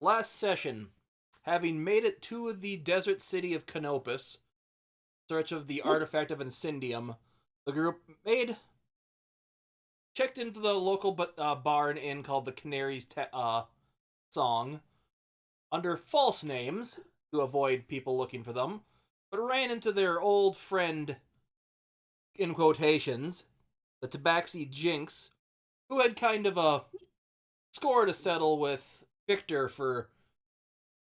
Last session, having made it to the desert city of Canopus, in search of the artifact of Incendium, the group checked into the local bar and inn called the Canary's Song under false names to avoid people looking for them, but ran into their old friend, in quotations, the Tabaxi Jynx, who had kind of a score to settle with Victor for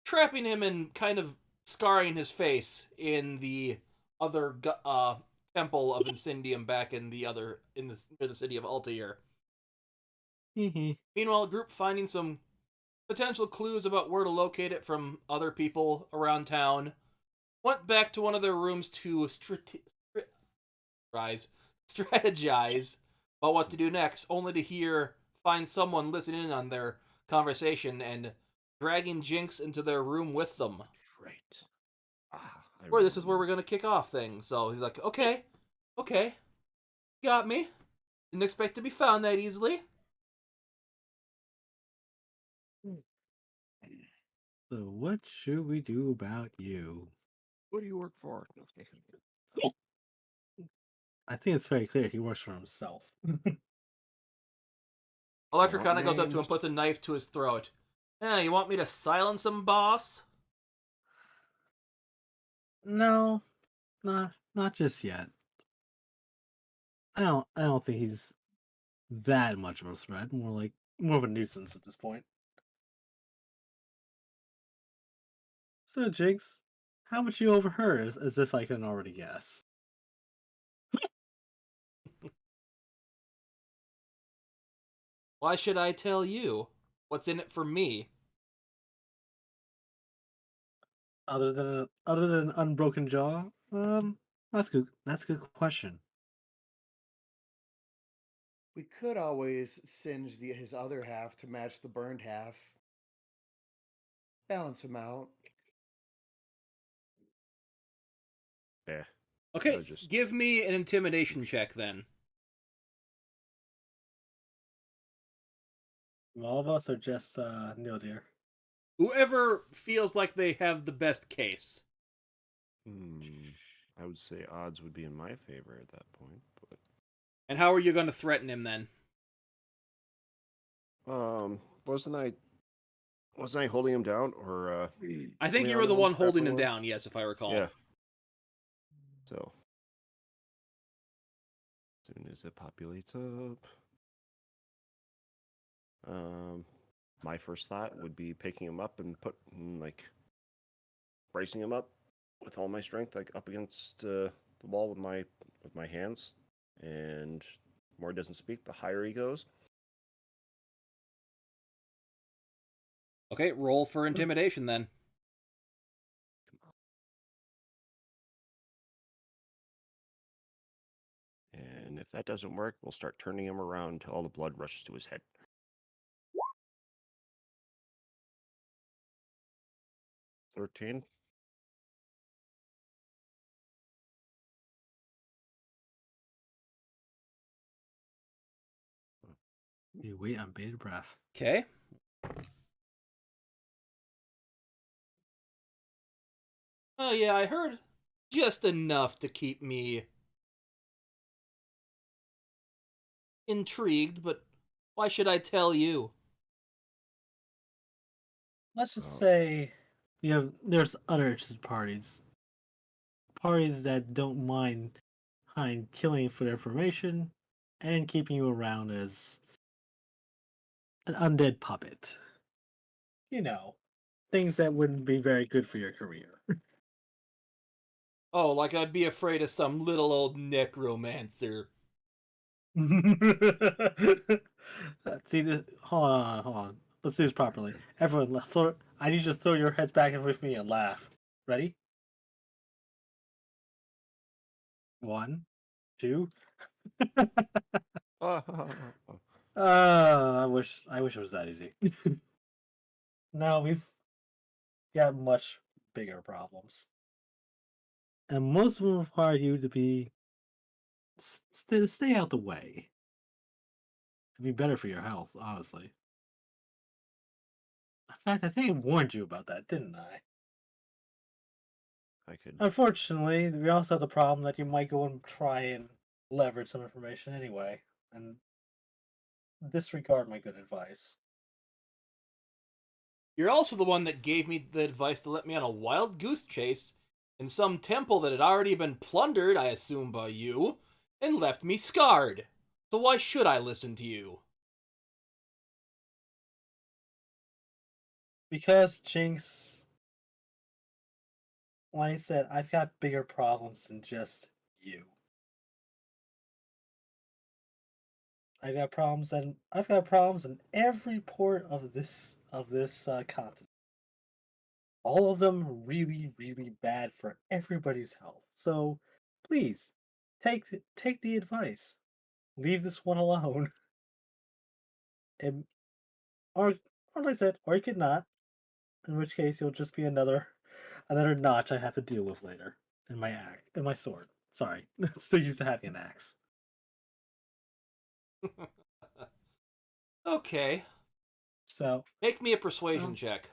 trapping him and kind of scarring his face in the other temple of Incendium back in near the city of Altair. Mm-hmm. Meanwhile, group finding some potential clues about where to locate it from other people around town, went back to one of their rooms to strategize about what to do next, only to find someone listening in on their conversation and dragging Jynx into their room with them. Right. Ah, I Where this is where remember. we're gonna kick off things. So he's like, okay, got me. Didn't expect to be found that easily. So what should we do about you? What do you work for? No, I think it's very clear he works for himself. Electra want kind of goes up to him, names? puts a knife to his throat. Yeah, you want me to silence him, boss? No, not just yet. I don't think he's that much of a threat. More of a nuisance at this point. So Jinx, how much you overheard? As if I can already guess. Why should I tell you? What's in it for me? Other than unbroken jaw, that's good. That's a good question. We could always singe his other half to match the burned half. Balance him out. Yeah. Okay, No, just give me an intimidation check then. All of us are just nil dear. Whoever feels like they have the best case. I would say odds would be in my favor at that point, but And how are you going to threaten him then? wasn't I holding him down or I think coming you were onto the him, one holding him grappling down, yes, if I recall. Yeah. So, as soon as it populates up, my first thought would be picking him up and bracing him up with all my strength, like up against the wall with my hands. And the more he doesn't speak, the higher he goes. Okay, roll for intimidation then. And if that doesn't work, we'll start turning him around until all the blood rushes to his head. 13. You wait on bated breath. Okay. Oh yeah, I heard just enough to keep me intrigued, but why should I tell you? Let's just Oh. say there's other interested parties that don't mind killing for their information and keeping you around as an undead puppet. You know, things that wouldn't be very good for your career. Oh, like I'd be afraid of some little old necromancer. See, hold on. Let's do this properly. Everyone, I need you to throw your heads back in with me and laugh. Ready? 1, 2. I wish it was that easy. No, we've got much bigger problems, and most of them require you to be stay out the way. It'd be better for your health, honestly. fact, I think I warned you about that, didn't I? I could. Unfortunately, we also have the problem that you might go and try and leverage some information anyway, and disregard my good advice. You're also the one that gave me the advice to let me on a wild goose chase in some temple that had already been plundered, I assume, by you, and left me scarred. So why should I listen to you? Because, Jinx, like I said, I've got bigger problems than just you. I've got problems in every port of this continent. All of them really, really bad for everybody's health. So, please, take the advice. Leave this one alone. And or like I said, or you could not. In which case, you'll just be another notch I have to deal with later in my sword. Sorry, still used to having an axe. Okay, So, make me a persuasion um, check.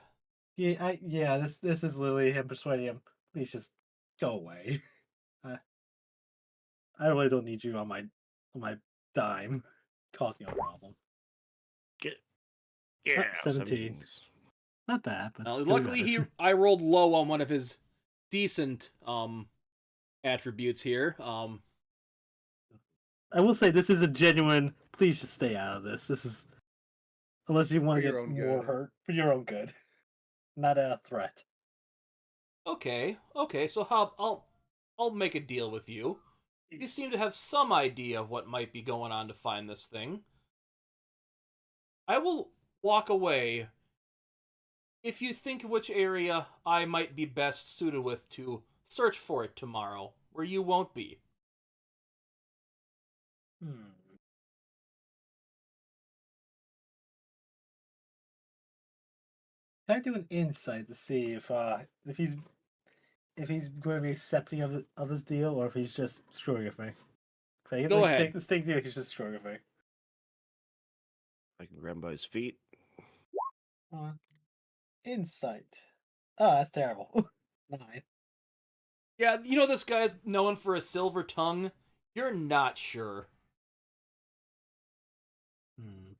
yeah, this is literally him persuading him. Please just go away. I, I really don't need you on my dime, causing a problem. Get Oh, yeah, 17. Not bad, but could be Luckily, better. I rolled low on one of his decent attributes here. I will say this is a genuine. Please just stay out of this. This is unless you want For to your get own more good. hurt for your own good, not a threat. Okay, so I'll make a deal with you. You seem to have some idea of what might be going on to find this thing. I will walk away if you think of which area I might be best suited with to search for it tomorrow, where you won't be. Hmm. Can I do an insight to see if he's going to be accepting of this deal or if he's just screwing with me? Okay, Go ahead. this thing deal, he's just screwing with me. I can grab him by his feet. Hold on. Insight. Oh, that's terrible. 9. Yeah, you know this guy's known for a silver tongue. You're not sure. Hmm.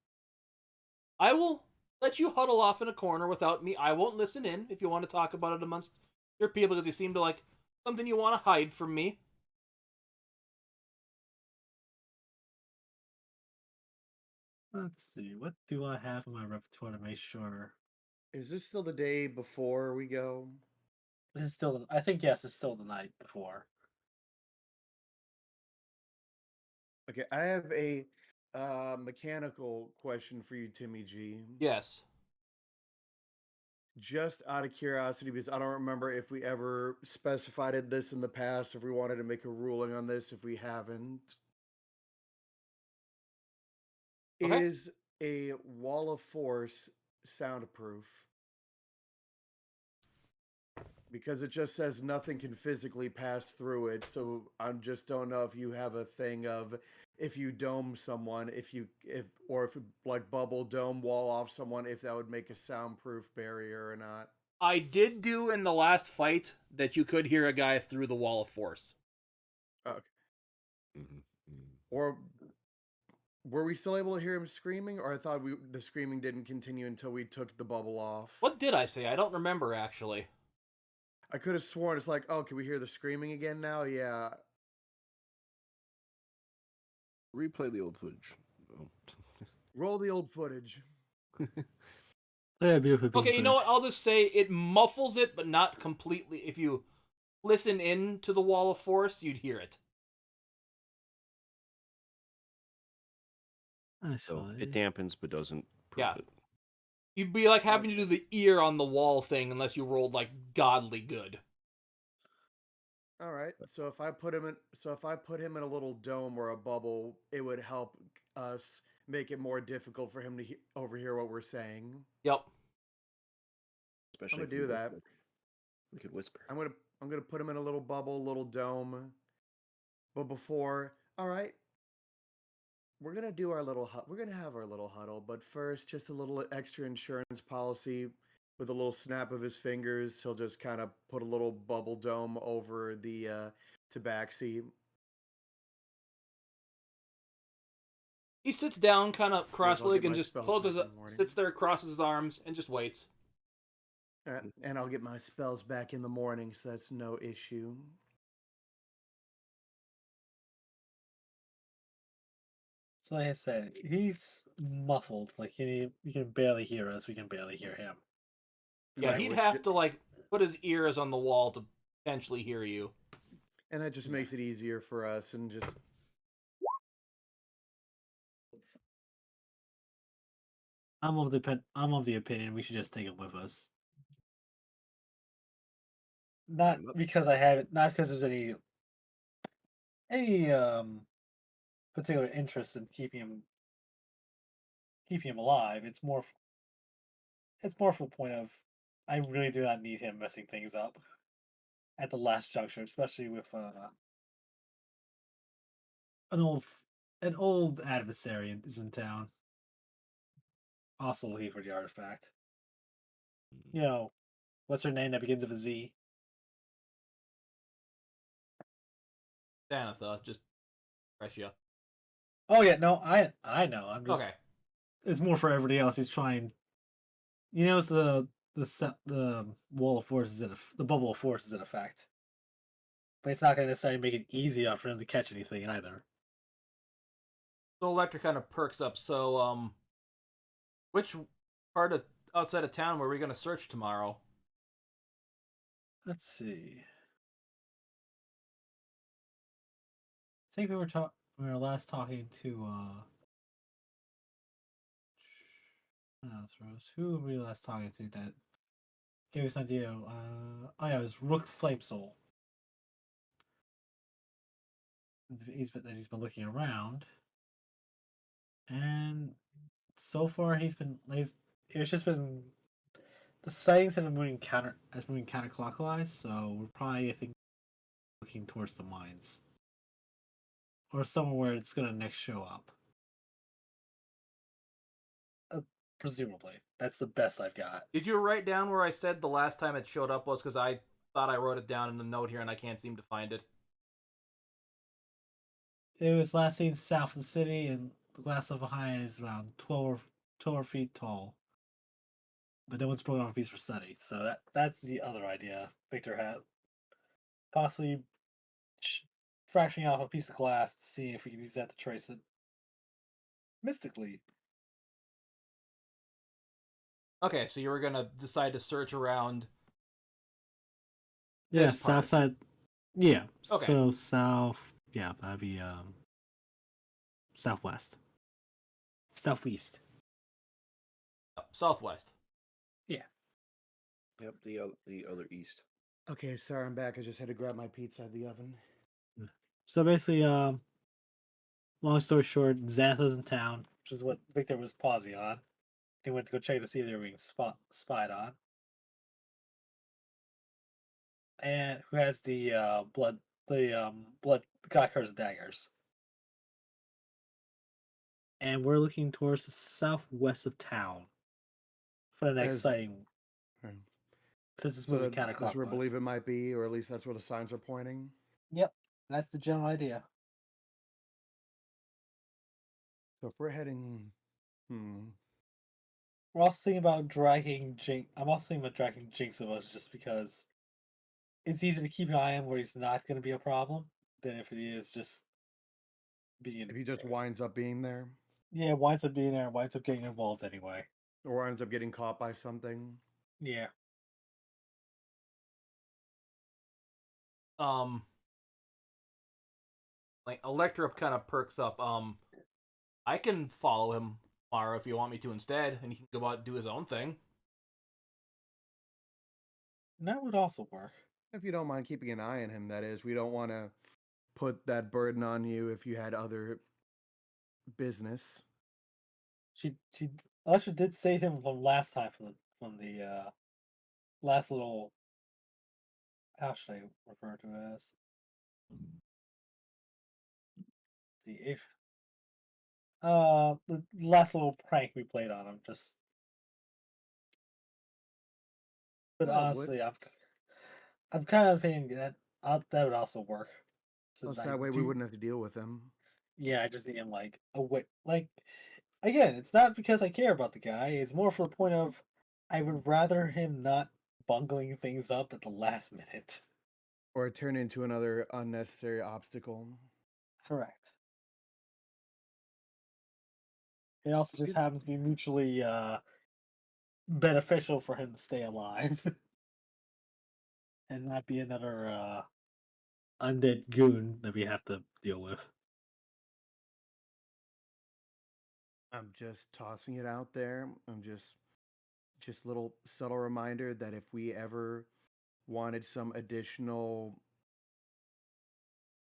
I will let you huddle off in a corner without me. I won't listen in if you want to talk about it amongst your people because you seem to like something you want to hide from me. Let's see. What do I have in my repertoire to make sure? Is this still the day before we go? This is still. I think yes, it's still the night before. Okay, I have a mechanical question for you, Timmy G. Yes. Just out of curiosity, because I don't remember if we ever specified this in the past, if we wanted to make a ruling on this, if we haven't. Okay. Is a wall of force soundproof? Because it just says nothing can physically pass through it, so I just don't know if you have a thing of if you dome someone, if like bubble dome wall off someone, if that would make a soundproof barrier or not. I did do in the last fight that you could hear a guy through the wall of force. Okay. Mm-hmm. Or were we still able to hear him screaming, or I thought the screaming didn't continue until we took the bubble off? What did I say? I don't remember actually. I could have sworn it's like, oh, can we hear the screaming again now? Yeah. Replay the old footage. Oh. Roll the old footage. Yeah, beautiful being Okay, you know what? footage. I'll just say it muffles it, but not completely. If you listen in to the wall of force, you'd hear it. So Actually, it dampens but doesn't proof Yeah. it. You'd be like having to do the ear on the wall thing unless you rolled like godly good. All right. So if I put him in a little dome or a bubble, it would help us make it more difficult for him to overhear what we're saying. Yep. Especially I'm gonna do that. We could whisper. I'm gonna put him in a little bubble, little dome. But all right, we're gonna do our little we're gonna have our little huddle. But first, just a little extra insurance policy. with a little snap of his fingers, he'll just kind of put a little bubble dome over the tabaxi. He sits down, kind of Yes, I'll cross-legged, get and my just spells closes back it, in the morning. sits there, crosses his arms, and just waits. And I'll get my spells back in the morning, so that's no issue. So like I said, he's muffled. Like you can barely hear us. We can barely hear him. Yeah, Right, he'd which have to like put his ears on the wall to potentially hear you. and that just Yeah. makes it easier for us, and just I'm of the opinion we should just take him with us. Not I'm not- because I have it. Not because there's any particular interest in keeping him alive. It's more for the point of I really do not need him messing things up at the last juncture, especially with an old an old adversary is in town. Also looking for the artifact. You know, what's her name that begins with a Z? Danitha, just fresh you. Oh yeah, no, I know. I'm just Okay. it's more for everybody else. He's trying. You know, it's the wall of force is the bubble of force is in effect, but it's not going to necessarily make it easy enough for him to catch anything either. So Electra kind of perks up. So, which part of outside of town were we gonna search tomorrow? Let's see. I think we were last talking to that's Rose. Who were we last talking to that gave us an idea? Oh yeah, it was Rook Flamesoul. He's been looking around, and so far it's just been the sightings have been moving counterclockwise. So we're probably I think looking towards the mines or somewhere where it's gonna next show up. Uh, Presumably, that's the best I've got. Did you write down where I said the last time it showed up was? Because I thought I wrote it down in a note here and I can't seem to find it. It was last seen south of the city, and the glass level high is around 12 feet tall. But no one's broken off a piece for study, so that's the other idea Victor had. Possibly fracturing off a piece of glass to see if we can use that to trace it mystically. Okay, so you were gonna decide to search around. Yeah, This south part. side. Yeah, Okay. so south. Yeah, that'd be southwest, southeast. Southwest. Yeah. Yep, the other east. okay. Sorry, I'm back. I just had to grab my pizza out of the oven. So basically, long story short, Xantha's in town, which is what Victor was pausing on. He went to go check to see if they were being spied on. And who has the blood God cursed daggers. And we're looking towards the southwest of town for the next As sighting, right. since it's moving So that's where I counterclockwise. believe it might be, or at least that's where the signs are pointing. Yep, that's the general idea. So if we're heading, We're also thinking about dragging Jinx. I'm also thinking about dragging Jinx with us just because it's easier to keep an eye on where he's not going to be a problem than if he is just being. if he just winds up being there, Yeah, winds up being there, winds up getting involved anyway. or ends up getting caught by something. Yeah. Um, like Electra kind of perks up. I can follow him tomorrow if you want me to instead, and he can go out and do his own thing. That would also work. If you don't mind keeping an eye on him, that is. We don't want to put that burden on you if you had other business. She Electra did save him from last time from the last little, how should I refer to it as? The the last little prank we played on him. Just But Well, honestly, I'm kind of thinking that that would also work. Plus, Since I that way we do, wouldn't have to deal with him. yeah, I just need him like away. Like again, it's not because I care about the guy. It's more for the point of I would rather him not bungling things up at the last minute. Or turn into another unnecessary obstacle. Correct. It also just It- happens to be mutually beneficial for him to stay alive and not be another undead goon that we have to deal with. I'm just tossing it out there. I'm just little subtle reminder that if we ever wanted some additional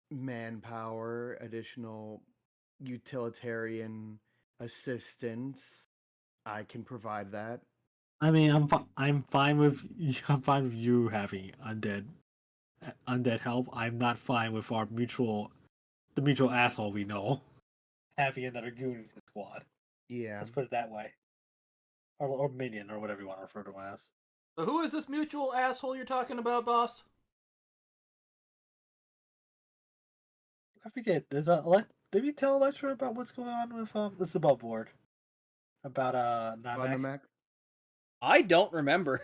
manpower, additional utilitarian assistance, I can provide that. I mean, I'm fine with I'm fine with you having undead help. I'm not fine with the mutual asshole we know having another goon in his squad. Yeah. Let's put it that way, or minion, or whatever you want to refer to him as. So who is this mutual asshole you're talking about, boss? I forget. Did we tell Electra about what's going on with this above board about Namek? Funamac? I don't remember.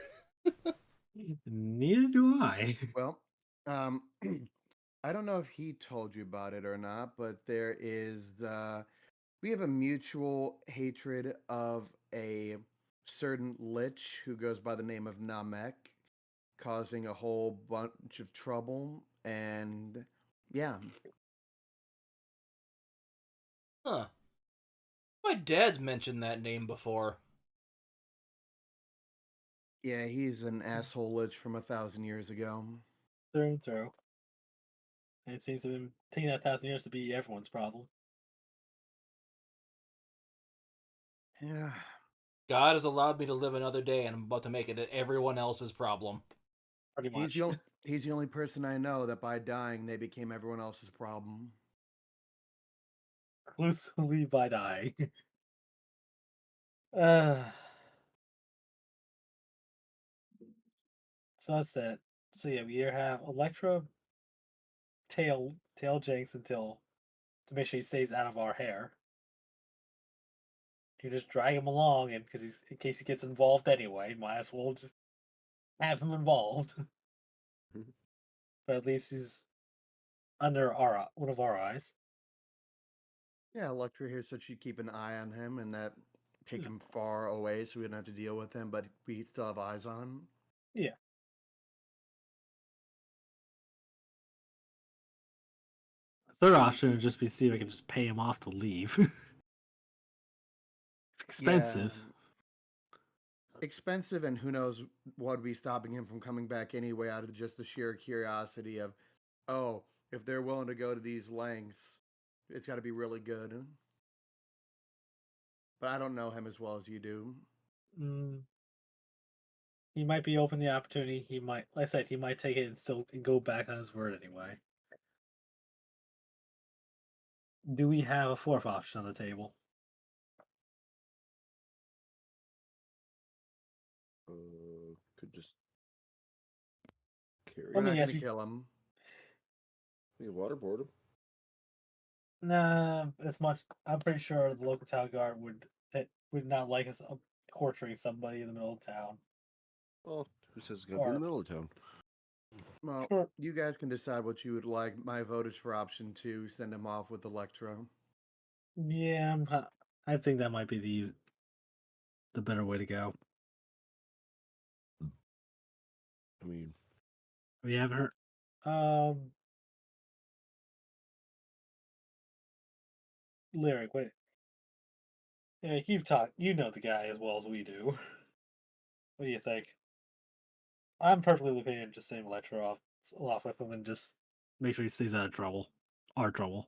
Neither do I. Well, um, I don't know if he told you about it or not, but there is we have a mutual hatred of a certain lich who goes by the name of Namek, causing a whole bunch of trouble. And yeah, Huh. My dad's mentioned that name before. yeah, he's an asshole lich from 1,000 years ago. Through and through. And it seems to be taking that 1,000 years to be everyone's problem. Yeah, God has allowed me to live another day, and I'm about to make it everyone else's problem. Pretty he's much. the only, he's the only person I know that by dying they became everyone else's problem. Exclusively by dying. uh, so that's it. So yeah, we either have Electra tail Jynx until to make sure he stays out of our hair. You just drag him along, and because he's in case he gets involved anyway, might as well just have him involved. But at least he's under one of our eyes. Yeah, Electra here said she'd keep an eye on him and that take Yeah. him far away so we didn't have to deal with him, but we still have eyes on him. Yeah. Third option would just be see if I can just pay him off to leave. It's expensive. Yeah, expensive, and who knows what would be stopping him from coming back anyway out of just the sheer curiosity of, oh, if they're willing to go to these lengths, it's got to be really good. But I don't know him as well as you do. Mm, he might be open to the opportunity. He might, like I said, he might take it and still go back on his word anyway. Do we have a fourth option on the table? Could just Let carry. We're me not going ask to you. kill him. We waterboard him. Nah, as much. I'm pretty sure the local town guard would not like us torturing somebody in the middle of town. Well, who says it's gonna be in the middle of town? Well, Sure. you guys can decide what you would like. My vote is for option 2, send him off with Electra. Yeah, I think that might be the better way to go. I mean, We haven't heard. Lyric, wait. Yeah, you've talked. You know the guy as well as we do. What do you think? I'm perfectly the opinion of just saying Electro off with him and just make sure he stays out of trouble. Our trouble.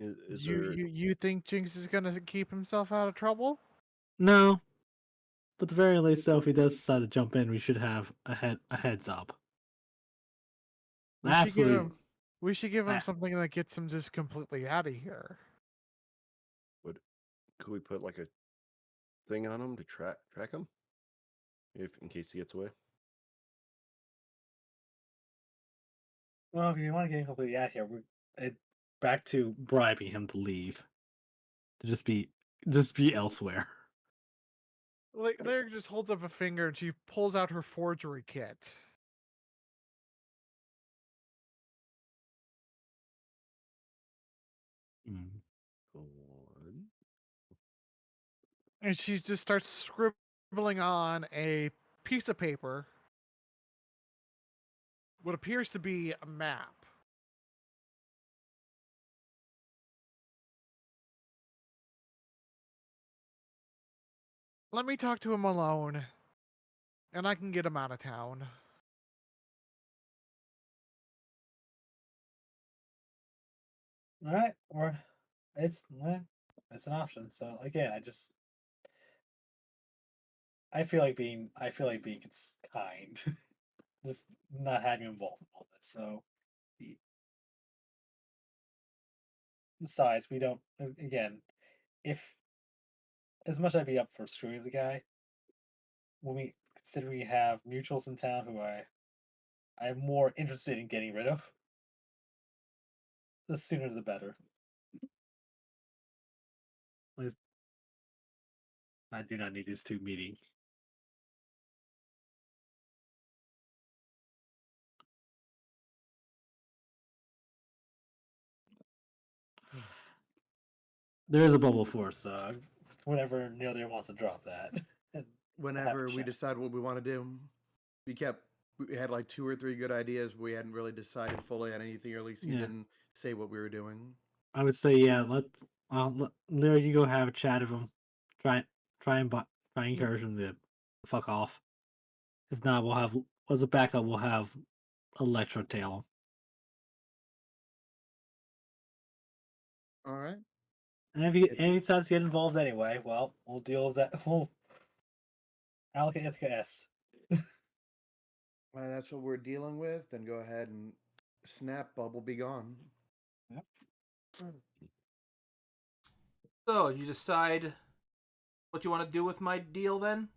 is You there? you you think Jinx is gonna keep himself out of trouble? No, but at the very least, though, if he does decide to jump in, we should have a heads up. We should give Absolutely. him. We should give him Ah. something that gets him just completely out of here. Could we put like a thing on him to track him? if in case he gets away. Well, if you want to get him completely out of here, back to bribing him to leave, to just be elsewhere. Like, Lyric just holds up a finger and she pulls out her forgery kit. Mm. Go on. And she just starts scribbling on a piece of paper what appears to be a map. Let me talk to him alone, and I can get him out of town. All right, or it's an option. So again, I feel like being kind, just not having him involved in all this. So besides, we don't. Again, if as much I'd be up for screwing the guy, when we consider we have mutuals in town who I'm more interested in getting rid of, the sooner the better. At least I do not need these two meeting. There is a bubble force, so whenever Neil there wants to drop that. and we'll have a Whenever we chat. decide what we want to do, we had like 2 or 3 good ideas. But we hadn't really decided fully on anything, or at least he Yeah. didn't say what we were doing. I would say, yeah, let Larry, you go have a chat with him. Try and encourage him to fuck off. If not, we'll have as a backup. We'll have Electro tail All right. him. And if he decides to get involved anyway, well, we'll deal with that. We'll allocate Ithaca S. That's what we're dealing with. Then go ahead and snap. Bubble be gone. Yep. So, you decide what you want to do with my deal then?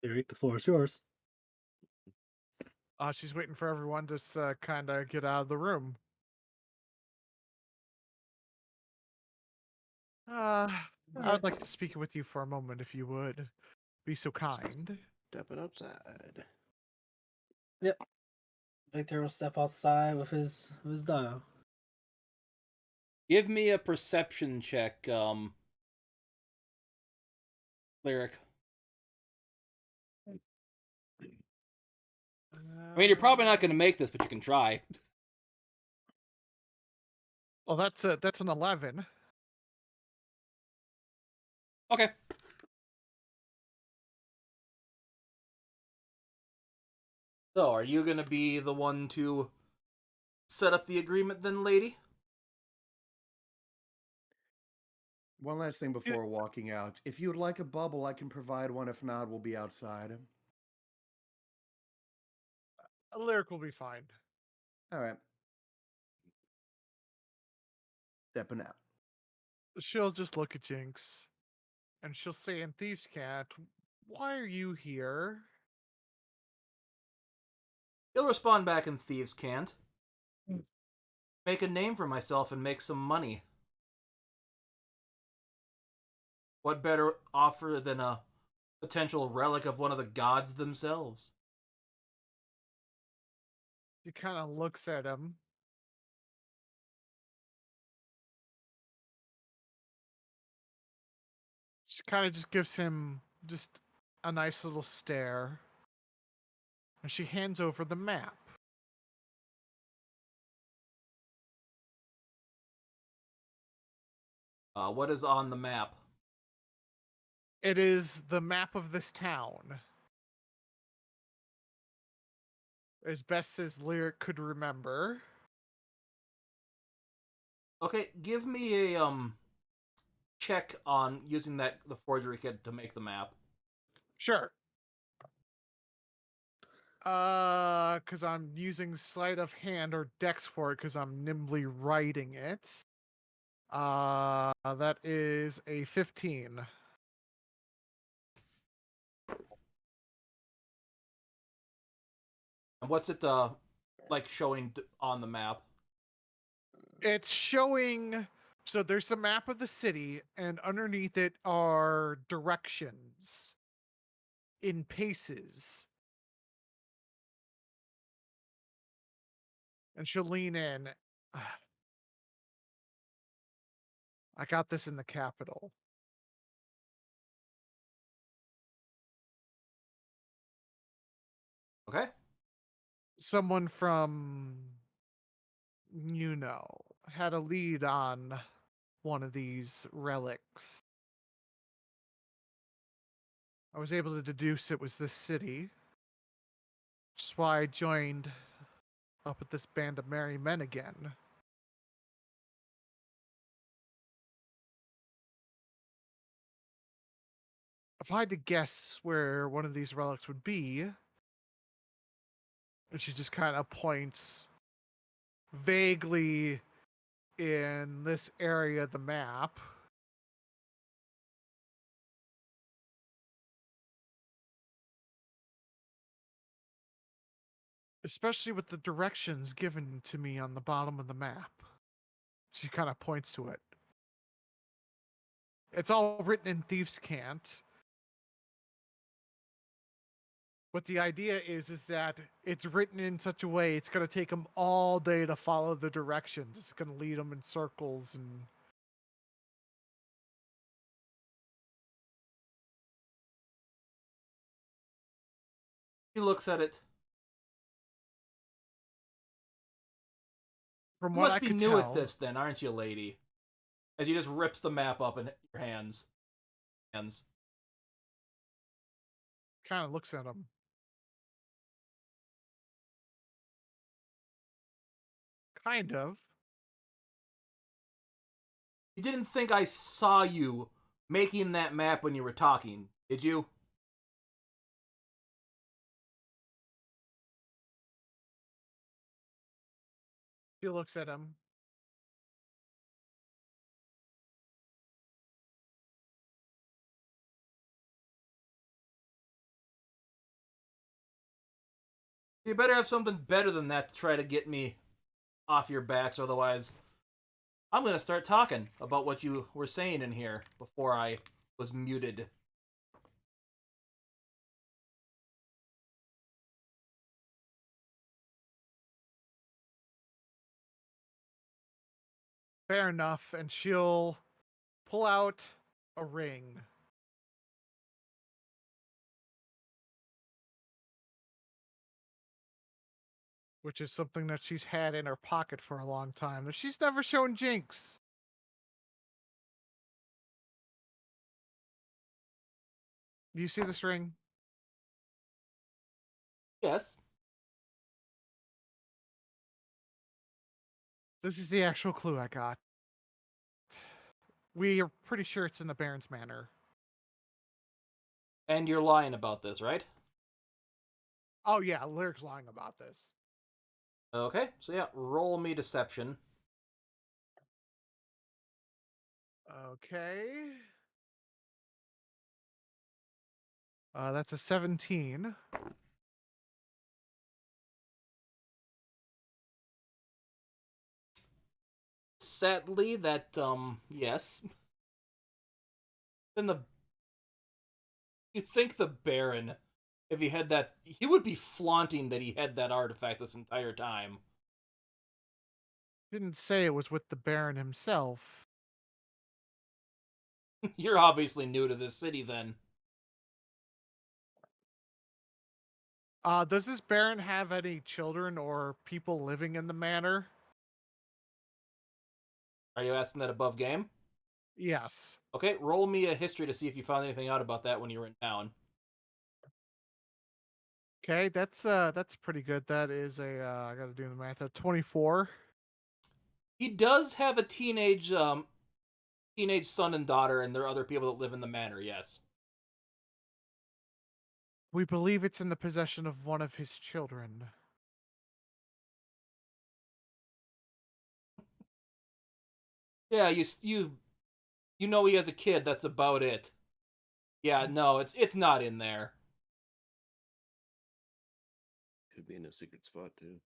Larry, the floor is yours. She's waiting for everyone to kind of get out of the room. I would like to speak with you for a moment, if you would be so kind. Stepping outside. Yep. Victor will step outside with his dog. Give me a perception check, Lyric. I mean, you're probably not going to make this, but you can try. Well, that's an 11. Okay. So, are you going to be the one to set up the agreement then, lady? One last thing before walking out. If you'd like a bubble, I can provide one. If not, we'll be outside. A Lyric will be fine. All right. Stepping out. She'll just look at Jynx, and she'll say in Thieves' Cat, "Why are you here?" He'll respond back in Thieves' Cant. Make a name for myself and make some money. What better offer than a potential relic of one of the gods themselves? She kind of looks at him. She kind of just gives him just a nice little stare. And she hands over the map. What is on the map? It is the map of this town. As best as Lyric could remember. Okay, give me a check on using the forgery kit to make the map. Sure. Because I'm using sleight of hand or dex for it because I'm nimbly writing it. That is a 15. And what's it like showing on the map? It's showing. So there's the map of the city, and underneath it are directions in paces. And she'll lean in. I got this in the capital. Okay. Someone from, had a lead on one of these relics. I was able to deduce it was this city, which is why I joined up with this band of merry men again. If I had to guess where one of these relics would be, and she just kind of points vaguely in this area of the map. Especially with the directions given to me on the bottom of the map. She kind of points to it. It's all written in Thieves' Cant. But the idea is that it's written in such a way it's going to take them all day to follow the directions. It's going to lead them in circles and He looks at it. from You what I must be could new tell, at this then, aren't you, lady? As he just rips the map up in your hands. kind of looks at him. Kind of. You didn't think I saw you making that map when you were talking, did you? She looks at him. You better have something better than that to try to get me off your backs, otherwise I'm gonna start talking about what you were saying in here before I was muted. Fair enough. And she'll pull out a ring. Which is something that she's had in her pocket for a long time that she's never shown Jynx. Do you see this ring? Yes. This is the actual clue I got. We are pretty sure it's in the Baron's Manor. And you're lying about this, right? Oh yeah, Lyric's lying about this. Okay, so yeah, roll me deception. Okay. That's a 17. Sadly, that, yes. Then you think the Baron, if he had that, he would be flaunting that he had that artifact this entire time. Didn't say it was with the Baron himself. You're obviously new to this city then. Does this Baron have any children or people living in the manor? Are you asking that above game? Yes. Okay, roll me a history to see if you found anything out about that when you were in town. Okay, that's pretty good. That is a I gotta do the math. A 24. He does have a teenage son and daughter, and there are other people that live in the manor, yes. We believe it's in the possession of one of his children. Yeah, you know he has a kid. That's about it. Yeah, no, it's not in there. Could be in a secret spot too.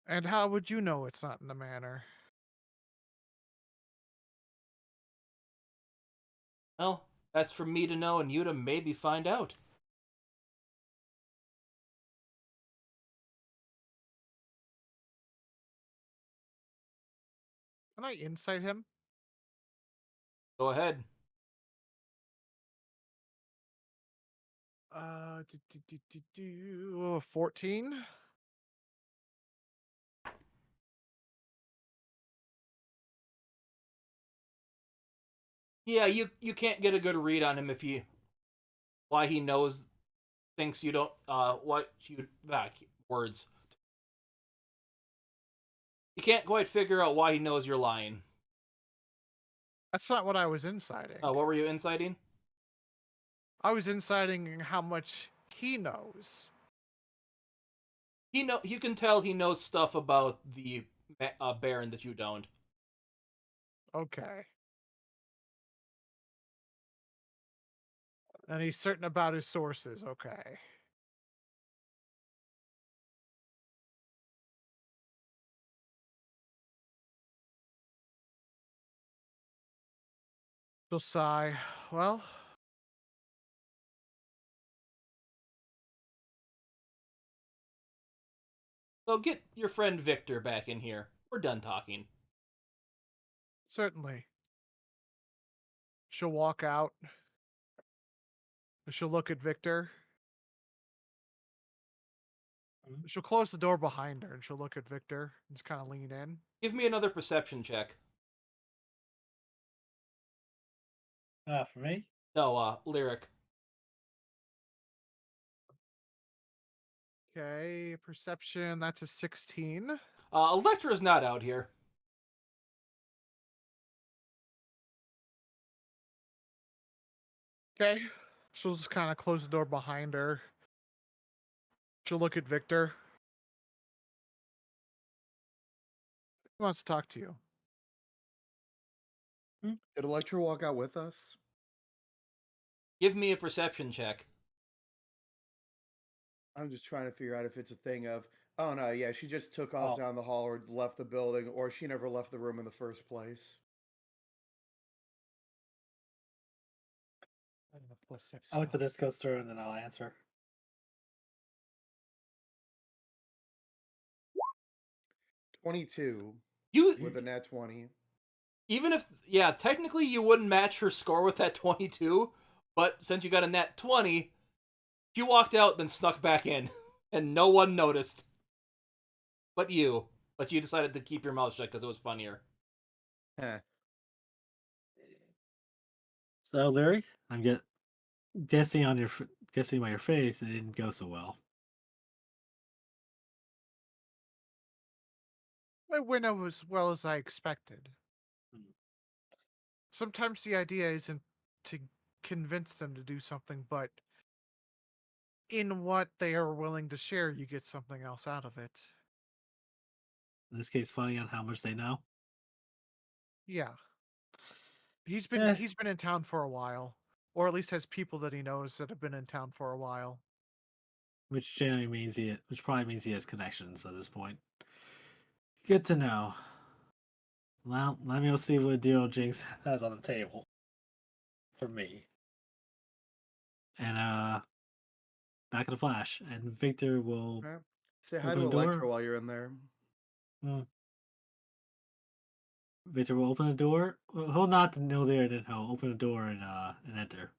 And how would you know it's not in the manor? Well, that's for me to know and you to maybe find out. Can I insight him? Go ahead. 14. Yeah, you can't get a good read on him if you why he knows thinks you don't what you back words. You can't quite figure out why he knows you're lying. That's not what I was inciting. Oh, what were you inciting? I was inciting how much he knows. You can tell he knows stuff about the Baron that you don't. Okay. And he's certain about his sources. Okay. She'll sigh. Well, So get your friend Victor back in here. We're done talking. certainly. She'll walk out. She'll look at Victor. She'll close the door behind her and she'll look at Victor and just kind of lean in. Give me another perception check. For me? No, Lyric. Okay, perception, that's a 16. Electra's not out here. Okay. She'll just kind of close the door behind her. She'll look at Victor. He wants to talk to you. Did Electra walk out with us? Give me a perception check. I'm just trying to figure out if it's a thing of, oh no, yeah, she just took off Oh. down the hall or left the building, or she never left the room in the first place. I'll wait till this goes through and then I'll answer. 22 You with a nat 20. even if yeah, technically you wouldn't match her score with that 22, but since you got a nat 20, she walked out then snuck back in and no one noticed. But you decided to keep your mouth shut because it was funnier. Heh. So, Larry, I'm guessing by your face, it didn't go so well. It went as well as I expected. Hmm. Sometimes the idea isn't to convince them to do something, but in what they are willing to share, you get something else out of it. In this case, funny on how much they know. Yeah. He's Eh. been in town for a while, or at least has people that he knows that have been in town for a while. Which generally means which probably means he has connections at this point. Good to know. Well, let me go see what deal Jynx has on the table for me. And back in a flash, and Victor will Yeah. Say hi open to the door. Electra while you're in there. Victor will open the door. He'll not know there, then he'll open the door and enter.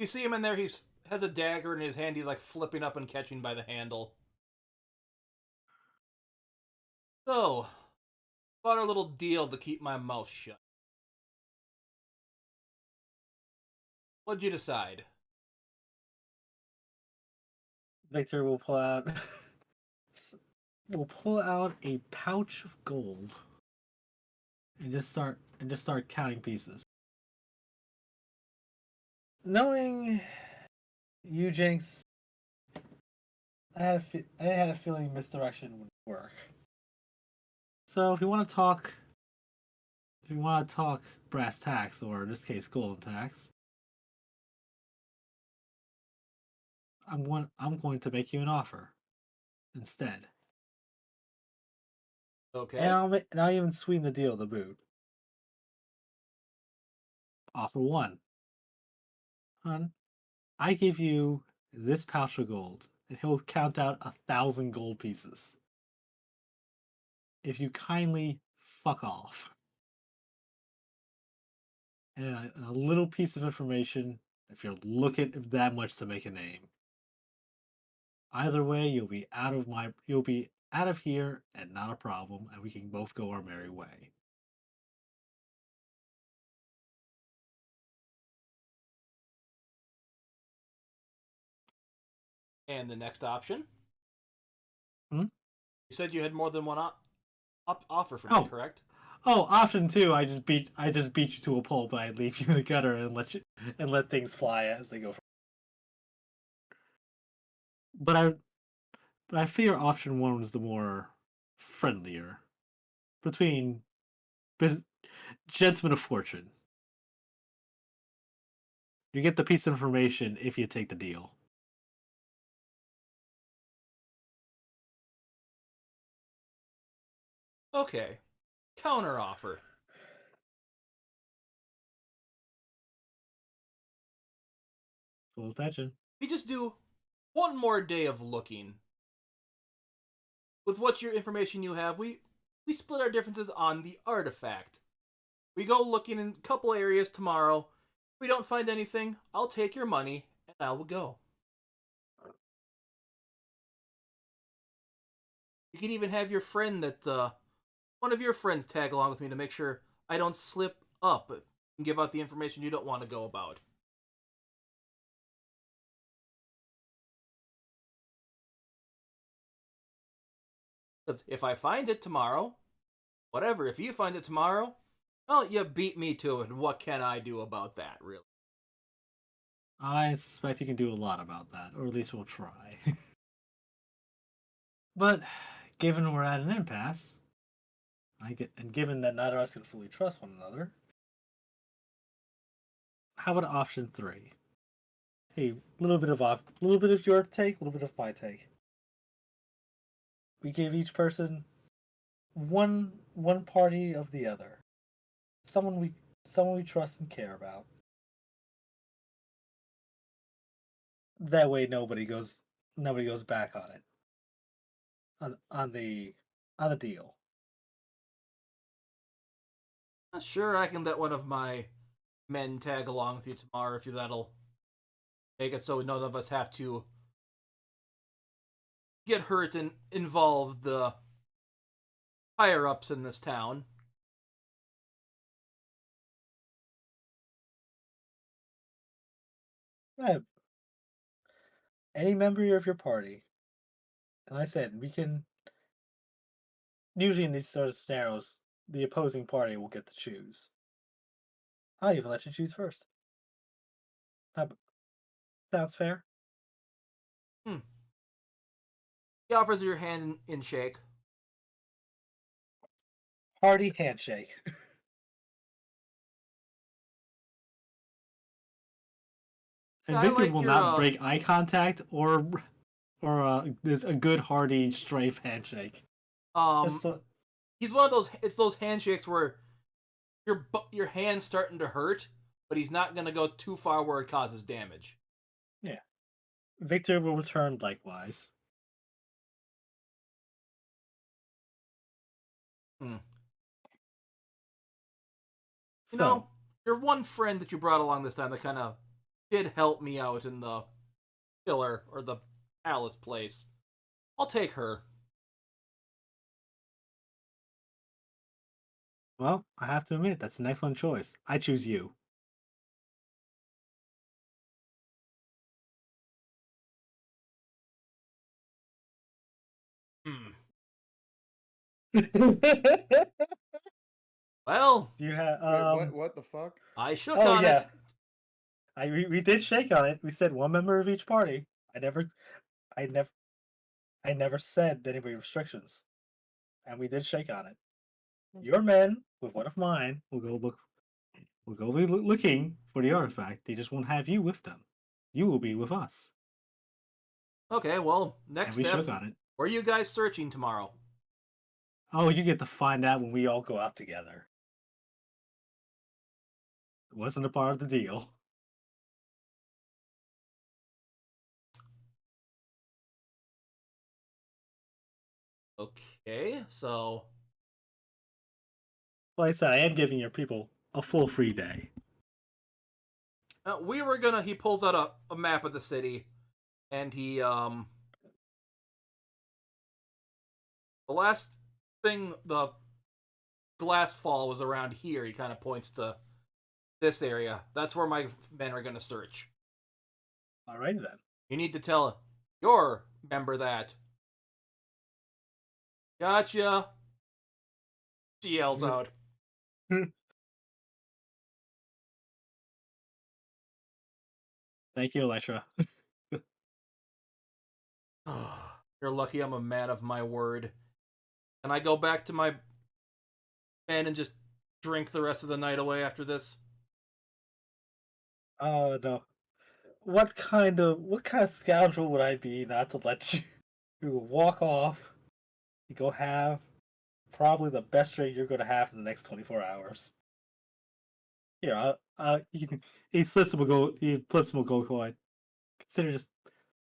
You see him in there, he's has a dagger in his hand, he's like flipping up and catching by the handle. So, got a little deal to keep my mouth shut. What'd you decide? Victor will pull out a pouch of gold and just start counting pieces. Knowing you, Jynx, I had a feeling misdirection would work. So if you want to talk brass tacks, or in this case, golden tacks, I'm going to make you an offer instead, Okay. and I'll even sweeten the deal to boot. Offer one, hun. I give you this pouch of gold, and he'll count out 1,000 gold pieces. If you kindly fuck off. And a little piece of information if you're looking that much to make a name. Either way, you'll be out of here and not a problem, and we can both go our merry way. And the next option? Hmm? You said you had more than one offer for me, Oh. correct? Oh, option two, I just beat you to a pulp. I leave you in the gutter and let things fly as they go. But I fear option one was the more friendlier between gentlemen of fortune. You get the piece of information if you take the deal. Okay. Counter offer. Full attention. We just do one more day of looking. With what your information you have, we split our differences on the artifact. We go looking in a couple areas tomorrow. If we don't find anything, I'll take your money and I will go. You can even have your friend one of your friends tag along with me to make sure I don't slip up and give out the information you don't want to go about. Because if I find it tomorrow, whatever, if you find it tomorrow, well, you beat me to it, and what can I do about that, really? I suspect you can do a lot about that, or at least we'll try. But given we're at an impasse, and given that neither of us can fully trust one another, how about option three? Hey, a little bit of your take, a little bit of my take. We give each person one party of the other, someone we trust and care about. That way, nobody goes back on it on the deal. Sure, I can let one of my men tag along with you tomorrow if that'll make it so none of us have to get hurt and involve the higher ups in this town. Yeah, any member of your party, and I said we can. Usually in these sort of scenarios, the opposing party will get to choose. I'll even let you choose first. Sounds fair. He offers your hand in shake. Hearty handshake. And Yeah, I Victor like will your not break eye contact or there's a good hearty strafe handshake. Just he's one of those. It's those handshakes where your hand's starting to hurt, but he's not gonna go too far where it causes damage. yeah. Victor will return likewise. You So, know, your one friend that you brought along this time that kind of did help me out in the pillar or the palace place. I'll take her. well, I have to admit that's an excellent choice. I choose you. Well, Do you have Wait, what the fuck? I shook Oh on yeah. it. We did shake on it. We said one member of each party. I never said any restrictions. And we did shake on it. Your men with one of mine will go look. Will go be looking for the artifact. They just won't have you with them. You will be with us, Okay, well, and next we step. shook on it. Where are you guys searching tomorrow? Oh, you get to find out when we all go out together. It wasn't a part of the deal. Okay, so Like I said, I am giving your people a full free day. we were gonna. He pulls out a map of the city, and the last thing, the glass fall was around here. He kind of points to this area. That's where my men are gonna search. Alright then. You need to tell your member that. Gotcha. She yells out. Thank you, Electra. You're lucky I'm a man of my word. Can I go back to my men and just drink the rest of the night away after this? Oh no. What kind of scoundrel would I be not to let you walk off and go have probably the best drink you're gonna have in the next 24 hours? Here, he slips him a gold. He flips him a gold coin. Consider this.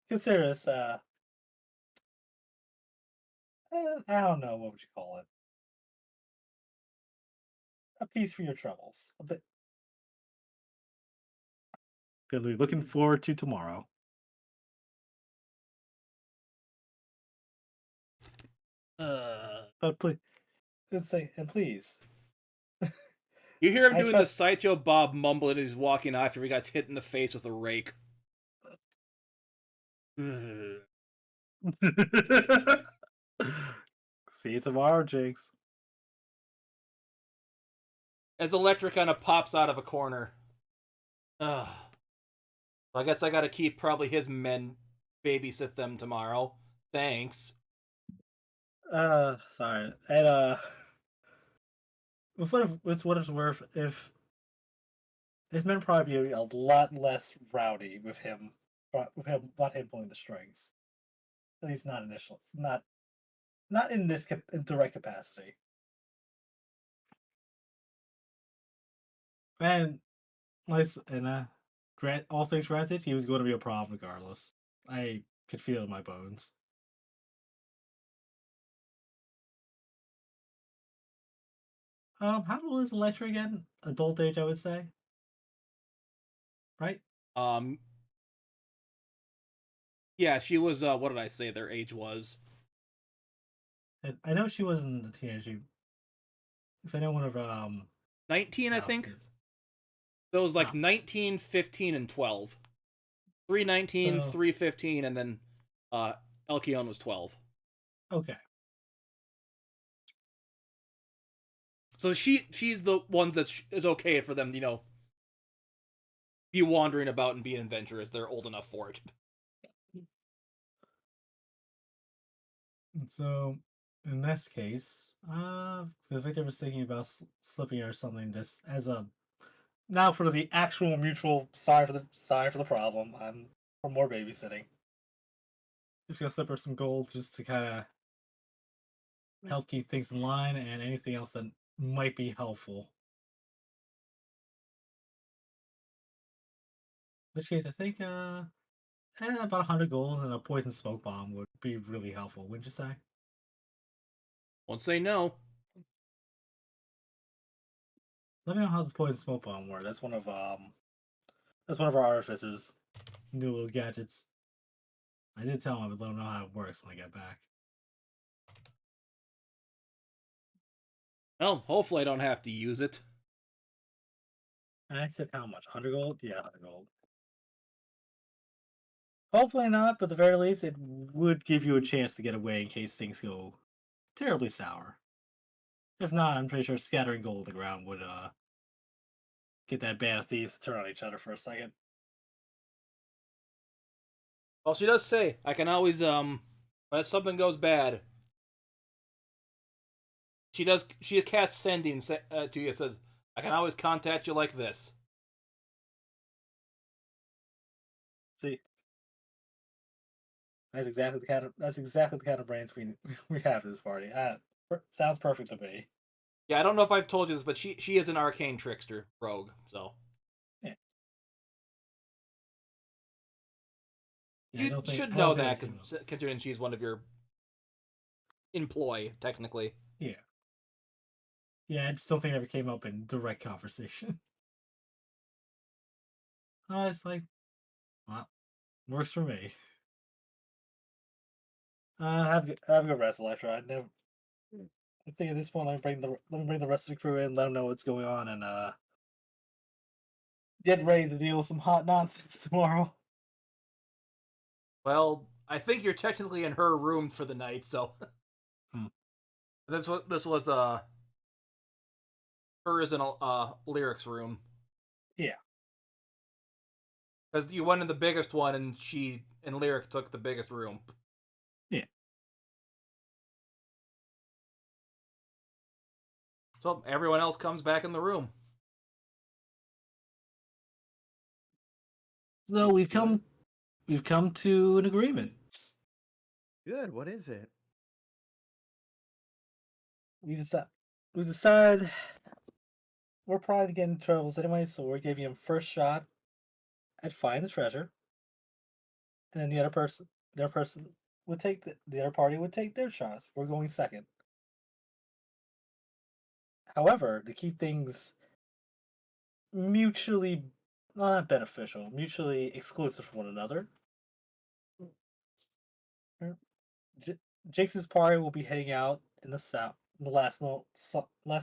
Consider this. I don't know what would you call it. A piece for your troubles. A bit. Gonna be looking forward to tomorrow. But please, let's say, and please. You hear him I doing the trust. Sideshow Bob mumble as he's walking after he got hit in the face with a rake. See you tomorrow, Jynx. As Electric kind of pops out of a corner. Ugh. I guess I gotta keep probably his men babysit them tomorrow. Thanks. Sorry. And with what it's worth, if his men probably be a lot less rowdy without him pulling the strings. At least not initially, not in this in direct capacity. And grant all things granted, he was going to be a problem regardless. I could feel it in my bones. How old is Electra again? Adult age, I would say. Right? Um, yeah, she was, what did I say their age was? I know she wasn't a teenager. Because I know one of 19, I think? Alice's. So it was like Ah. 19, 15, and 12. 319, So 315, and then Elkion was 12. okay. So she's the ones that is okay for them, be wandering about and being adventurous. They're old enough for it. So in this case, because Victor was thinking about slipping or something. This as a now for the actual mutual sorry for the problem. I'm for more babysitting. Just gonna slip her some gold just to kind of help keep things in line and anything else that might be helpful. In which case, I think about 100 gold and a poison smoke bomb would be really helpful, wouldn't you say? Won't say no. Let me know how the poison smoke bomb works. That's one of our artificers' new little gadgets. I did tell him I would let him know how it works when I get back. Well, hopefully I don't have to use it. And I said how much? 100 gold? Yeah, 100 gold. Hopefully not, but at the very least, it would give you a chance to get away in case things go terribly sour. If not, I'm pretty sure scattering gold on the ground would get that band of thieves to turn on each other for a second. Well, she does say I can always when something goes bad, She casts sending to you. Says, "I can always contact you like this." See, that's exactly the kind of brains we have at this party. Sounds perfect to me. Yeah, I don't know if I've told you this, but she is an arcane trickster rogue. So Yeah. Yeah, you should I know don't think that, that came up. considering she's one of your employ, technically. Yeah. Yeah, I just don't think it ever came up in direct conversation. I was like, well, works for me. Have a good rest, Electra. I think at this point let me bring the rest of the crew in, let them know what's going on, and get ready to deal with some hot nonsense tomorrow. Well, I think you're technically in her room for the night, so Hmm. this was hers in Lyric's room. Yeah. Because you went in the biggest one, and she and Lyric took the biggest room. Yeah. So everyone else comes back in the room. So we've come to an agreement. Good. What is it? We decide we're probably getting in troubles anyway, so we're giving him first shot at finding the treasure, and then the other person would take the other party would take their shots. We're going second. However, to keep things mutually not beneficial, mutually exclusive from one another, J- Jynx's party will be heading out in the south, the last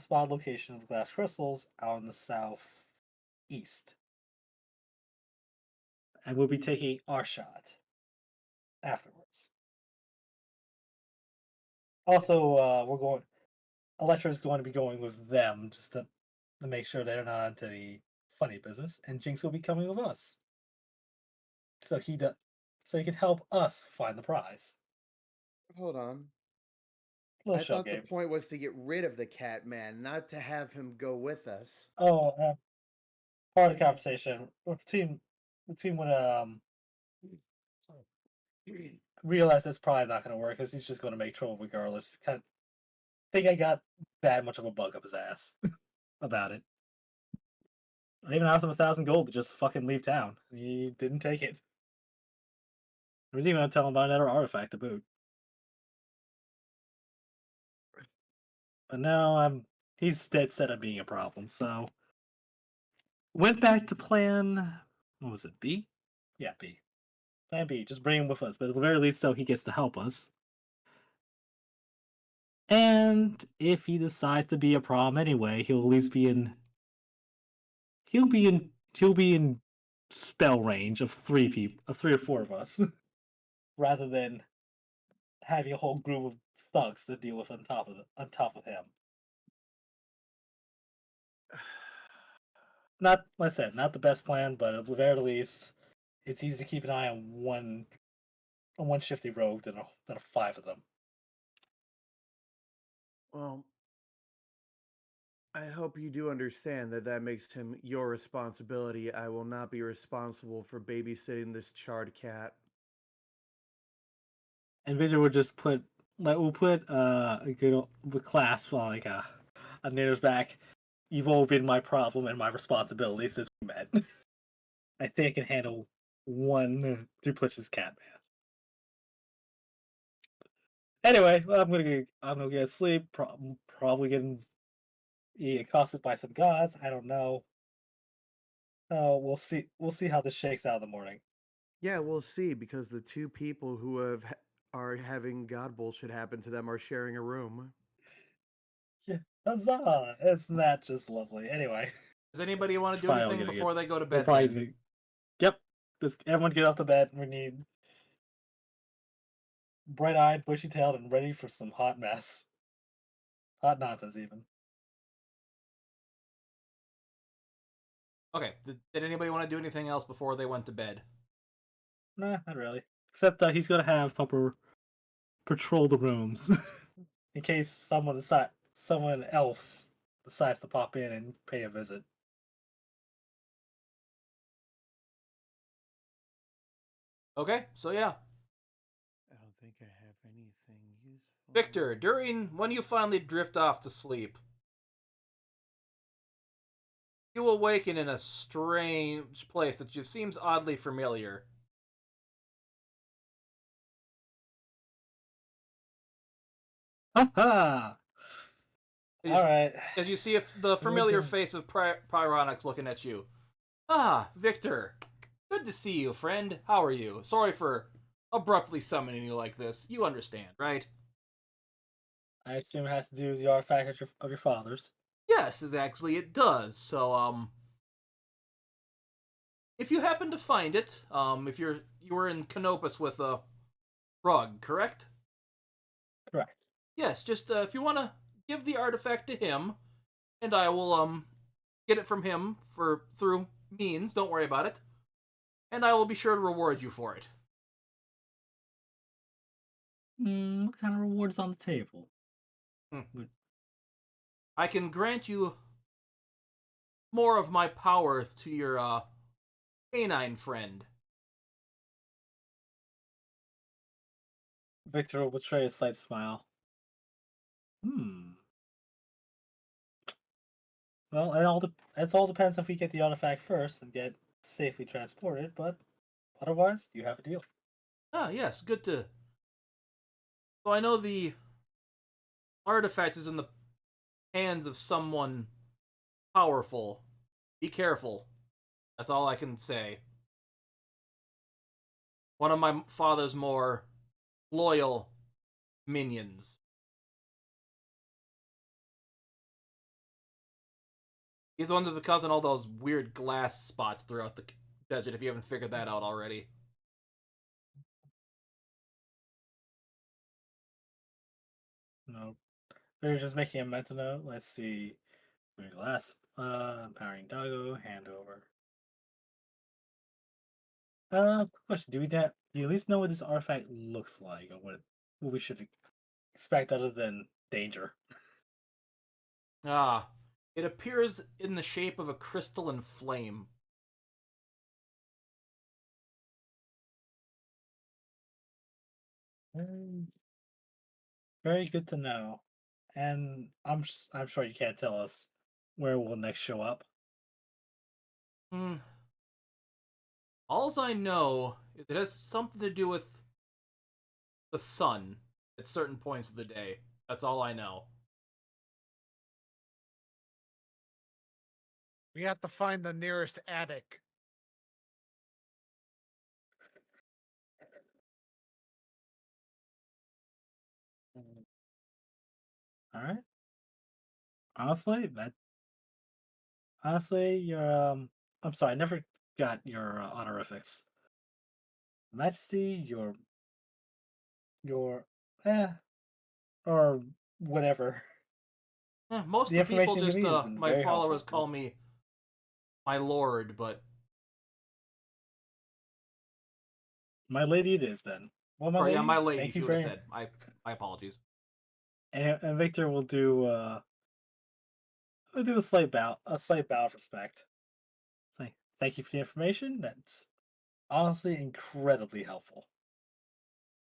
spot location of the glass crystals out in the southeast, and we'll be taking our shot afterwards. Also, we're going. Electra's going to be going with them just to make sure they're not into any funny business, and Jinx will be coming with us, so so he can help us find the prize. Hold on. Little I shell thought the game. point was to get rid of the cat man, not to have him go with us. Oh, part of the conversation between when realize that's probably not going to work because he's just going to make trouble regardless. Kind of think I got that much of a bug up his ass about it. I even offered him 1,000 gold to just fucking leave town. He didn't take it. I was even going to tell him about another artifact to boot. But no, he's dead set on being a problem. So went back to plan. What was it? B? Yeah, B. Plan B. Just bring him with us, but at the very least, so he gets to help us. And if he decides to be a problem anyway, he'll at least be in. He'll be in spell range of of 3 or 4 of us, rather than having a whole group of thugs to deal with on top of him. Not, like I said, not the best plan, but at the very least, it's easy to keep an eye on one shifty rogue than 5 of them. Well, I hope you do understand that that makes him your responsibility. I will not be responsible for babysitting this charred cat. And Victor would just we'll put a good clasp on like a knitter's back. You've all been my problem and my responsibility since we met. I think I can handle one duplicitous cat man. Anyway, well, I'm gonna get sleep. Probably getting accosted by some gods. I don't know. Oh, we'll see. We'll see how this shakes out in the morning. Yeah, we'll see, because the 2 people who are having god bullshit happen to them are sharing a room. Yeah, huzzah! Isn't that just lovely? Anyway, Does anybody want to do probably all anything gonna before they go to we're bed? probably Then? gonna, yep. Just everyone get off the bed. We need bright-eyed, bushy-tailed, and ready for some hot mess. Hot nonsense, even. Okay. Did anybody want to do anything else before they went to bed? Nah, not really. Except he's gonna have Pupper patrol the rooms in case someone else decides to pop in and pay a visit. Okay, so yeah. I don't think I have anything useful. Victor, when you finally drift off to sleep, you awaken in a strange place that just seems oddly familiar. Ha ha! As, Alright. as you see the familiar face of Pyronix looking at you. Ah, Victor. Good to see you, friend. How are you? Sorry for abruptly summoning you like this. You understand, right? I assume it has to do with the artifact of your father's. Yes, actually it does. So, if you happen to find it, if you were in Canopus with a rug, correct? Correct. Yes, just if you want to give the artifact to him, and I will get it from him through means. Don't worry about it, and I will be sure to reward you for it. What kind of rewards on the table? I can grant you more of my power to your canine friend. Victor will betray a slight smile. Well, it all depends if we get the artifact first and get safely transported, but otherwise, you have a deal. Ah, yes, good to. So I know the artifact is in the hands of someone powerful. Be careful. That's all I can say. One of my father's more loyal minions. He's the one that's causing all those weird glass spots throughout the desert, if you haven't figured that out already. No. They're just making a mental note. Let's see. Glass. Empowering doggo. Hand over. Question. Do you at least know what this artifact looks like, or what we should expect other than danger? Ah, it appears in the shape of a crystalline flame. Very good to know. And I'm sure you can't tell us where we'll next show up. Hmm. Alls I know is it has something to do with the sun at certain points of the day. That's all I know. We have to find the nearest attic. All right. Honestly, your I'm sorry, I never got your honorifics. Majesty, your eh, or whatever. Most The of the people information you give just me has been my very followers helpful. call me my lord, but My lady it is then. Well, my or yeah, lady, my lady. thank you She would have very said. My apologies. and Victor will do a slight bow of respect. Say, thank you for the information. That's honestly incredibly helpful.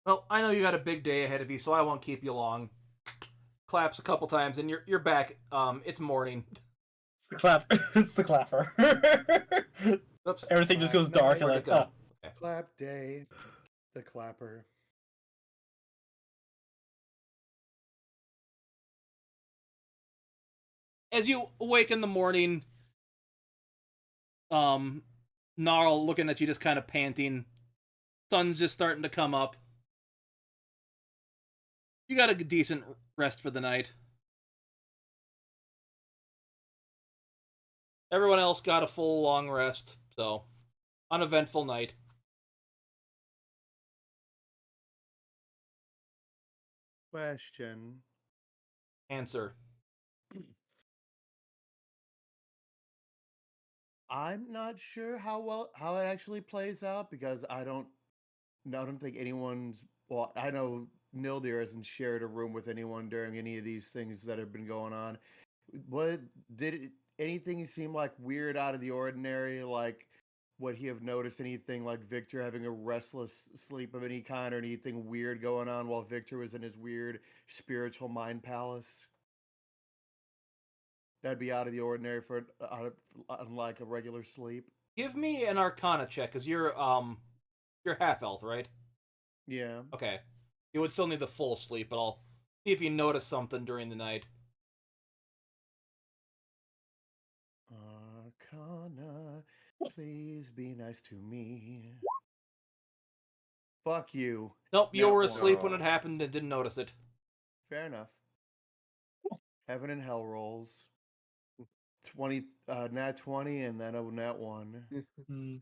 Well, I know you got a big day ahead of you, so I won't keep you long. Claps a couple times, and you're back. It's morning. It's the clap. It's the clapper. Oops. Everything just goes dark and Where'd like, it go? Okay. Clap day, the clapper. As you awake in the morning, Gnarl looking at you, just kind of panting. Sun's just starting to come up. You got a decent rest for the night. Everyone else got a full long rest, so uneventful night. Question. Answer. I'm not sure how it actually plays out because I don't think anyone's. Well, I know Nildir hasn't shared a room with anyone during any of these things that have been going on. What anything seem like weird out of the ordinary? Like, would he have noticed anything like Victor having a restless sleep of any kind, or anything weird going on while Victor was in his weird spiritual mind palace? That'd be out of the ordinary for unlike a regular sleep. Give me an Arcana check, cause you're half elf, right? Yeah. Okay. You would still need the full sleep, but I'll see if you notice something during the night. Arcana, please be nice to me. Fuck you. Nope, you Nat were one. asleep when it happened and didn't notice it. Fair enough. Heaven and hell rolls. 20, nat 20, and then a nat 1. Hmm.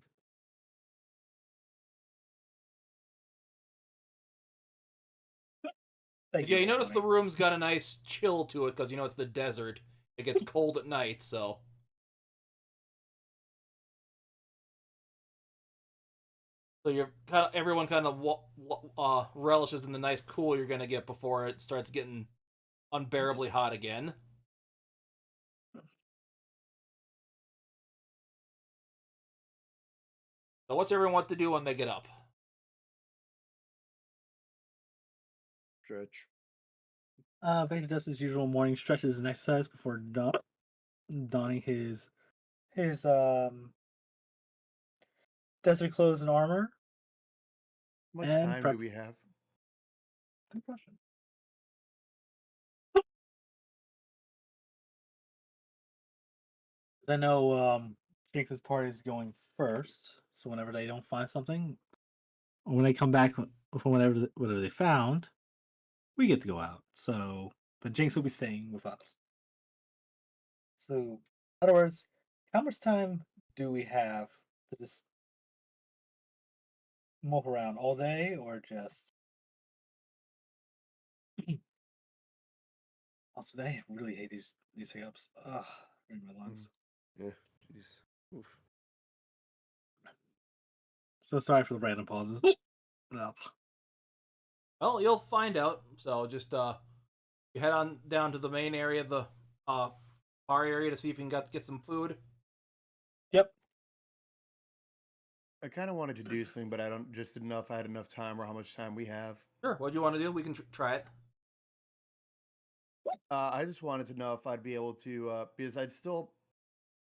Thank Yeah, you Nat notice 20. the room's got a nice chill to it because it's the desert. It gets cold at night, so. So you're everyone kind of relishes in the nice cool you're gonna get before it starts getting unbearably hot again. So what's everyone want to do when they get up? Stretch. Vader does his usual morning stretches and exercise before donning his desert clothes and armor. How much And time prep. do we have? Good question. I know Jynx's party is going first, so whenever they don't find something, or when they come back from whatever they found, we get to go out. So, but Jynx will be staying with us. So, in other words, how much time do we have to just mope around all day, or just? Also, they really hate these hiccups. Ugh, in my lungs. Yeah. Jeez. Oof. So sorry for the random pauses. Ugh. Well, you'll find out. So just you head on down to the main area of the bar area to see if you can get some food. Yep. I kind of wanted to do something, but I didn't know if I had enough time or how much time we have. Sure. What do you want to do? We can try it. I just wanted to know if I'd be able to, because I'd still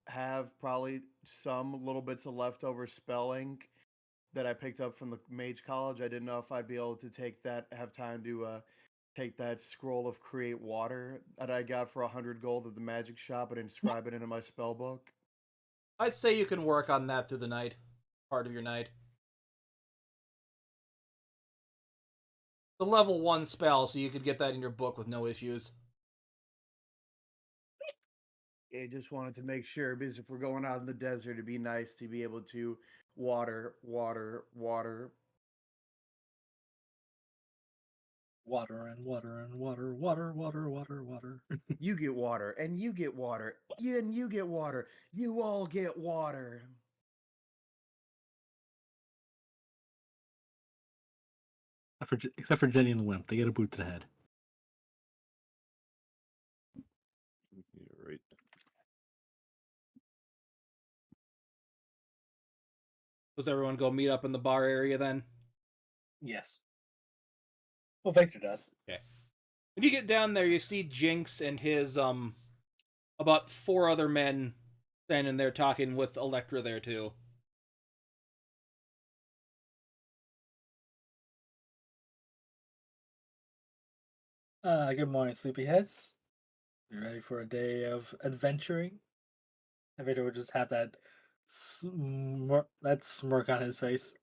have probably some little bits of leftover spell ink that I picked up from the mage college. I didn't know if I'd be able to have time to take that scroll of create water that I got for 100 gold at the magic shop and inscribe it into my spell book. I'd say you can work on that through the night, part of your night. The level 1 spell, so you could get that in your book with no issues. I just wanted to make sure, because if we're going out in the desert, it'd be nice to be able to water. Water and water and water. You get water, and you get water, and you get water. You all get water. Except for Jenny and the Wimp, they get a boot to the head. You're right. Does everyone go meet up in the bar area then? Yes. Well, Victor does. Okay. When you get down there, you see Jynx and his about 4 other men standing there talking with Electra there too. Good morning, sleepyheads. You ready for a day of adventuring? And Victor would just have that smirk on his face.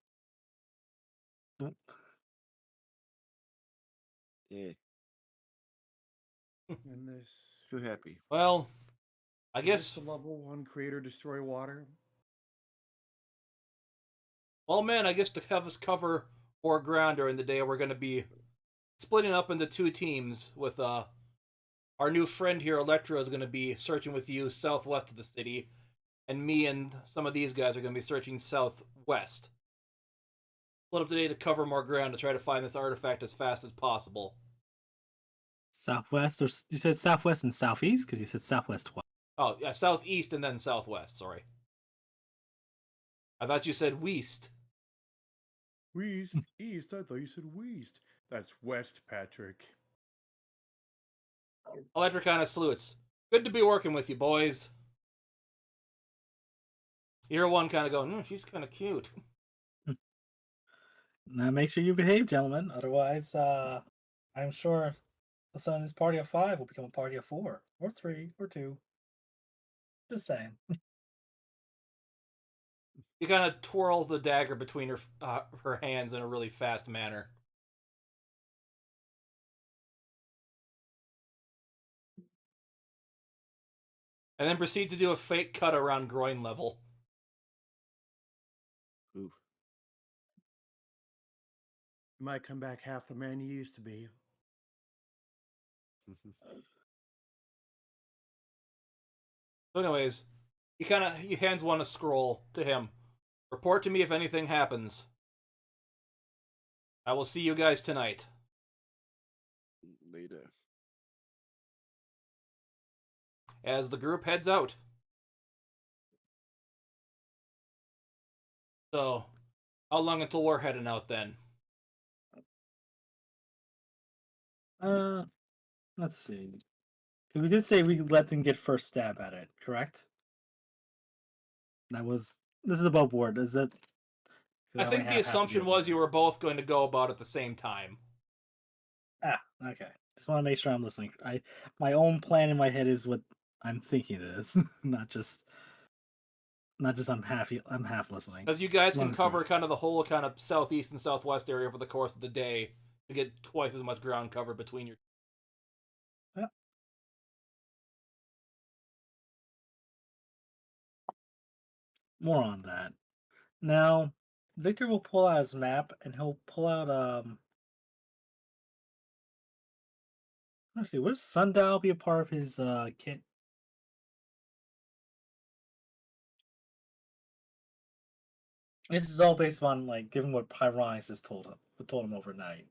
Yeah. And this. Too happy. Well, I Is guess. this the level 1 create or destroy water? Well, man, I guess to have us cover more ground during the day, we're going to be splitting up into 2 teams. With our new friend here, Electra, is going to be searching with you southwest of the city, and me and some of these guys are going to be searching southwest. split up today to cover more ground to try to find this artifact as fast as possible. Southwest, or you said southwest and southeast because you said southwest twice. Oh, yeah, southeast and then southwest, sorry. I thought you said west. West, east. I thought you said west. That's west, Patrick. Electricana salutes. Good to be working with you, boys. You hear one kind of going, she's kind of cute. Now make sure you behave, gentlemen. Otherwise, I'm sure the son of this party of 5 will become a party of 4, or 3, or 2. Just saying. He kind of twirls the dagger between her hands in a really fast manner. And then proceeds to do a fake cut around groin level. Oof. You might come back half the man you used to be. So anyways, he hands one a scroll to him. Report to me if anything happens. I will see you guys tonight. Later. As the group heads out. So, how long until we're heading out then? Let's see. We did say we could let them get first stab at it, correct? This is above board. Is that? I think the assumption was you were both going to go about at the same time. Okay. Just want to make sure I'm listening. My own plan in my head is what I'm thinking it is, not just I'm half listening. Because you guys can Long cover story. kind of the whole kind of southeast and southwest area over the course of the day to get twice as much ground cover between your. More on that. Now, Victor will pull out his map and he'll pull out actually, would Sundial be a part of his kit? This is all based on like given what Pyronics has told him overnight.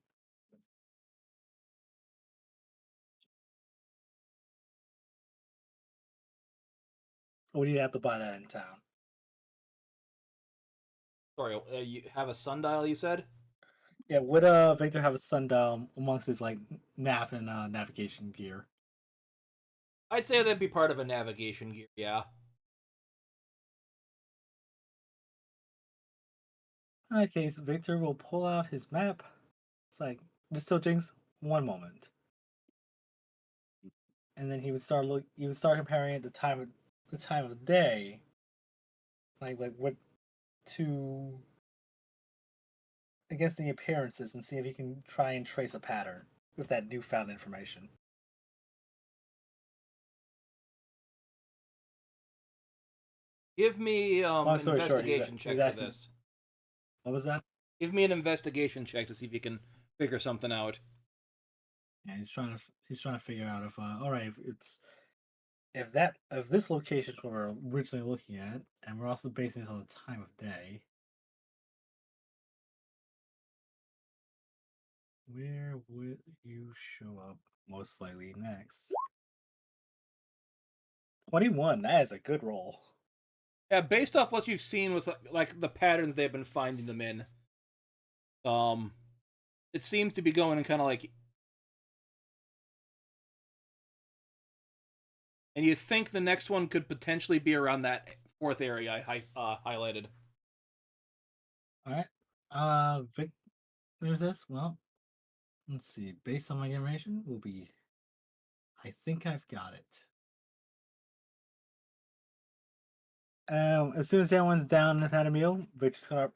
Or do you have to buy that in town? Sorry, you have a sundial, you said? Yeah, would Victor have a sundial amongst his like nav and navigation gear? I'd say that'd be part of a navigation gear, yeah. In that case, Victor will pull out his map. It's like, just so Jynx, one moment. And then he would start comparing it the time of day. Like what to against the appearances and see if he can try and trace a pattern with that newfound information. Give me Long story short, investigation check he's for asking, this. what was that? Give me an investigation check to see if you can figure something out. Yeah, he's trying to figure out if all right, if this location is what we're originally looking at, and we're also basing this on the time of day. Where would you show up most likely next? 21. That is a good roll. Yeah, based off what you've seen with like the patterns they've been finding them in, it seems to be going in kind of like, and you think the next one could potentially be around that fourth area I highlighted. All right. Vic, there's this. Well, let's see. Based on my information, will be. I think I've got it. As soon as everyone's down and had a meal, Vic's gonna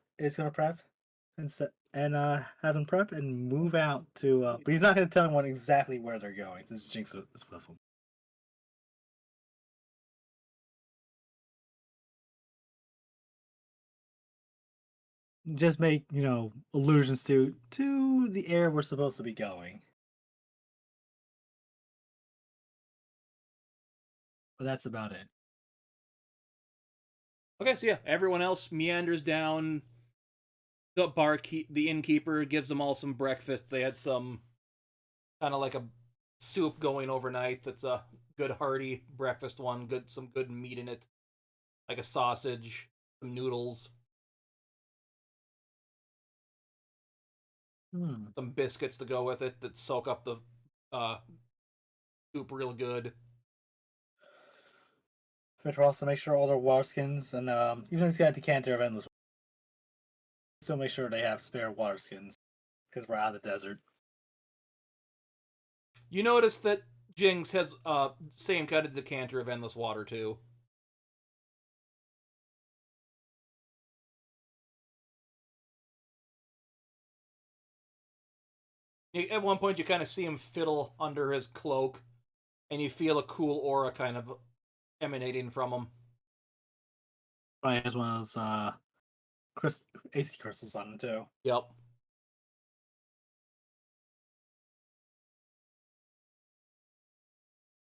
prep and have them prep and move out to. But he's not gonna tell anyone exactly where they're going since Jinx is with him. Just make allusions to the area we're supposed to be going. But that's about it. Okay, so yeah, everyone else meanders down the innkeeper gives them all some breakfast. They had some kind of like a soup going overnight. That's a good hearty breakfast one. Some good meat in it, like a sausage, some noodles, some biscuits to go with it that soak up the uh, soup real good. But we'll also make sure all their water skins, and even if it's got a decanter of endless, still make sure they have spare water skins because we're out of the desert. You notice that Jynx has same kind of decanter of endless water too. At one point, you kind of see him fiddle under his cloak, and you feel a cool aura kind of emanating from him. Probably has one of those AC crystals on him too. Yep.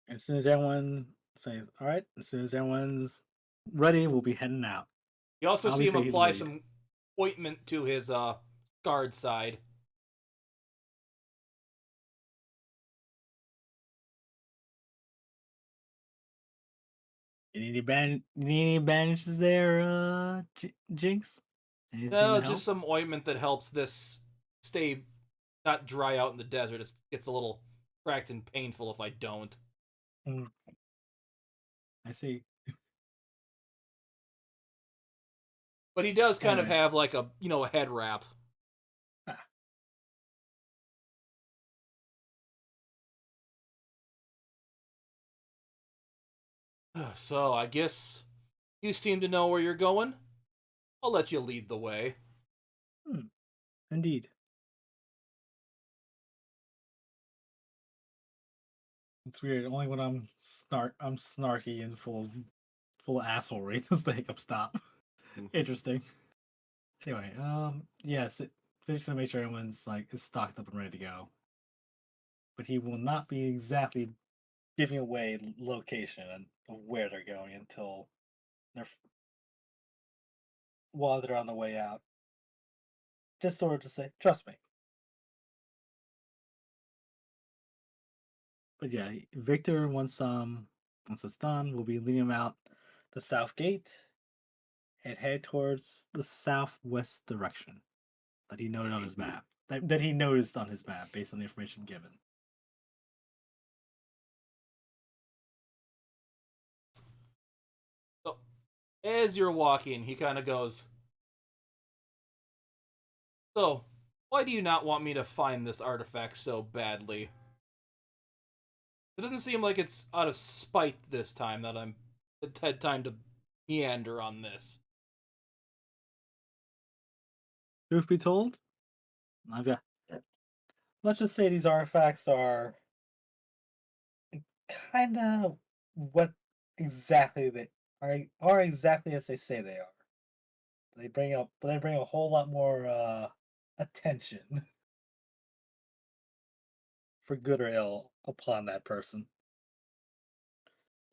As soon as everyone says, "All right," as soon as everyone's ready, we'll be heading out. You also I'll see be him taking the apply lead. some ointment to his scarred side. You need any bandages there, Jinx? Anything No, to just help? some ointment that helps this stay not dry out in the desert. It gets a little cracked and painful if I don't. I see. But he does kind of Anyway. have like a head wrap. Ah. So I guess you seem to know where you're going. I'll let you lead the way. Indeed. It's weird. Only when I'm snarky and full of assholery does the hiccup stop. Interesting. Anyway, yes, they're just gonna make sure everyone's like is stocked up and ready to go. But he will not be exactly giving away location of where they're going until they're while they're on the way out. Just sort of to say, trust me. But yeah, Victor once it's done, we'll be leading him out the south gate and head towards the southwest direction that he noted on his map. That he noticed on his map based on the information given. So as you're walking, he kind of goes, "So, why do you not want me to find this artifact so badly? It doesn't seem like it's out of spite this time that I'm had time to meander on this." Truth be told, I've got. Let's just say these artifacts are kind of what exactly they are exactly as they say they are. They bring a whole lot more attention for good or ill upon that person.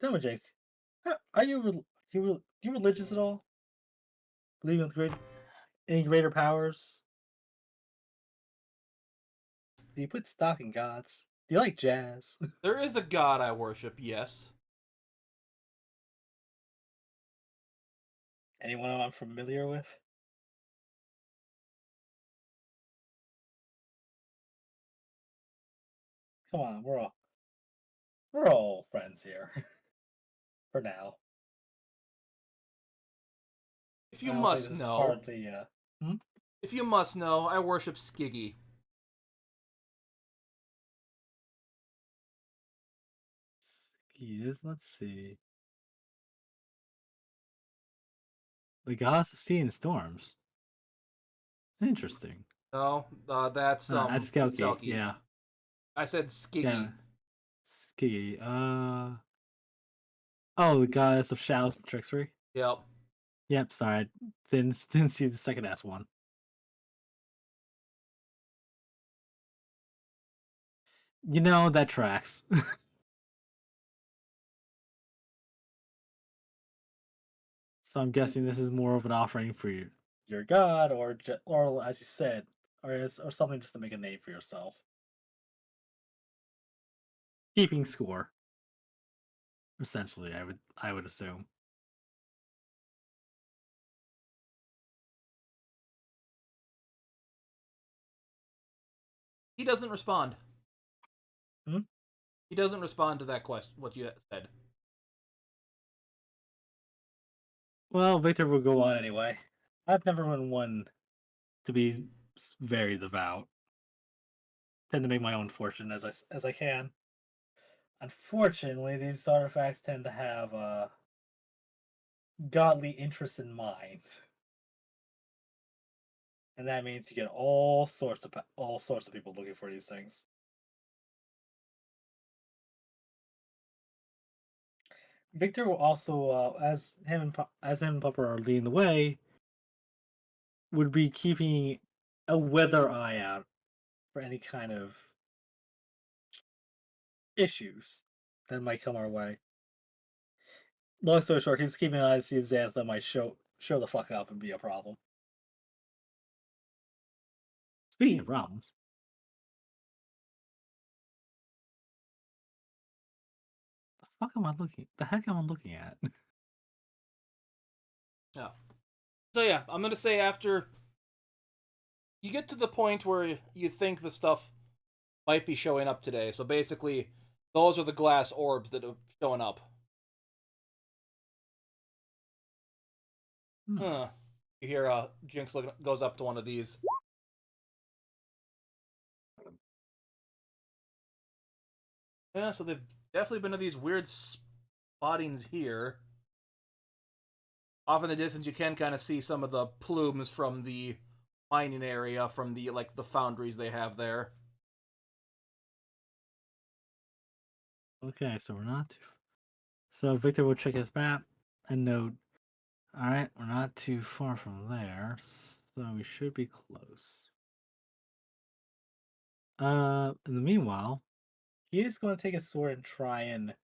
Tell me, Jake, are you religious at all? Believe in any greater powers? Do you put stock in gods? Do you like jazz? There is a god I worship, yes. Anyone I'm familiar with? Come on, we're all friends here for now. If you I don't think must this is know, hardly if you must know, I worship Skiggy. Let's see. The gods of sea and storms. Interesting. No, that's That's Skelky. Selkie. Yeah. I said Skiggy. Yeah. Ski. Oh, the goddess of shouts and trickery. Yep. Yep. Sorry, didn't see the second S one. You know that tracks. So I'm guessing this is more of an offering for you, your god, or as you said, or something just to make a name for yourself. Keeping score, essentially. I would assume. He doesn't respond. Hmm? He doesn't respond to that question. What you said. Well, Victor will go on anyway. I've never been one to be very devout. Tend to make my own fortune as I can. Unfortunately, these artifacts tend to have godly interests in mind, and that means you get all sorts of people looking for these things. Victor will also, as him and Pupper are leading the way, would be keeping a weather eye out for any kind of issues that might come our way. Long story short, he's keeping an eye to see if Xantha might show the fuck up and be a problem. Speaking of problems, the heck am I looking at? Yeah. So yeah, I'm gonna say after you get to the point where you think the stuff might be showing up today. So basically, those are the glass orbs that are showing up. Huh. You hear Jynx goes up to one of these. Yeah, so they've definitely been to these weird spottings here. Off in the distance, you can kind of see some of the plumes from the mining area, from the the foundries they have there. Okay, so we're not too. So Victor will check his map and note, all right, we're not too far from there, so we should be close. In the meanwhile, he is going to take a sword and try and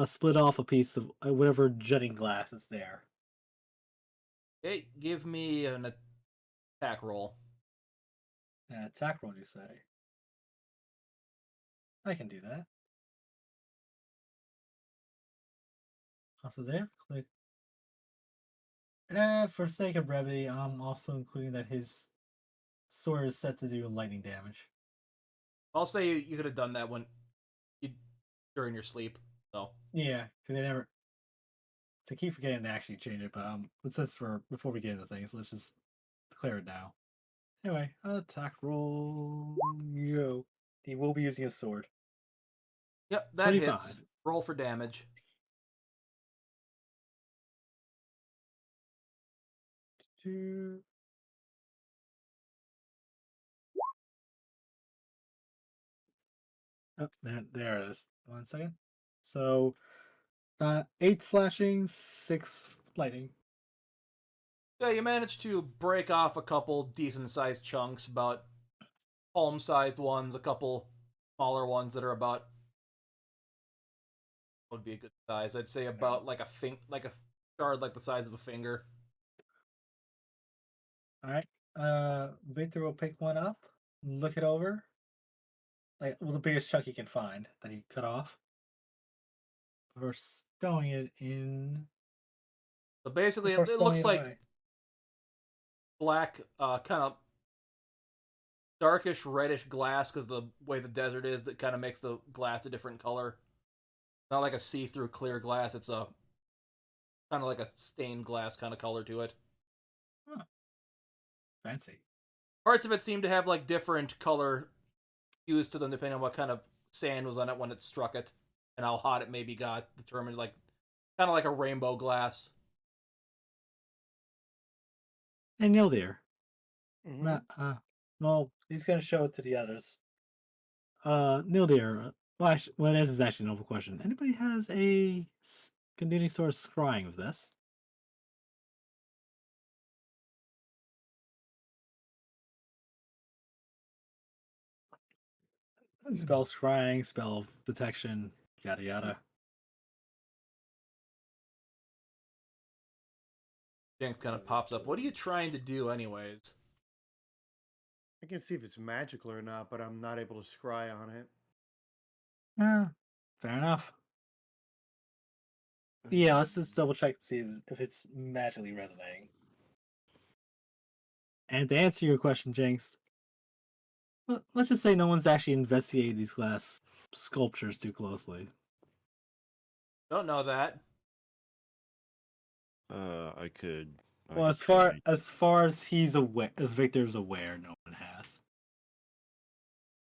split off a piece of whatever jutting glass is there. Hey, give me an attack roll. Attack roll, you say? I can do that. Also, there, click. For sake of brevity, I'm also including that his sword is set to do lightning damage. I'll say you could have done that you during your sleep. So Yeah, because they never. To keep forgetting to actually change it, but since before we get into things, let's just declare it now. Anyway, attack roll. Go. He will be using his sword. yep, that 25. hits. Roll for damage. Oh, there it is. 1 second. So, 8 slashing, 6 lightning. Yeah, you managed to break off a couple decent sized chunks, about palm sized ones, a couple smaller ones that are about would be a good size. I'd say about like a shard like the size of a finger. All right. Victor will pick one up, look it over, the biggest chunk he can find that he cut off, before stowing it in. So basically, Before it stowing looks it like away. black, kind of darkish reddish glass because the way the desert is that kind of makes the glass a different color. Not like a see-through clear glass. It's a kind of like a stained glass kind of color to it. Huh. Fancy. Parts of it seem to have like different color hues to them depending on what kind of sand was on it when it struck it and how hot it maybe got. Determined like kind of like a rainbow glass. And Nildir. Mhm. Well, he's gonna show it to the others. Nildir. Well, this is actually an open question. Anybody has a continuing sort of scrying of this? Spell scrying, spell detection, yada yada. Jynx kind of pops up. What are you trying to do, anyways? I can see if it's magical or not, but I'm not able to scry on it. Fair enough. Yeah, let's just double check to see if it's magically resonating. And to answer your question, Jinx, let's just say no one's actually investigated these glass sculptures too closely. Don't know that. I could. I Well, could try. as far as he's aware, as Victor's aware, no one has.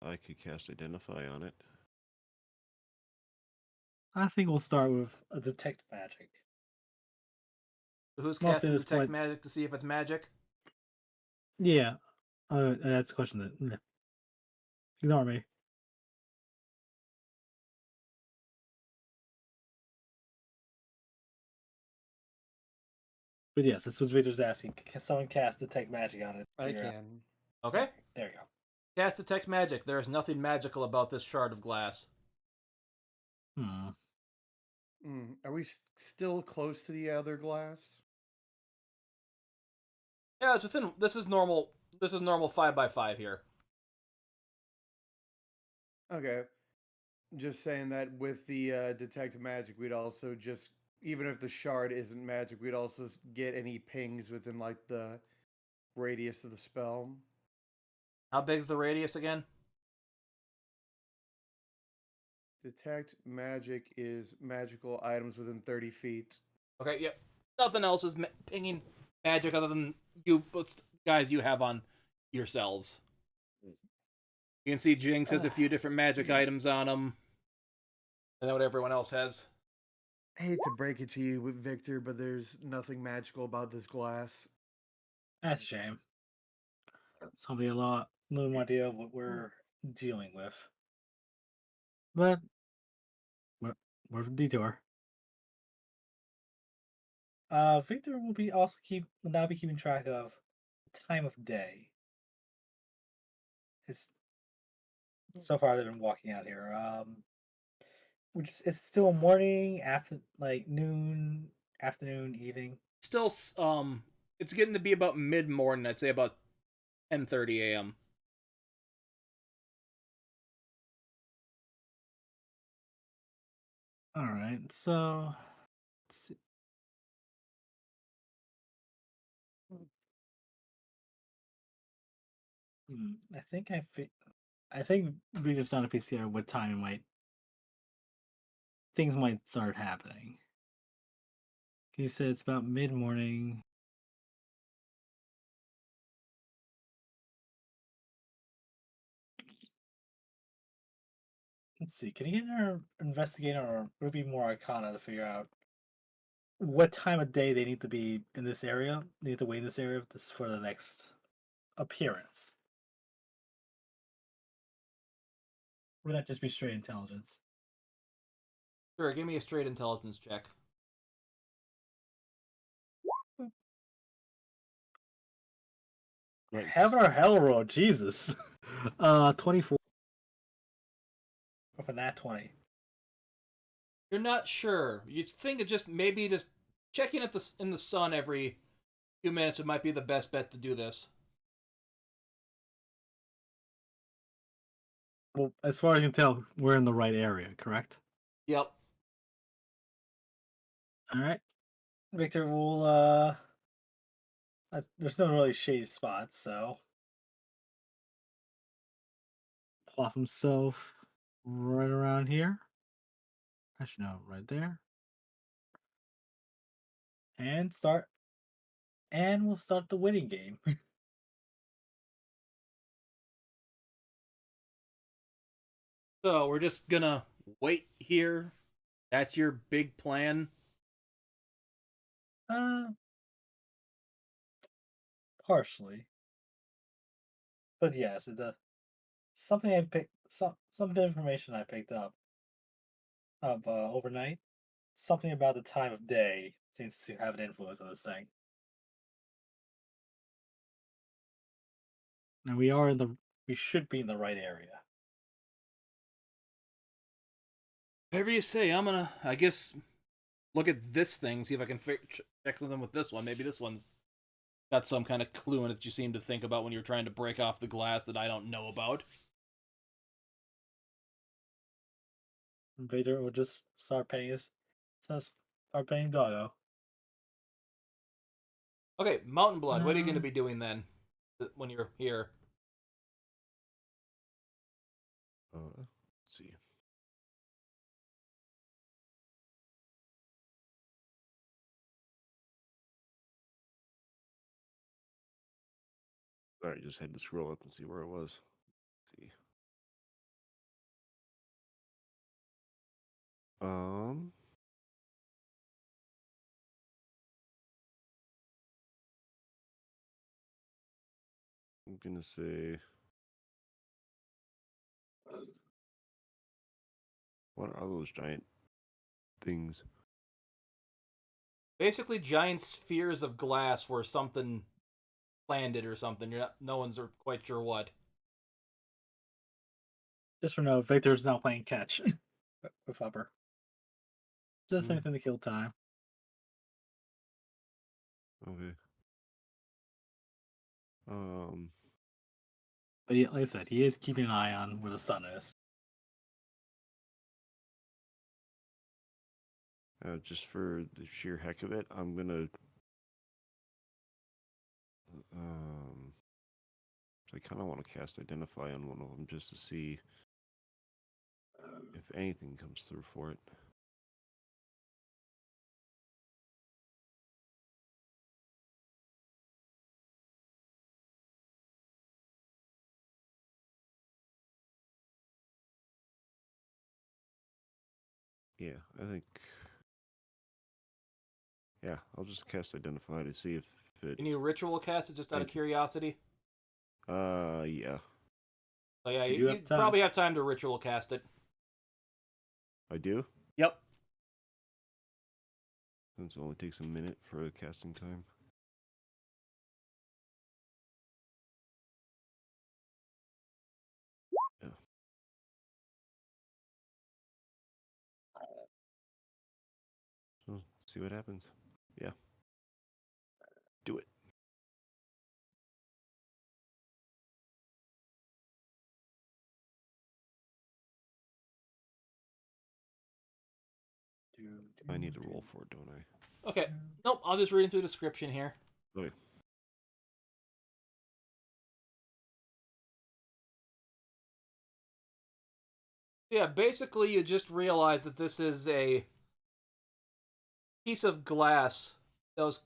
I could cast Identify on it. I think we'll start with a detect magic. Who's Mostly at casting this detect point- magic to see if it's magic? Yeah, that's a question that ignore me. But yes, this was Victor's asking. Can someone cast detect magic on it? I Figure out- can. Okay. There you go. Cast detect magic. There is nothing magical about this shard of glass. Are we still close to the other glass? Yeah, it's within. This is normal. This is normal 5x5 here. Okay. Just saying that with the detect magic, we'd also just, even if the shard isn't magic, we'd also get any pings within like the radius of the spell. How big's the radius again? Detect magic is magical items within 30 feet. Okay, yep. Nothing else is pinging magic other than you guys you have on yourselves. You can see Jinx has a few different magic items on him. And then what everyone else has. I hate to break it to you, Victor, but there's nothing magical about this glass. That's a shame. So be a little more idea of what we're dealing with. But we're worth a detour. Victor will now be keeping track of time of day. It's so far they've been walking out here. Which is it's still morning, after like noon, afternoon, evening. Still, it's getting to be about mid-morning. I'd say about 10:30 a.m. All right, so let's see. I think we just on a PCR what time things might start happening. He said it's about mid morning. Let's see. Can you get our investigator or would it be more Arcana to figure out what time of day they need to be in this area? They need to wait in this area for the next appearance. Would that just be straight intelligence? Sure, give me a straight intelligence check. Nice. Heaven or hell roll, Jesus. 24. With a nat 20. You're not sure. You think of just maybe just checking at in the sun every few minutes. It might be the best bet to do this. Well, as far as I can tell, we're in the right area, correct? Yep. Alright. Victor will there's no really shady spots, so plop himself right around here. Actually no, right there. And we'll start the winning game. So we're just gonna wait here. That's your big plan. uh partially. But yes, something I picked some bit of information I picked up overnight. Something about the time of day seems to have an influence on this thing. Now we should be in the right area. Whatever you say. I'm gonna, I guess, look at this thing. See if I can check something with this one. Maybe this one's got some kind of clue in it that you seem to think about when you're trying to break off the glass that I don't know about. Vader will just start paying Doggo. Okay, Mountain Blood. What are you going to be doing then when you're here? Let's see. All right, just had to scroll up and see where it was. Let's see. I'm gonna say, what are those giant things? Basically, giant spheres of glass where something landed or something. No one's quite sure what. Just for now, Victor's not playing catch with Upper. Just Hmm. anything to kill time. Okay. But like I said, he is keeping an eye on where the sun is. Just for the sheer heck of it, I'm gonna I kind of want to cast Identify on one of them just to see if anything comes through for it. Yeah, I think. Yeah, I'll just cast Identify to see if it. Can you ritual cast it just out of curiosity? Yeah. So yeah, You you probably have time to ritual cast it. I do? Yep. Since it only takes a minute for the casting time. Yeah. So, see what happens. Yeah. Do it. I need to roll for it, don't I? Okay. Nope, I'll just read through the description here. Okay. Yeah, basically you just realize that this is a piece of glass that was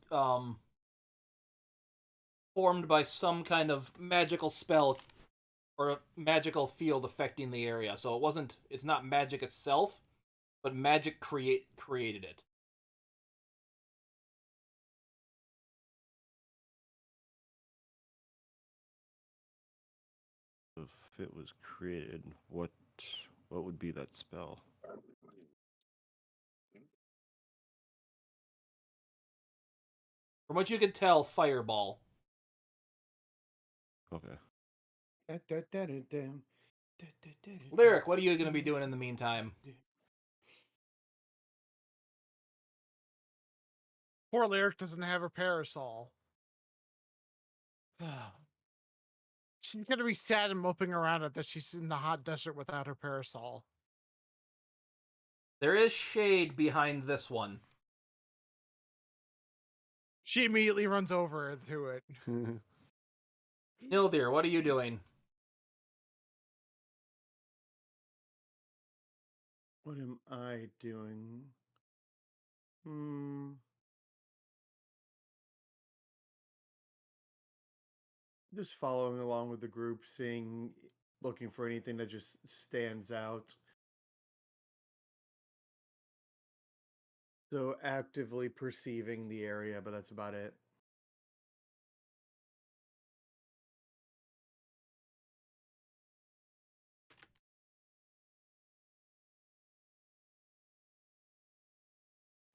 formed by some kind of magical spell or a magical field affecting the area. So it's not magic itself, but magic created it. If it was created, what would be that spell? From what you can tell, fireball. Okay. Lyric, what are you going to be doing in the meantime? Poor Lyric doesn't have her parasol. She's gonna be sad and moping around it that she's in the hot desert without her parasol. There is shade behind this one. She immediately runs over to it. Nildir, what are you doing? What am I doing? Just following along with the group, looking for anything that just stands out. So actively perceiving the area, but that's about it.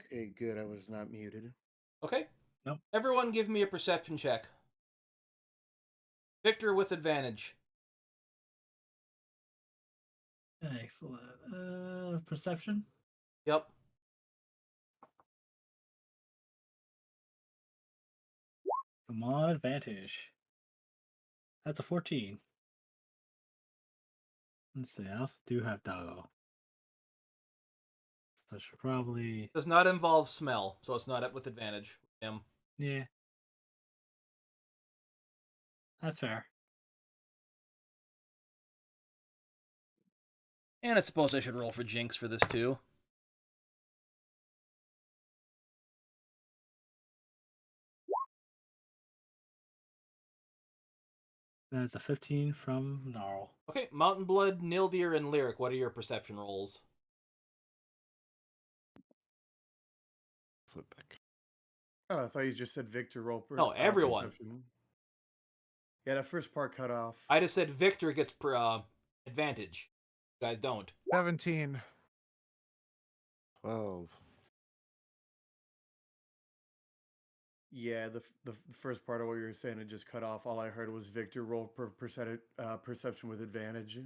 Okay, good. I was not muted. Okay. Nope. Everyone give me a perception check. Victor with advantage. Excellent. Perception? Yep. Come on, advantage. That's a 14. Let's see, I also do have doggo. So I should probably... Does not involve smell, so it's not up with advantage. Yeah. That's fair. And I suppose I should roll for Jynx for this too. That's a 15 from Gnarl. Okay, Mountain Blood, Nildir, and Lyric, what are your perception rolls? Flip back. Oh, I thought you just said Victor roll No, everyone. perception. Yeah, that first part cut off. I just said Victor gets advantage. You guys don't. 17. 12. Yeah, the first part of what you were saying, it just cut off. All I heard was Victor roll perception with advantage.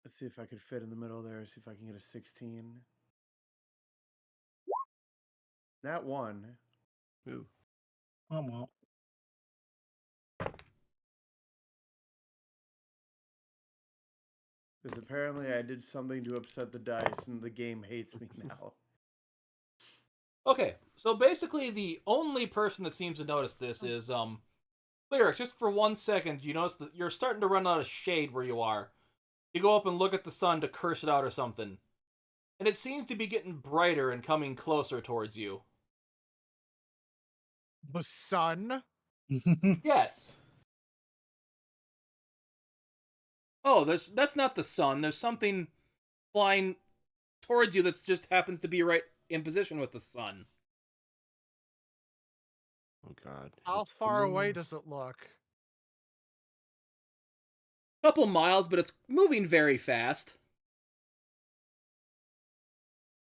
Let's see if I could fit in the middle there. See if I can get a 16. That one. Ooh. Oh, well. Because apparently I did something to upset the dice, and the game hates me now. Okay, so basically the only person that seems to notice this is Lyric. Just for 1 second, you notice that you're starting to run out of shade where you are. You go up and look at the sun to curse it out or something. And it seems to be getting brighter and coming closer towards you. The sun? Yes. Oh, that's not the sun. There's something flying towards you that just happens to be right in position with the sun. Oh, God. How It's the far away moon. does it look? Couple miles, but it's moving very fast.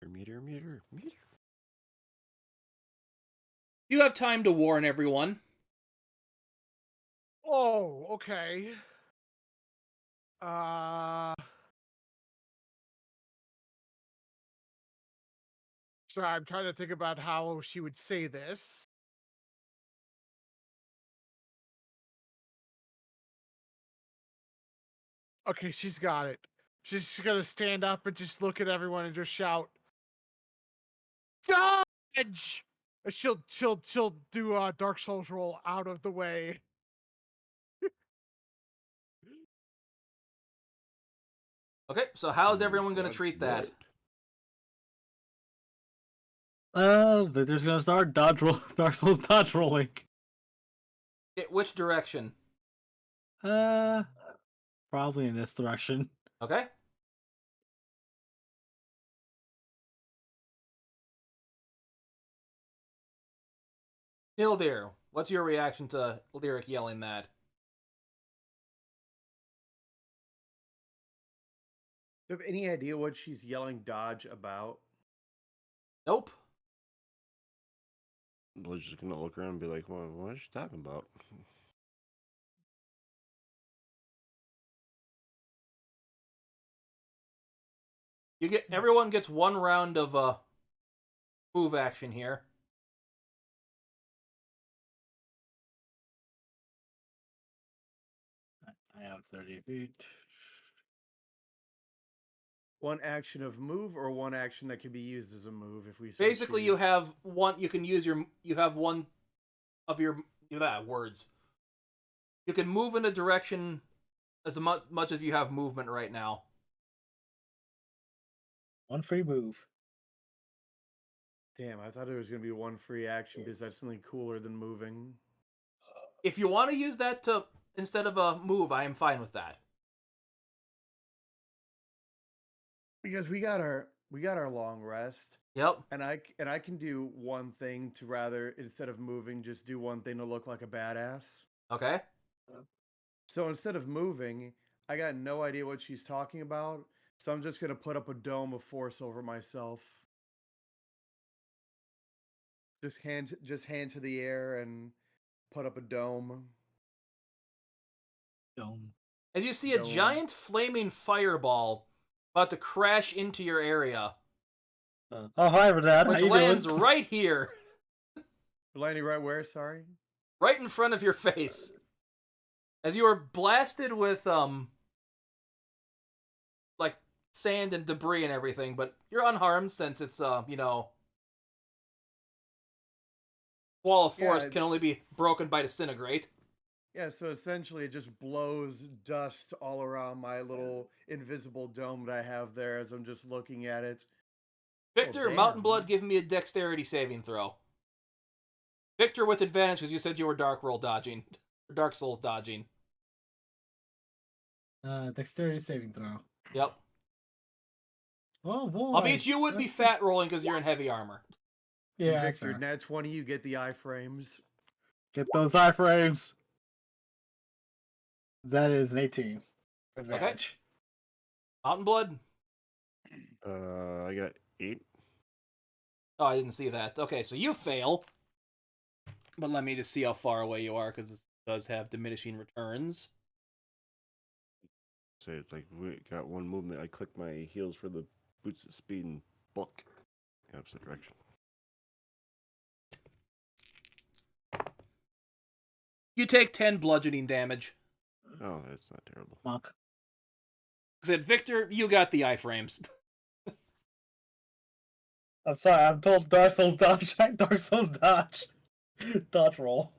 Meter. You have time to warn everyone. Oh, okay. Sorry, I'm trying to think about how she would say this. Okay, she's got it. She's just gonna stand up and just look at everyone and just shout, "Dodge!" And she'll do a Dark Souls roll out of the way. Okay, so how's Ooh, everyone going to dodge treat that? Victor's gonna start dodge roll, Dark Souls dodge rolling. Which direction? Probably in this direction. Okay. Nildir, what's your reaction to Lyric yelling that? Do you have any idea what she's yelling dodge about? Nope. Blood's just gonna look around and be like, well, what is she talking about? Everyone gets 1 round of move action here. I have 30 feet. One action of move or one action that can be used as a move if we so Basically, choose? you have one. You can use your. You have one of your words. You can move in a direction as much as you have movement right now. One free move. Damn, I thought it was going to be one free action because that's something cooler than moving. If you want to use that to instead of a move, I am fine with that. Because we got our long rest. Yep. And I can do one thing to rather instead of moving, just do one thing to look like a badass. Okay. So instead of moving, I got no idea what she's talking about. So I'm just gonna put up a dome of force over myself. Just hand to the air and put up a dome. Dome. As you see a Dome. giant flaming fireball about to crash into your area. Oh, hi, Dad. How which you lands doing? right here, Landing right where? Sorry. right in front of your face, as you are blasted with like sand and debris and everything, but you're unharmed since it's wall of force Yeah. can only be broken by disintegrate. Yeah, so essentially it just blows dust all around my little invisible dome that I have there as I'm just looking at it. Victor, damn. Mountain Blood, give me a dexterity saving throw. Victor with advantage because you said you were Dark Souls dodging. Dexterity saving throw. Yep. Oh boy. Albeit you would be That's- fat rolling because you're in heavy armor. Yeah, And that's Victor, fair. nat 20, you get the iframes. Get those iframes. That is an 18. Advantage. Mountain Blood? I got 8. Oh, I didn't see that. Okay, so you fail. But let me just see how far away you are because this does have diminishing returns. So it's like we got one movement. I click my heels for the boots of speed and book the opposite direction. You take 10 bludgeoning damage. Oh, that's not terrible. Monk. I said, Victor, you got the iframes. I'm sorry, I'm told Dark Souls dodge. Dark Souls dodge. Dodge roll.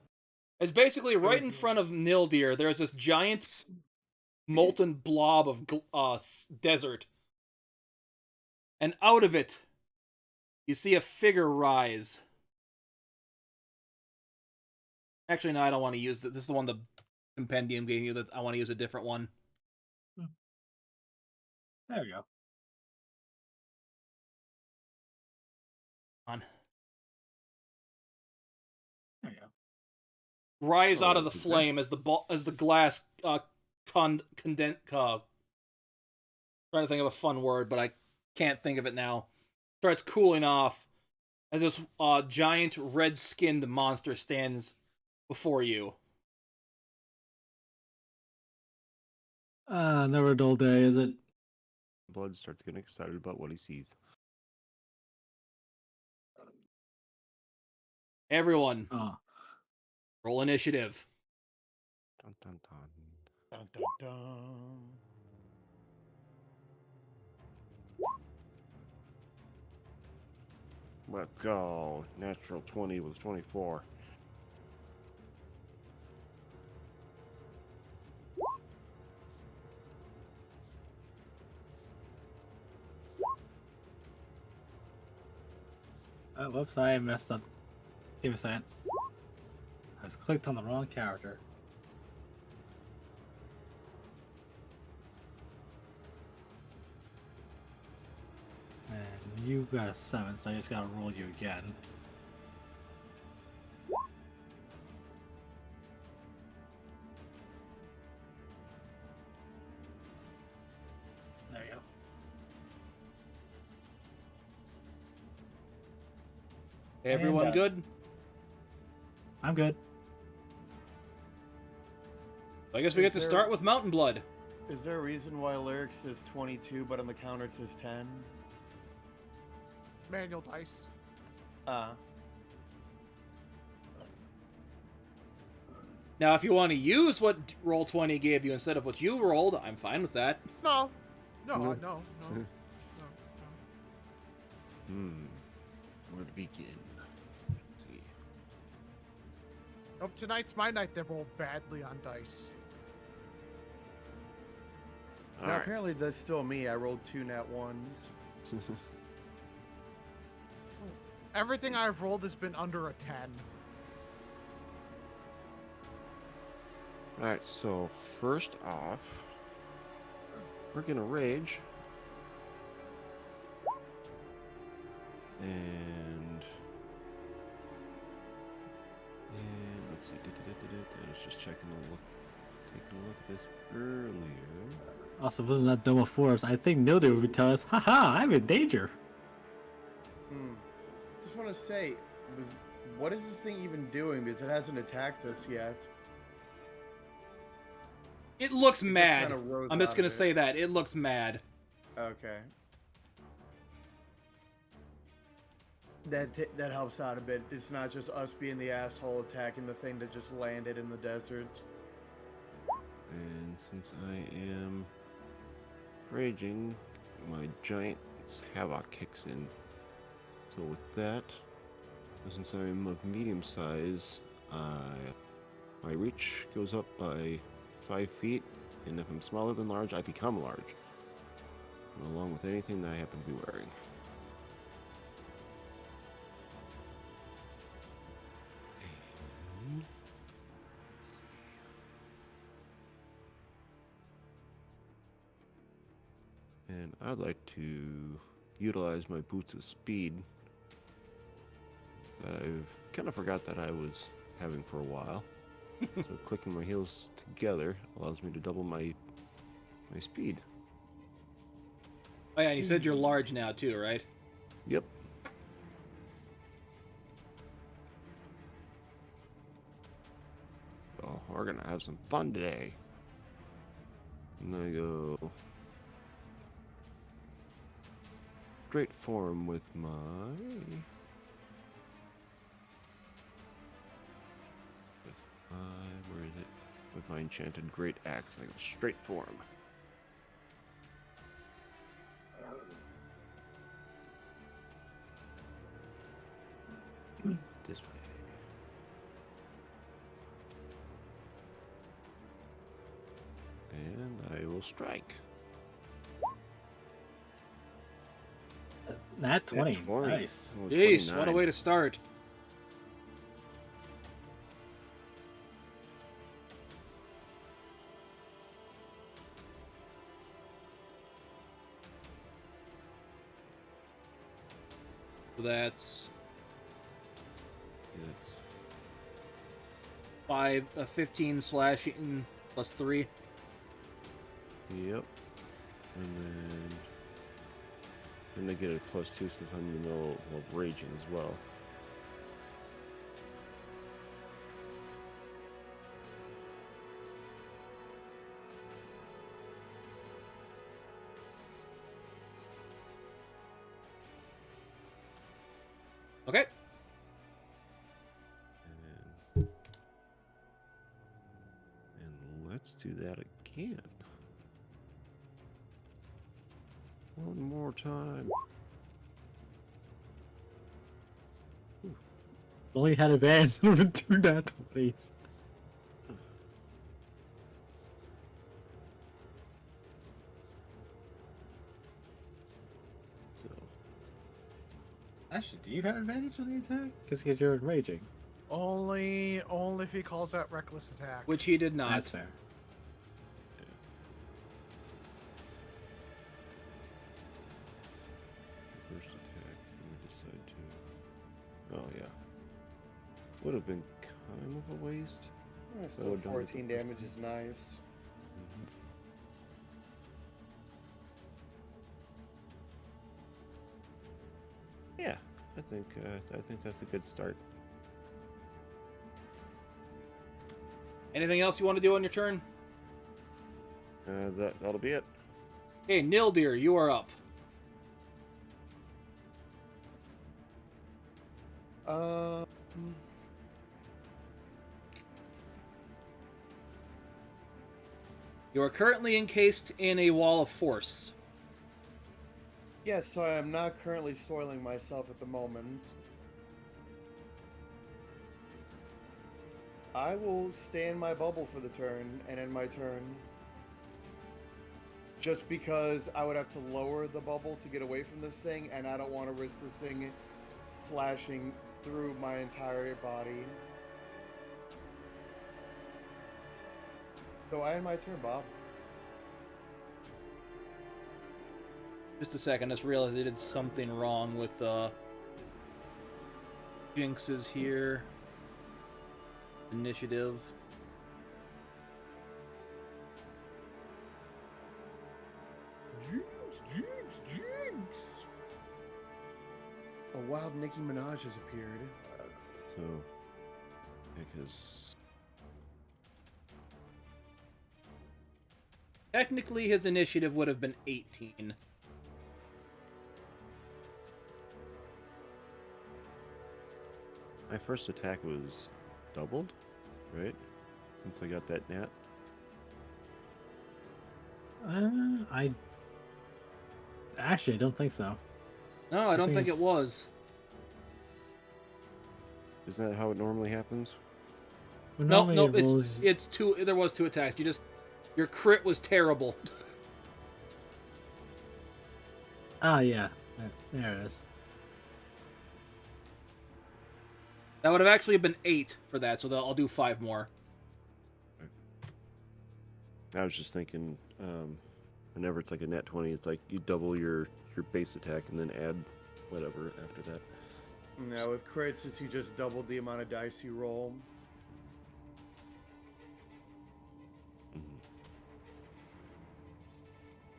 It's basically right in front of Nildir. There's this giant molten blob of desert. And out of it, you see a figure rise. Actually, no, I don't want to use this. This is the one the compendium gave you. That I want to use a different one. There we go. On. There you go. Rise Oh, out of the that's flame as the glass trying to think of a fun word, but I can't think of it now. Starts cooling off as this giant red-skinned monster stands before you. Never a dull day, is it? Blood starts getting excited about what he sees. Everyone, Oh. roll initiative. Dun dun dun. Dun, dun, dun. Let's go. Natural 20 was 24. Oh, whoops, I messed up. Give me a second. I just clicked on the wrong character. And you got a 7, so I just gotta roll you again. There you go. Everyone And, good? I'm good. I guess we get to Is there- start with Mountain Blood. Is there a reason why lyrics says 22, but on the counter it says 10? Manual dice. Now, if you want to use what Roll20 gave you instead of what you rolled, I'm fine with that. No. No, No. no, no, no, no. Where to begin? Let's see. Nope, tonight's my night to roll badly on dice. No, Alright. apparently that's still me. I rolled 2 nat 1s. Everything I've rolled has been under a 10. Alright, so first off, we're gonna rage. And let's see. I was just checking taking a look at this earlier. Also, wasn't that Dome of Force? I think Nildir would tell us, haha, I'm in danger. Just want to say, what is this thing even doing? Because it hasn't attacked us yet. It looks mad. kinda rose I'm just out going to of it. say that. It looks mad. Okay. That helps out a bit. It's not just us being the asshole attacking the thing that just landed in the desert. And since I am raging, my giant's havoc kicks in. So with that, since I'm of medium size, my reach goes up by 5 feet, and if I'm smaller than large, I become large, along with anything that I happen to be wearing. And let's see. And I'd like to utilize my boots of speed that I've kind of forgot that I was having for a while. So clicking my heels together allows me to double my speed. Oh yeah, and you said you're large now too, right? Yep. Oh, we're gonna have some fun today. And I go straight form with my where is it? With my enchanted great axe, I go straight for him. This way. And I will strike. Nat 20. 20. Nice. Oh, Jeez, what a 29. way to start. So that's Yes. 15 slashing plus 3. Yep. And then I get a +2 since I'm in the middle of raging as well. Okay. And let's do that again. One more time. Only had advantage over 2 nat 20s. So, Actually, do you have advantage on the attack? Because you're raging. Only if he calls out reckless attack. Which he did not. That's fair. first attack, we decide to. Oh, yeah. Would have been kind of a waste. So Oh, don't hit the 14 first damage is nice. Yeah, I think that's a good start. Anything else you want to do on your turn? That'll be it. Hey, Nildir, you are up. You are currently encased in a wall of force. Yes, so I am not currently soiling myself at the moment. I will stay in my bubble for the turn and end my turn. Just because I would have to lower the bubble to get away from this thing, and I don't want to risk this thing slashing through my entire body. So I end my turn, Bob. Just a second, I just realized they did something wrong with Jynx is here. Initiative. Jinx! A wild Nicki Minaj has appeared. So, because Technically, his initiative would have been 18. My first attack was doubled, right? Since I got that nat. I actually don't think so. No, I don't think it it's- was. Is that how it normally happens? Well, No, normally no, it rolls- it's two. There was 2 attacks. Your crit was terrible. Ah, yeah. There it is. That would have actually been 8 for that, so I'll do 5 more. I was just thinking, whenever it's like a nat 20, it's like you double your base attack and then add whatever after that. Now with crits, it's you just doubled the amount of dice you roll.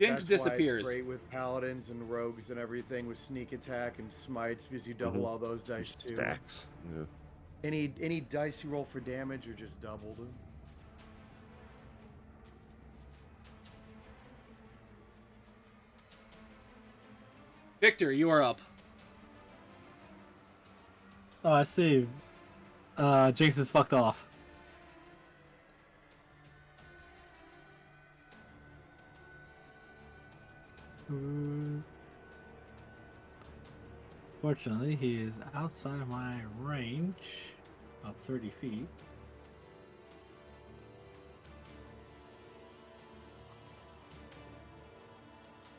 Jynx That's disappears. Why it's great with paladins and rogues and everything with sneak attack and smites because you double all those dice Just too. stacks. Yeah. Any dice you roll for damage are just doubled. Victor, you are up. Oh, I see. Jynx is fucked off. Fortunately, he is outside of my range of 30 feet.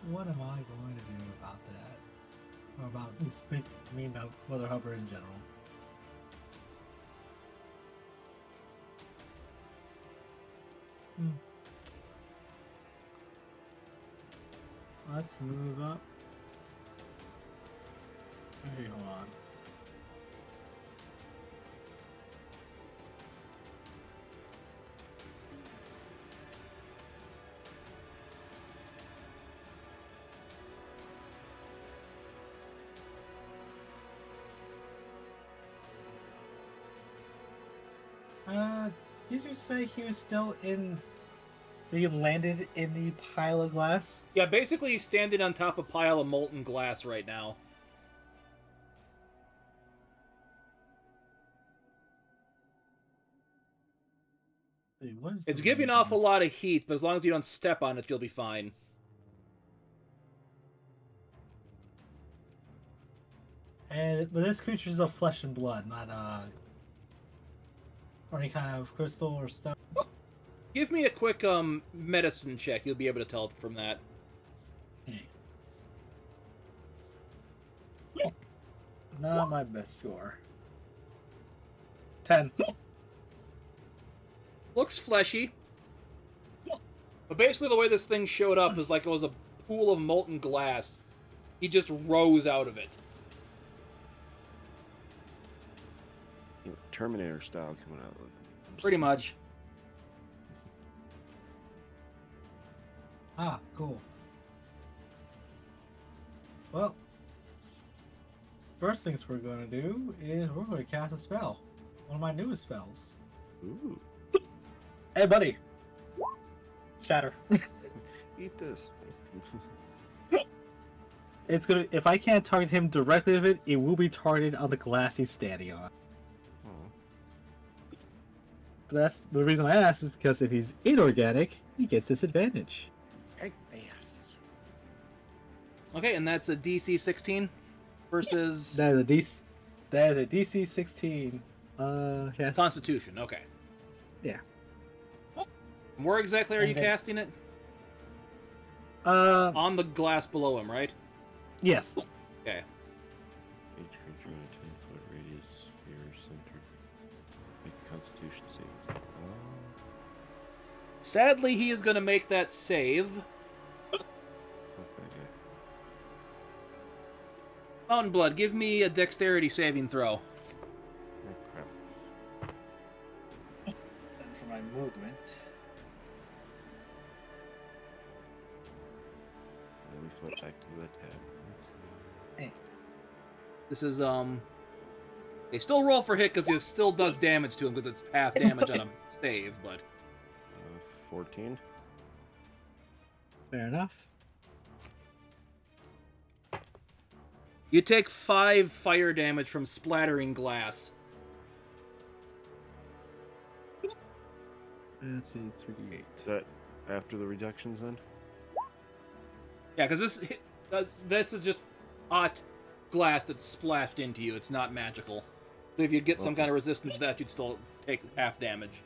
What am I going to do about that? Or about about Mother Hubbard in general? Let's move up. Okay, hold on. Did you say he was still in? He landed in the pile of glass? Yeah, basically he's standing on top of a pile of molten glass right now. Wait, what is It's the giving off a radius? lot of heat, but as long as you don't step on it, you'll be fine. But this creature is of flesh and blood, not or any kind of crystal or stone. Give me a quick medicine check. You'll be able to tell from that. Hey. Not my best score. 10. Looks fleshy. But basically the way this thing showed up is like it was a pool of molten glass. He just rose out of it. Terminator style coming out. Pretty much. Ah, cool. Well, first things we're going to do is we're going to cast a spell. One of my newest spells. Ooh. Hey, buddy. Shatter. Eat this. It's gonna. If I can't target him directly with it, it will be targeted on the glass he's standing on. Oh. But that's the reason I asked is because if he's inorganic, he gets disadvantage. Okay, and that's a DC 16 versus That is a DC 16. Yes. Constitution. Okay. Yeah. Where exactly are And you then- casting it? On the glass below him, right? Yes. Okay. Each creature in a 10-foot radius sphere centered. Make a Constitution save. Sadly, he is going to make that save. Fuck that guy. Mountain Blood, give me a dexterity saving throw. Oh crap. And for my movement. Let me flip back to that tab. Let's see. This is, they still roll for hit because it still does damage to him because it's half damage on a save, but... 14. Fair enough. You take 5 fire damage from splattering glass. Let's see, 3d8. That after the reductions then? Yeah, because this is just hot glass that's splashed into you. It's not magical. So if you get some Okay. kind of resistance to that, you'd still take half damage.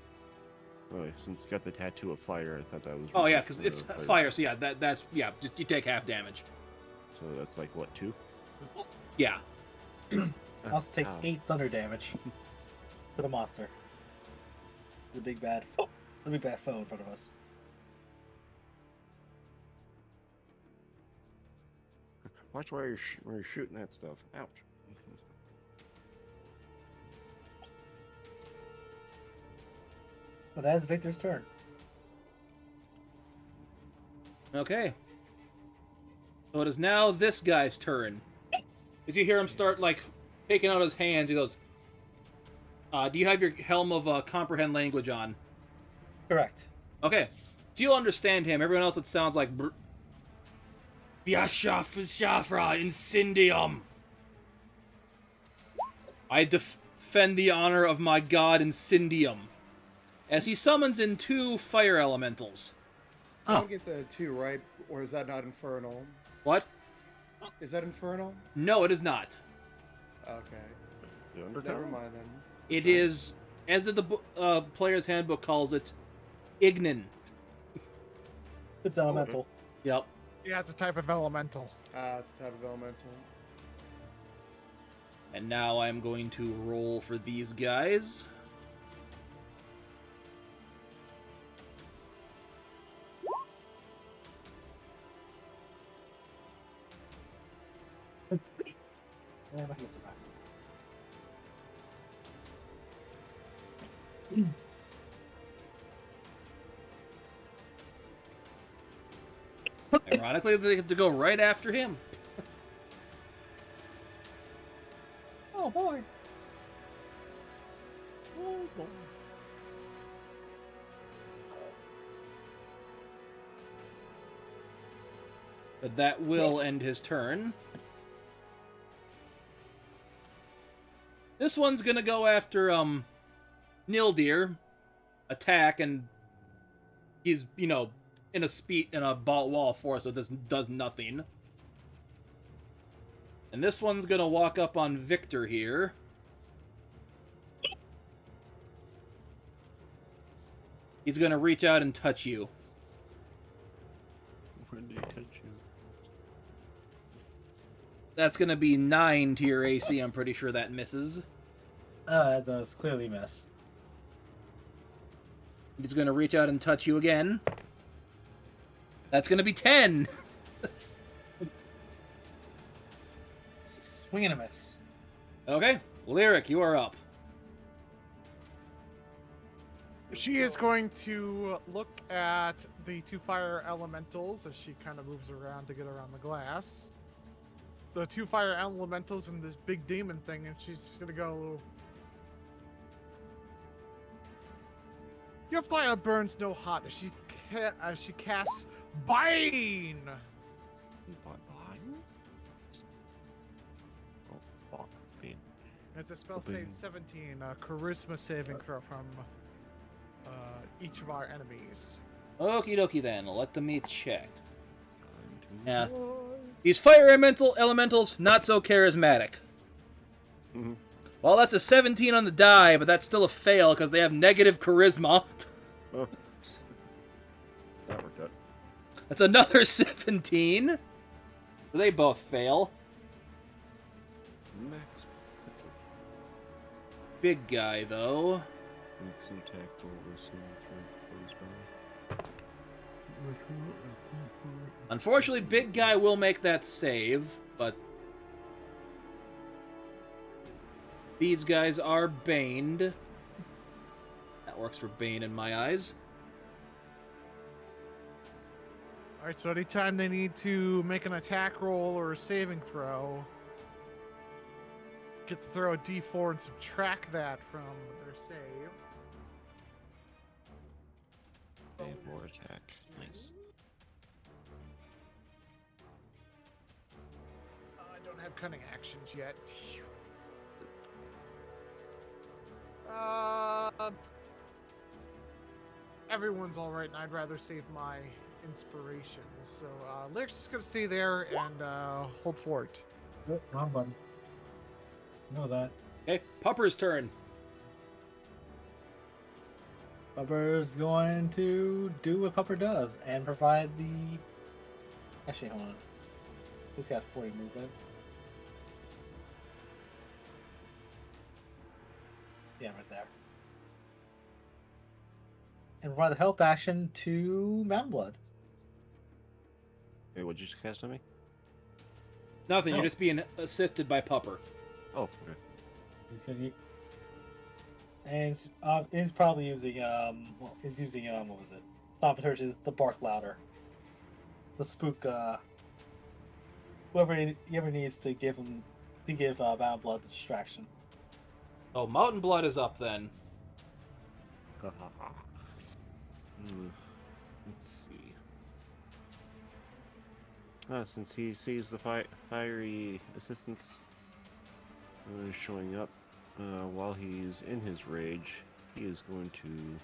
Oh, since it's got the tattoo of fire, I thought that was. Oh yeah, reduced because to it's fire. So yeah, that's just you take half damage. So that's like what, 2? Yeah. I'll also take Ow. 8 thunder damage to the monster. The big bad foe in front of us. Watch where you're shooting that stuff. Ouch. But that is Victor's turn. Okay. So it is now this guy's turn. As you hear him start, like, taking out his hands, he goes, do you have your Helm of Comprehend Language on? Correct. Okay. So you'll understand him. Everyone else, it sounds like... Shafra Incendium. I defend the honor of my god Incendium. As he summons in 2 fire elementals. I Oh. don't get the 2 right, or is that not infernal? What? Is that infernal? No, it is not. Okay. The Never Undertow? mind then. It is, as the player's handbook calls it, Ignin. It's elemental. Yep. Yeah, it's a type of elemental. It's a type of elemental. And now I'm going to roll for these guys. Yeah, that looks bad. Ironically, they get to go right after him. Oh boy. But that will end his turn. This one's gonna go after, Nildir. Attack, and he's, in a wall of force, so this does nothing. And this one's gonna walk up on Victor here. He's gonna reach out and touch you. When did they touch you? That's gonna be 9 to your AC. I'm pretty sure that misses. That does clearly miss. He's gonna reach out and touch you again. That's gonna be 10. Swing and a miss. Okay, Lyric, you are up. She is going to look at the 2 fire elementals as she kind of moves around to get around the glass. The 2 fire elementals and this big demon thing, and she's gonna go. Your fire burns no hot as she casts Bane. Oh, Bane. It's a spell Bane. saved 17, charisma saving throw from each of our enemies. Okie dokie then, let me check. Time to- Yeah. These fire elementals, not so charismatic. Mhm. Well, that's a 17 on the die, but that's still a fail because they have negative charisma. Oh. That worked out. That's another 17. So they both fail. Max. Big guy, though. Makes an attack roll versus for his spell. Unfortunately, big guy will make that save, but these guys are baned. That works for Bane in my eyes. Alright, so anytime they need to make an attack roll or a saving throw, get to throw a d4 and subtract that from their save. Save or attack. Nice. I don't have cunning actions yet. everyone's all right, and I'd rather save my inspiration. So Lyric's just gonna stay there and hold fort. Oh, wrong button. Know that. Okay, Pupper's turn. Pupper's going to do what Pupper does and provide the. Actually, hold on. He's got 40 movement. Yeah, right there. And provide the help action to Mountain Blood. Hey, what'd you just cast on me? Nothing, you're Oh. just being assisted by Pupper. Oh, okay. He's gonna get. And he's probably using well, he's using what was it? Stomp and Hurt is the bark louder. The spook whoever he ever needs to give Mountain Blood the distraction. Oh, Mountain Blood is up then. Let's see. Since he sees the fiery assistants showing up while he's in his rage, he is going to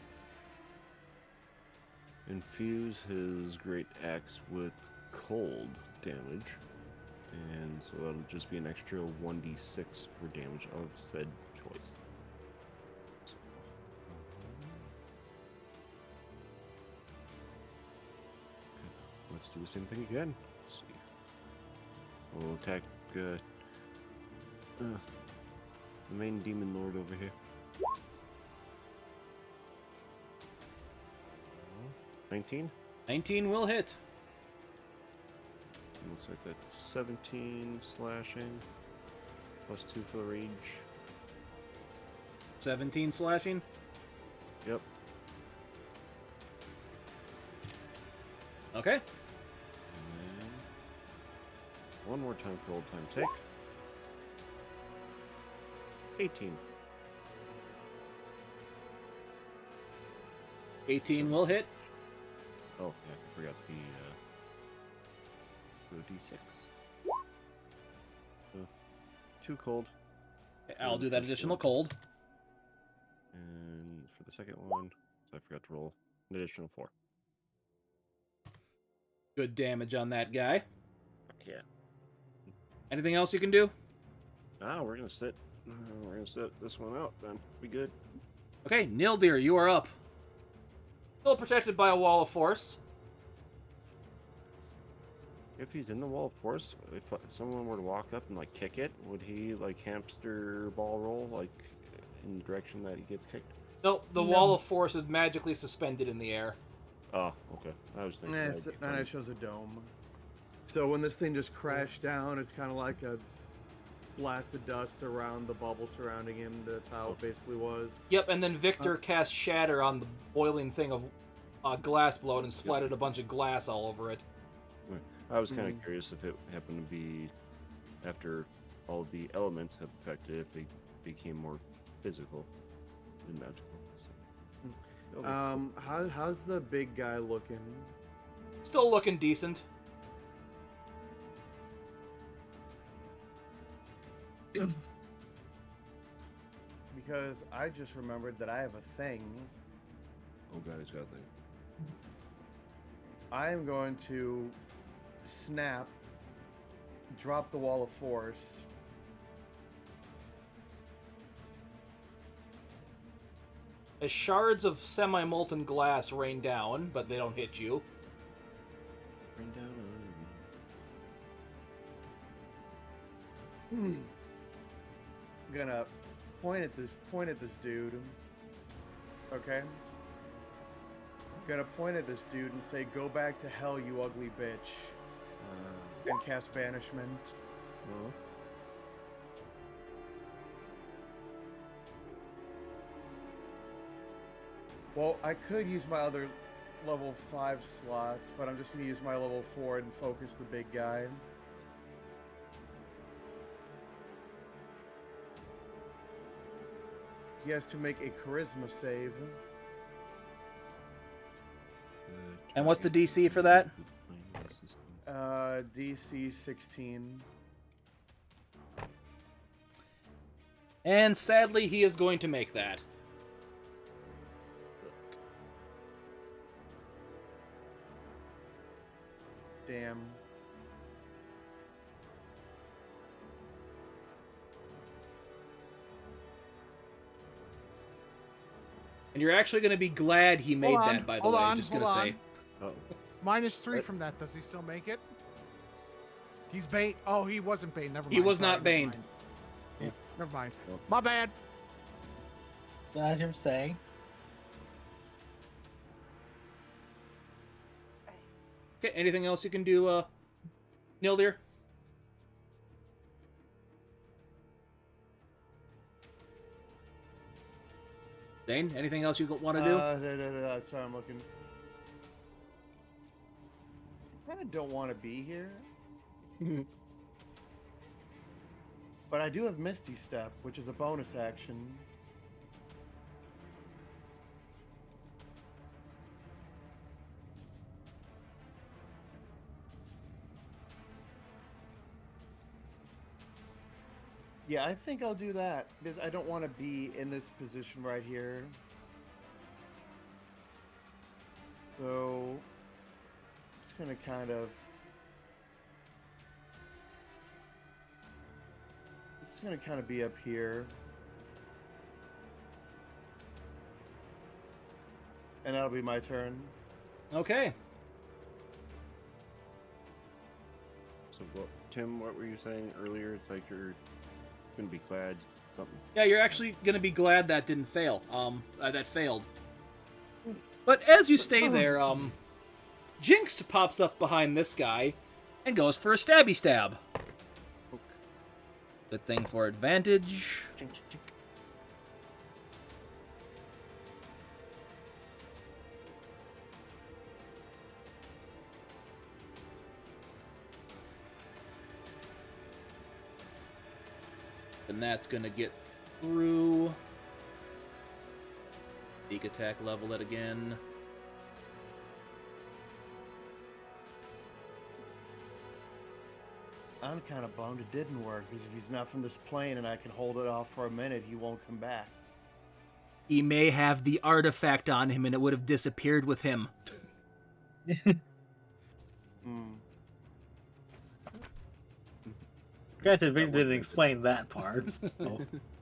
infuse his great axe with cold damage, and so that'll just be an extra 1d6 for damage of said choice. Let's do the same thing again. Let's see. We'll attack the main demon lord over here. 19? 19 will hit. Looks like that's 17 slashing. Plus 2 for the rage. 17 slashing. Yep. Okay. And then one more time for old time take. 18. 18 will hit. Oh, yeah, I forgot the D6. 2 cold. I'll do that additional cold. And for the second one, so I forgot to roll an additional 4. Good damage on that guy. Yeah. Anything else you can do? We're gonna sit. We're gonna sit this one out. Then be good. Okay, Nildir, you are up. Still protected by a wall of force. If he's in the wall of force, if someone were to walk up and like kick it, would he like hamster ball roll like in the direction that he gets kicked? No, the No. wall of force is magically suspended in the air. Oh, okay. I was thinking. Yeah, that'd be and funny. it shows a dome. So when this thing just crashed down, it's kind of like a blast of dust around the bubble surrounding him. That's how it basically was. Yep, and then Victor cast Shatter on the boiling thing of glass bloat and splattered a bunch of glass all over it. I was kind of curious if it happened to be after all the elements have affected, if they became more physical and magical. So, that'll be cool. How's the big guy looking? Still looking decent. Because I just remembered that I have a thing. Oh god, he's got a thing. I am going to snap, drop the wall of force, As shards of semi-molten glass rain down, but they don't hit you. Bring down I'm gonna point at this dude. Okay? I'm gonna point at this dude and say, "Go back to hell, you ugly bitch," and cast banishment. no. Well, I could use my other level 5 slots, but I'm just gonna use my level 4 and focus the big guy. He has to make a charisma save. And what's the DC for that? DC 16. And sadly, he is going to make that. Damn. And you're actually going to be glad he made Hold on, that, by the hold way. on, Just hold going to on. say. Oh, -3 What? from that. Does he still make it? He's bait. Oh, he wasn't bait. Never mind. He was Sorry, not never baned. mind. Yeah. Never mind. Well. My bad. So as you were saying, Okay, anything else you can do, Nildir? Dane, anything else you want to do? Sorry, I'm looking. I kind of don't want to be here. But I do have Misty Step, which is a bonus action. Yeah, I think I'll do that because I don't want to be in this position right here. So, just gonna kind of. Just gonna kind of be up here. And that'll be my turn. Okay. so what, Tim? What were you saying earlier? It's like you're gonna be glad something. Yeah, you're actually going to be glad that didn't fail. That failed. But as you stay there, Jynx pops up behind this guy and goes for a stabby stab. Okay. Good thing for advantage. Chink, chink, chink. And that's going to get through. Sneak attack, level it again. I'm kind of bummed it didn't work because if he's not from this plane and I can hold it off for a minute, he won't come back. He may have the artifact on him and it would have disappeared with him. Hmm. granted, we didn't explain that part. So,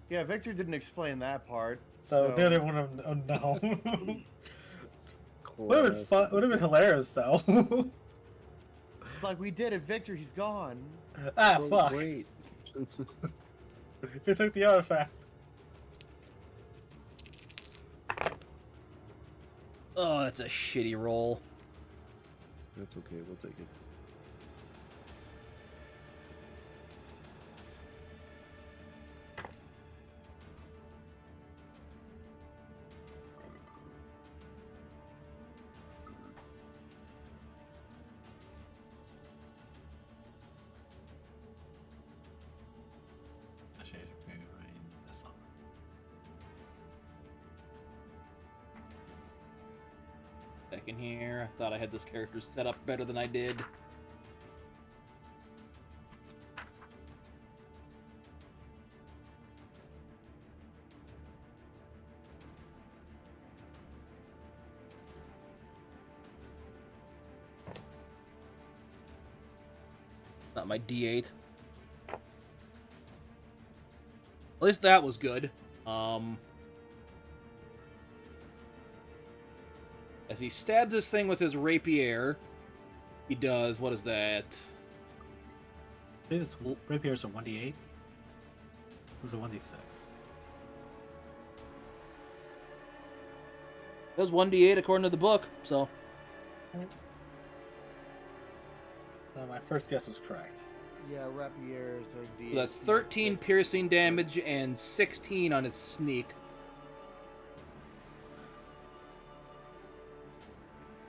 Yeah, Victor didn't explain that part. so the other one of no. Would have been Classic. fun. Would have been hilarious though. It's like we did it, Victor. He's gone. Ah, Oh, fuck! wait. Who took the artifact? Oh, that's a shitty roll. That's okay. We'll take it. Second here. I thought I had this character set up better than I did. Not my D8. At least that was good. As he stabs this thing with his rapier, he does, what is that? I think this rapier's a 1d8. It was a 1d6. It was 1d8 according to the book, so. So my first guess was correct. Yeah, rapiers are D. So that's 13 piercing damage and 16 on his sneak.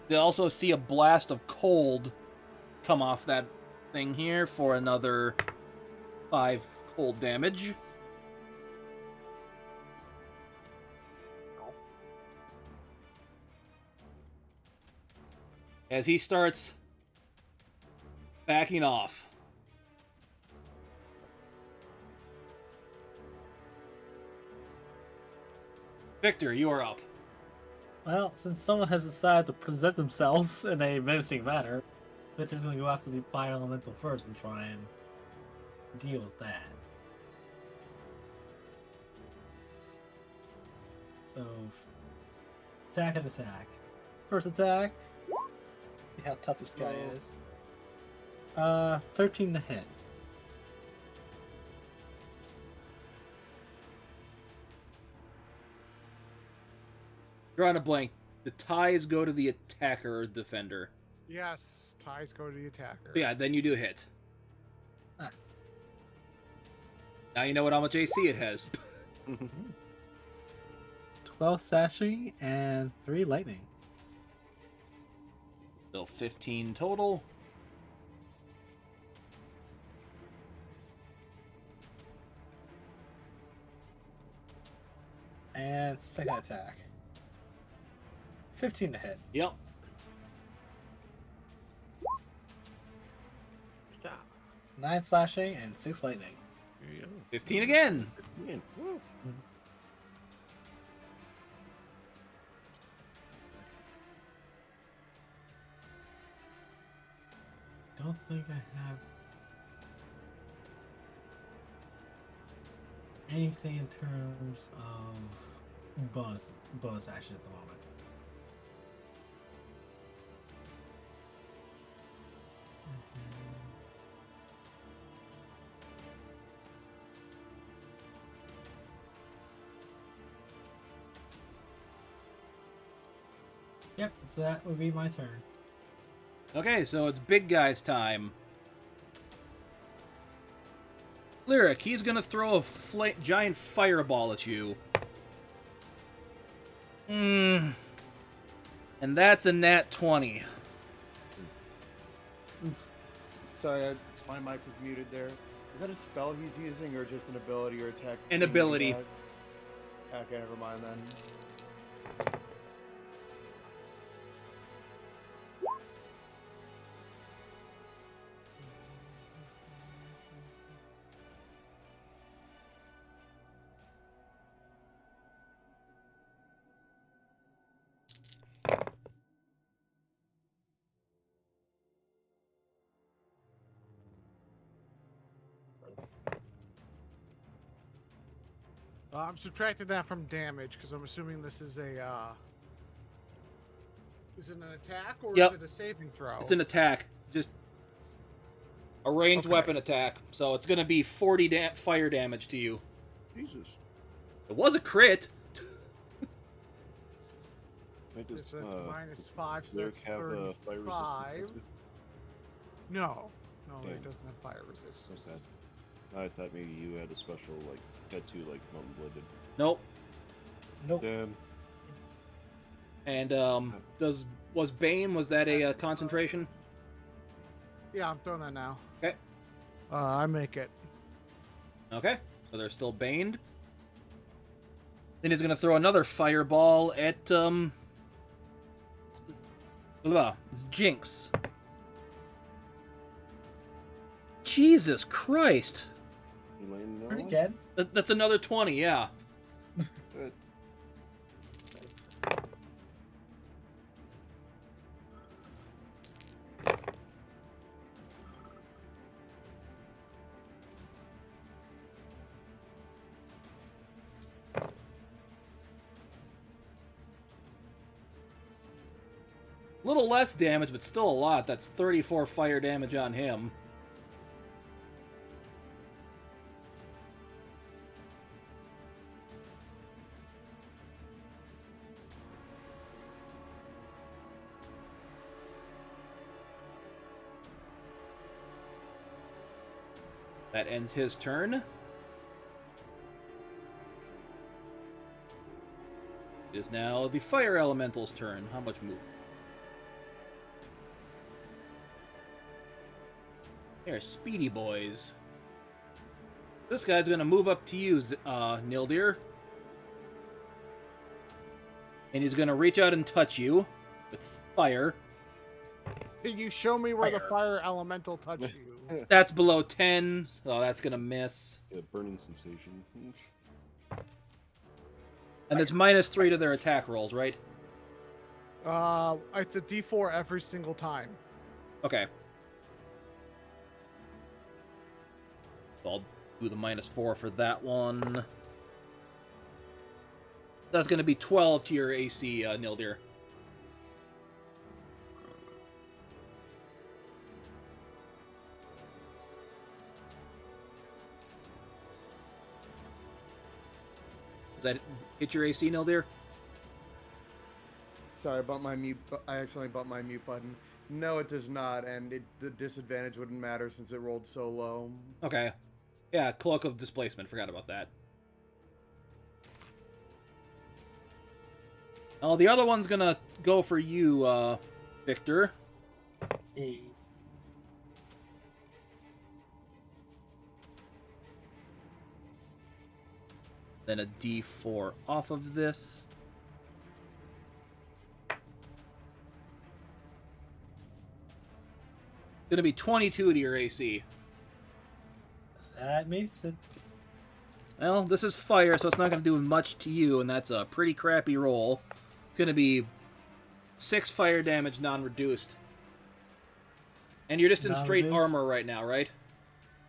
They also see a blast of cold come off that thing here for another 5 cold damage. As he starts backing off. Victor, you are up. Well, since someone has decided to present themselves in a menacing manner, Glitter's gonna go after the fire elemental first and try and deal with that. So, attack and attack. First attack. See how tough this guy is. 13 to hit. Drawing a blank. The ties go to the attacker or defender. Yes, ties go to the attacker. Yeah, then you do hit. Ah. Now you know how much AC it has. 12 slashing and 3 lightning. So 15 total. And second attack. 15 to hit. Yep. Stop. 9 slashing and 6 lightning. There you go. 15 again. 15. Woo. Don't think I have anything in terms of bonus action at the moment. Yep, so that would be my turn. Okay, so it's big guy's time. Lyric, he's gonna throw a giant fireball at you. And that's a nat 20. Sorry, my mic was muted there. Is that a spell he's using, or just an ability or attack? An he ability. has? Okay, never mind then. I'm subtracting that from damage because I'm assuming this is a. Is it an attack or Yep. is it a saving throw? It's an attack. Just a ranged Okay. weapon attack. So it's gonna be 40 fire damage to you. Jesus. It was a crit. Wait, does, So that's minus 5, so Lyric that's have fire 35. resistance? No, Damn. it doesn't have fire resistance. What's that? I thought maybe you had a special, like, tattoo like Mountain Blood did. Nope. Nope. Damn. And was Bane, was that a concentration? Yeah, I'm throwing that now. Okay. I make it. Okay. So they're still baned. Then he's gonna throw another fireball at it's Jynx. Jesus Christ. You laying it Pretty on? good. That's another 20, yeah. Good. A little less damage, but still a lot. That's 34 fire damage on him. That ends his turn. It is now the fire elemental's turn. How much move? They're speedy boys. This guy's gonna move up to you, Nildir. And he's gonna reach out and touch you with fire. Can you show me where the Fire. fire elemental touched you? That's below 10, so that's gonna miss. Yeah, burning sensation. And it's -3 to their attack rolls, right? It's a D4 every single time. Okay. So I'll do the -4 for that one. That's going to be 12 to your AC, Nildir. Does that hit your AC, Nildir? Sorry about my mute. I accidentally bumped my mute button. No, it does not, and the disadvantage wouldn't matter since it rolled so low. Okay. Yeah, Cloak of Displacement. Forgot about that. Oh, the other one's gonna go for you, Victor. Hey. Then a D4 off of this. Gonna be 22 to your AC. That makes it. Well, this is fire, so it's not gonna do much to you, and that's a pretty crappy roll. It's gonna be 6 fire damage, non-reduced. And you're just in straight Non-reduced? armor right now, right?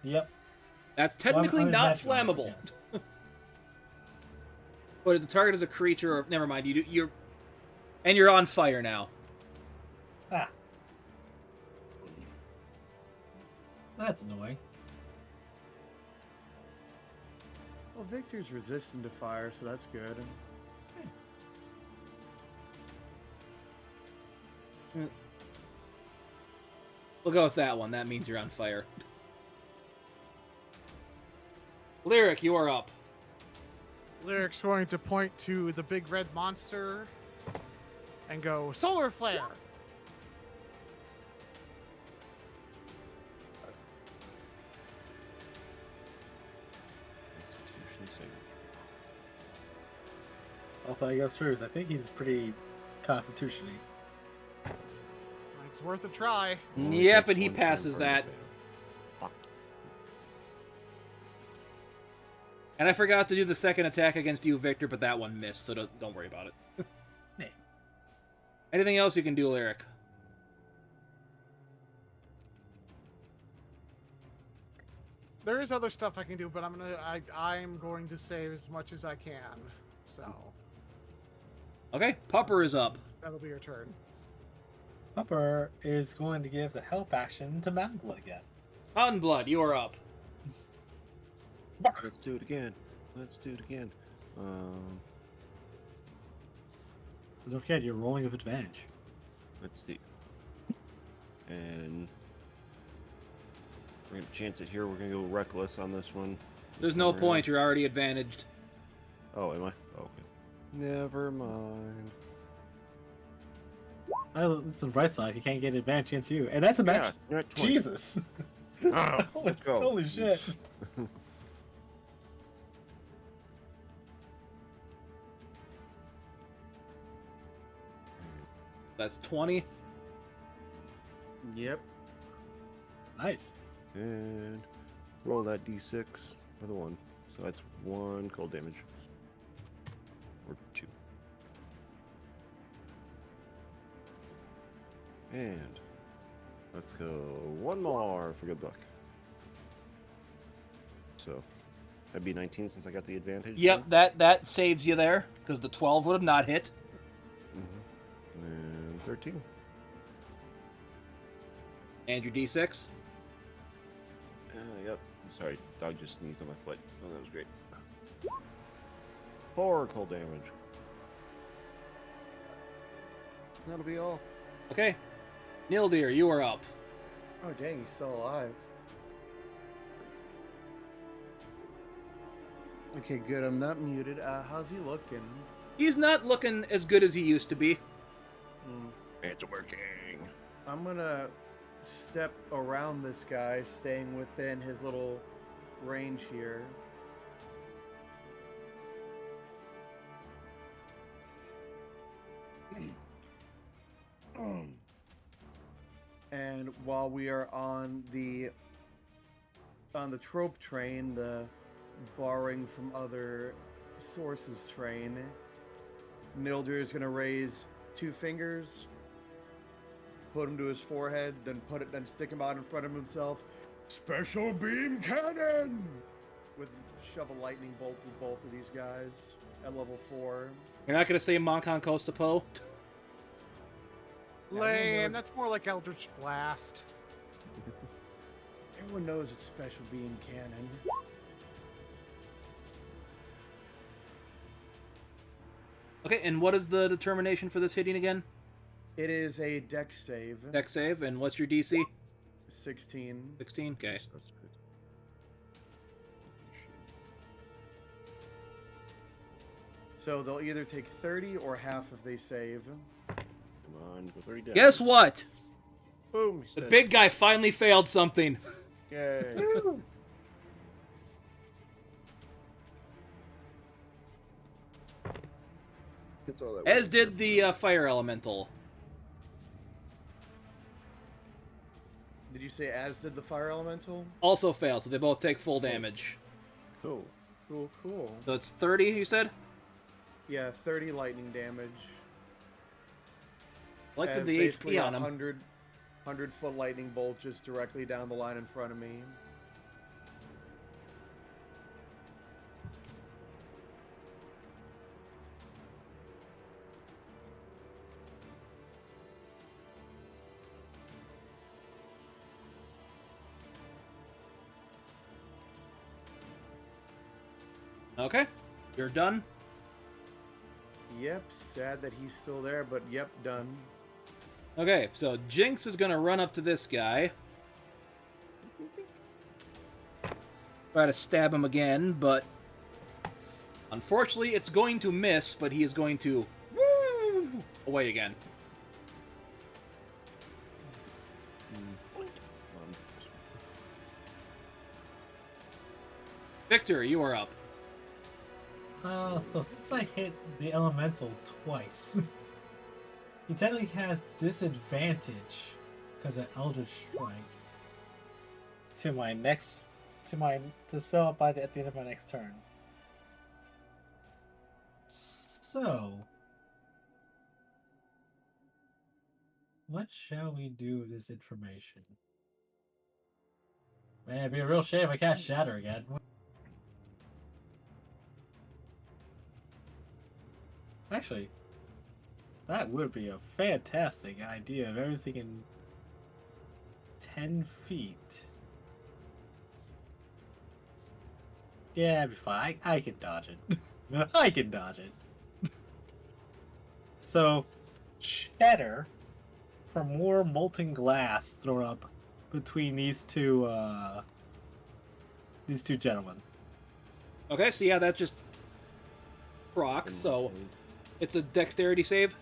Yep. That's technically I'm not imagining it, flammable. yes. But if the target is a creature, or never mind, you're on fire now. Ah. That's annoying. Well, Victor's resistant to fire, so that's good. We'll go with that one. That means you're on fire. Lyric, you are up. Lyric's going to point to the big red monster and go, Solar Flare! Constitution saving. I'll probably go through. I think he's pretty constitution-y. It's worth a try. Yep, and he passes that. Fuck. And I forgot to do the second attack against you, Victor, but that one missed, so don't worry about it. Yeah. Anything else you can do, Lyric? There is other stuff I can do, but I'm going to save as much as I can. So Okay, Pupper is up. that'll be your turn. Pupper is going to give the help action to Mountain Blood again. Mountain Blood, you are up. Let's do it again. Let's do it again. Don't forget, you're rolling with advantage. Let's see. And we're gonna chance it here. We're gonna go reckless on this one. There's This no time point, around. you're already advantaged. Oh, am I? Oh, okay. Never mind. Oh, it's on the bright side. He can't get advantage against you. And that's a match. Yeah, not 20. Jesus. Ah, let's go. Holy shit. That's 20. Yep. Nice. And roll that d6 for the 1. So that's 1 cold damage. Or 2. And let's go 1 more for good luck. So that'd be 19 since I got the advantage. Yep, that saves you there, because the 12 would have not hit. Mm-hmm. And 13. And your D6. Yep. Sorry, dog just sneezed on my foot. So that was great. 4 cold damage. That'll be all. Okay. Nildir, you are up. Oh, dang, he's still alive. Okay, good. I'm not muted. How's he looking? He's not looking as good as he used to be. Hmm. It's working. I'm gonna step around this guy, staying within his little range here. And while we are on the trope train, the borrowing from other sources train, Nildir is gonna raise 2 fingers, put them to his forehead, then stick them out in front of himself, Special beam cannon! With shove a lightning bolt through both of these guys at level 4. You're not gonna say Moncon Costa Po? Lame. That's more like Eldritch Blast. Everyone knows it's special beam cannon. Okay, and what is the determination for this hitting again? It is a dex save. Dex save, and what's your DC? 16. 16? Okay. That's good. So they'll either take 30 or half if they save. Come on, go 30 down. Guess what? Boom. He's The dead. big guy finally failed something. Yay. That's all that As was. did the fire elemental. Did you say as did the fire elemental? Also failed, so they both take full damage. Cool. Cool, cool. So it's 30, you said? Yeah, 30 lightning damage. Selected And the basically HP on him. 100-foot lightning bolt just directly down the line in front of me. Okay, you're done. Yep, sad that he's still there, but yep, done. Okay, so Jynx is gonna run up to this guy. Try to stab him again, but unfortunately it's going to miss, but he is going to woo away again. Victor, you are up. So since I hit the elemental twice, he technically has disadvantage because of Eldritch Strike to my next to spell by at the end of my next turn. So what shall we do with this information? Man, it'd be a real shame if I cast Shatter again. Actually, that would be a fantastic idea of everything in 10 feet. Yeah, it'd be fine. I can dodge it. I can dodge it. So, shatter for more molten glass thrown up between these two gentlemen. Okay, so yeah, that just procs, so it's a dexterity save,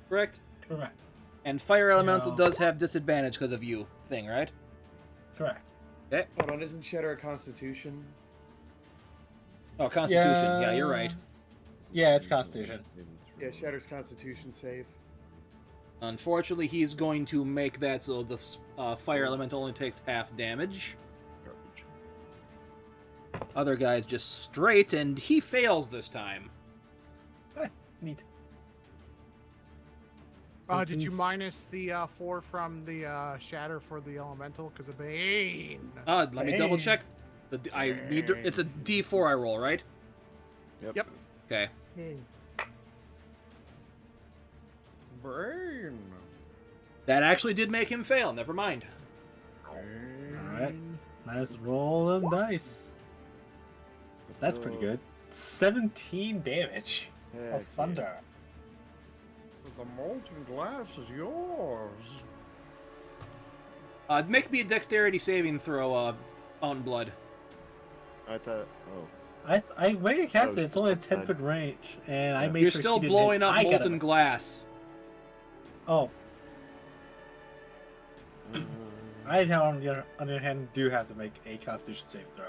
correct? Correct. And fire elemental No. does have disadvantage because of you thing, right? Correct. Okay. Hold on, isn't Shatter a Constitution? Oh, Constitution. Yeah, you're right. Yeah, it's Constitution. Yeah, Shatter's Constitution save. Unfortunately, he's going to make that so the fire elemental only takes half damage. Garbage. Other guy's just straight, and he fails this time. Neat. Did you minus the 4 from the shatter for the elemental because of Bane? Let me double check. It's a D4 I roll, right? Yep. Okay. Brain. That actually did make him fail. Never mind. Alright. Let's roll them dice. That's pretty good. 17 damage of thunder. The molten glass is yours. Make me a dexterity saving throw, on blood. I thought. Oh. I make a cast Oh, it. It's only a outside. 10-foot range, and I Yeah. made You're sure still he didn't blowing hit. up I got molten him. glass. Oh, Uh, I, on the other hand, do have to make a Constitution save throw.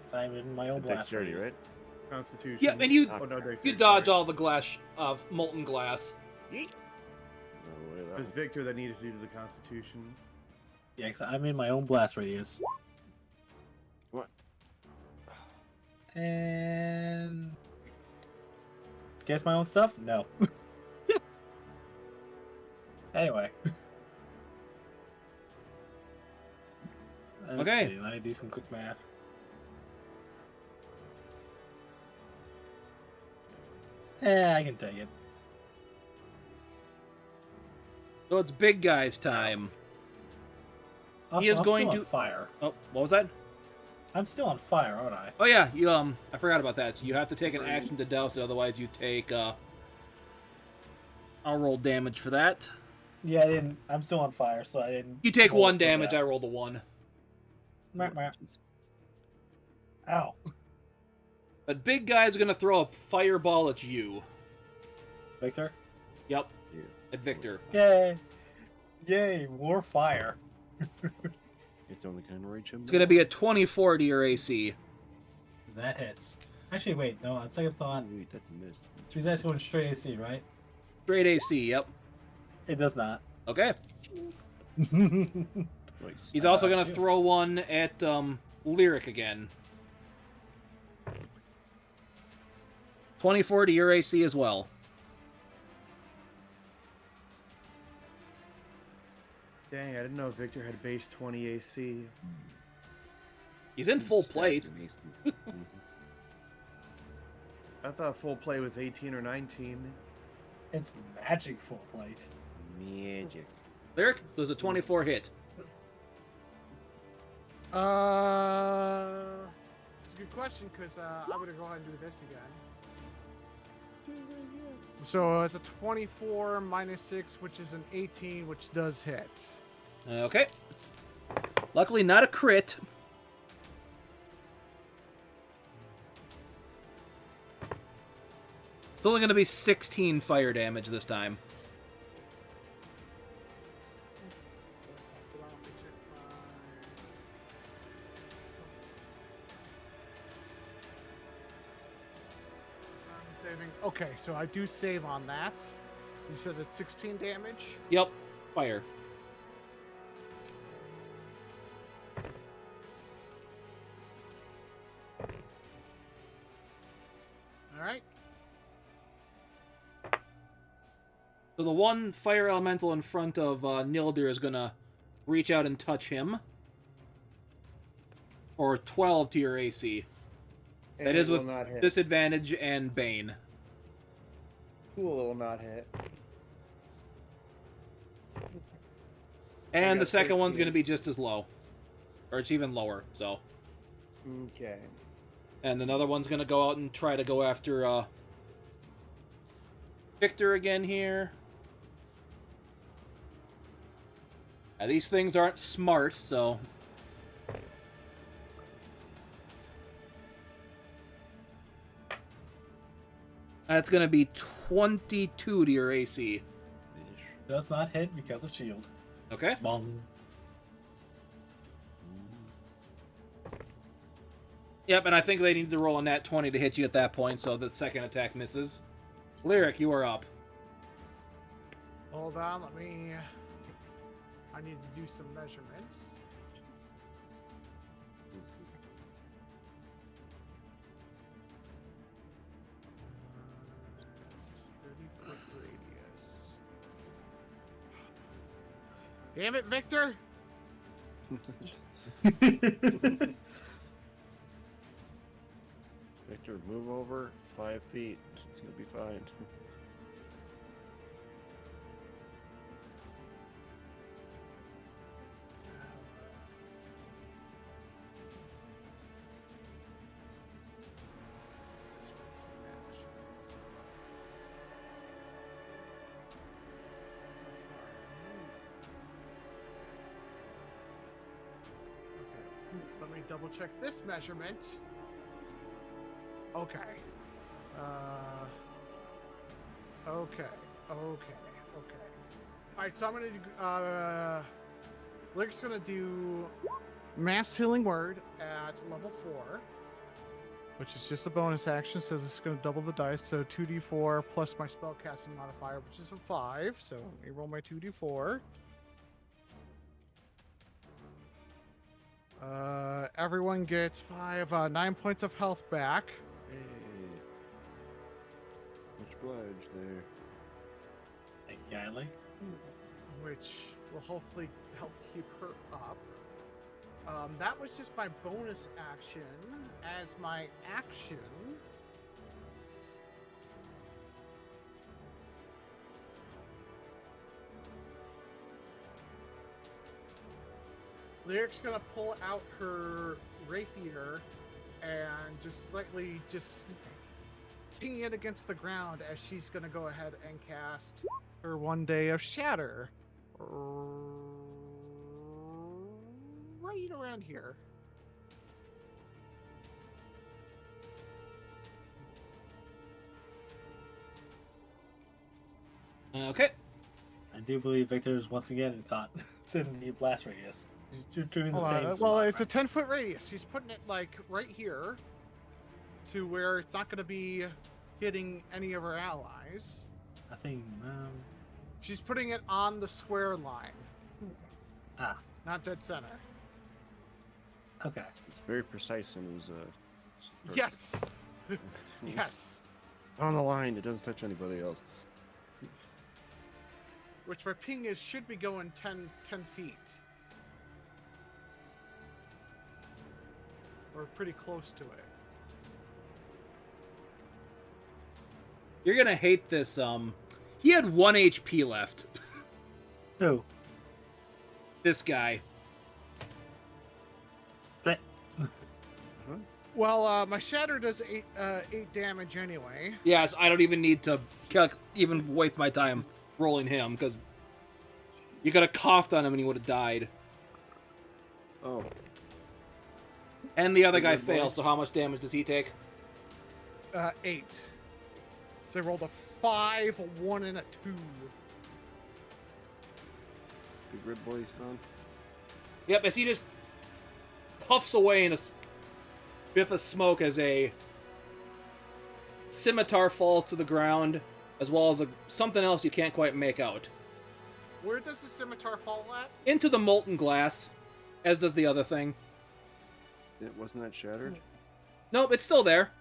So I'm in my own blast. dexterity, radius. right? Constitution. Yeah, and you Oh, no, dexterity, you dodge sorry. all the glass of molten glass. No way, that It was one. Victor that needed to do the Constitution. Yeah, because I'm in my own blast radius. What? And guess my own stuff? No. Anyway. Let's Okay. see, let me do some quick math. Yeah, I can take it. So it's big guy's time. Also, is I'm going still to- on fire. Oh, what was that? I'm still on fire, aren't I? Oh yeah, you I forgot about that. You have to take an action to douse it, otherwise you take I'll roll damage for that. Yeah, I didn't. I'm still on fire, so I didn't. You take roll 1 for damage, that. I rolled a 1. Meh, meh. Ow. But big guy's gonna throw a fireball at you. Victor? Yep, Yeah. at Victor. Yay! Yay, more fire. It's only kind of reach him. It's gonna be a 24 to your AC. That hits. Actually, wait, no, on second thought, Wait, that's a miss. she's actually going straight AC, right? Straight AC, yep. It does not. Okay. Nice. He's also Uh, gonna yeah. throw one at Lyric again. 24 to your AC as well. Dang, I didn't know Victor had base 20 AC. He's in full Stacked plate. and hasty. Mhm. I thought full play was 18 or 19. It's magic full plate. Magic. Lyric, there's a 24 hit. It's a good question because I'm gonna go ahead and do this again. So it's a 24 minus 6, which is an 18, which does hit. Okay. Luckily, not a crit. It's only going to be 16 fire damage this time. Hold on, let me check I'm saving. Okay, so I do save on that. You said it's 16 damage. Yep, fire. All right. So the one fire elemental in front of Nildir is going to reach out and touch him. Or 12 to your AC. And That is it will with not hit. disadvantage and Bane. Cool, it will not hit. And got the second one's 13. going to be just as low. Or it's even lower, so. Okay. And another one's going to go out and try to go after Victor again here. These things aren't smart, so. That's going to be 22 to your AC. Ish. Does not hit because of shield. Okay. Bong. Yep, and I think they need to roll a nat 20 to hit you at that point, so the second attack misses. Lyric, you are up. Hold on, let me. I need to do some measurements. 30-foot radius. Damn it, Victor! Victor, move over 5 feet. You'll be fine. Let me double check this measurement. Okay. Okay. Alright, so I'm gonna do, Lick's gonna do Mass Healing Word at level 4, which is just a bonus action, so it's gonna double the dice, so 2d4 plus my spellcasting modifier, which is a 5, so let me roll my 2d4. Everyone gets 9 points of health back. Hey. Much obliged there. Thank you, kindly. Which will hopefully help keep her up. That was just my bonus action. As my action, Lyric's gonna pull out her rapier and just slightly ting it against the ground as she's gonna go ahead and cast her 1 day of shatter. Right around here. Okay. I do believe Victor is once again caught. It's in the blast radius. He's doing the Hold same. on, spot, well, it's a right? 10-foot radius. She's putting it like right here to where it's not going to be hitting any of her allies. I think. She's putting it on the square line, Ah. not dead center. Okay. It's very precise and it was Yes. Yes. It's on the line. It doesn't touch anybody else. Which my ping is should be going 10 feet. Or pretty close to it. You're gonna hate this. He had 1 HP left. Who? This guy. That. Well, my shatter does 8 damage anyway. Yes, I don't even need to even waste my time rolling him, because you could have coughed on him and he would have died. Oh, And the other guy Good boy. fails, so how much damage does he take? 8. So I rolled a 5, a 1, and a 2. big red boy's on. Yep, as he just puffs away in a biff of smoke as a scimitar falls to the ground, as well as something else you can't quite make out. Where does the scimitar fall at? Into the molten glass, as does the other thing. Wasn't that shattered? Nope, it's still there.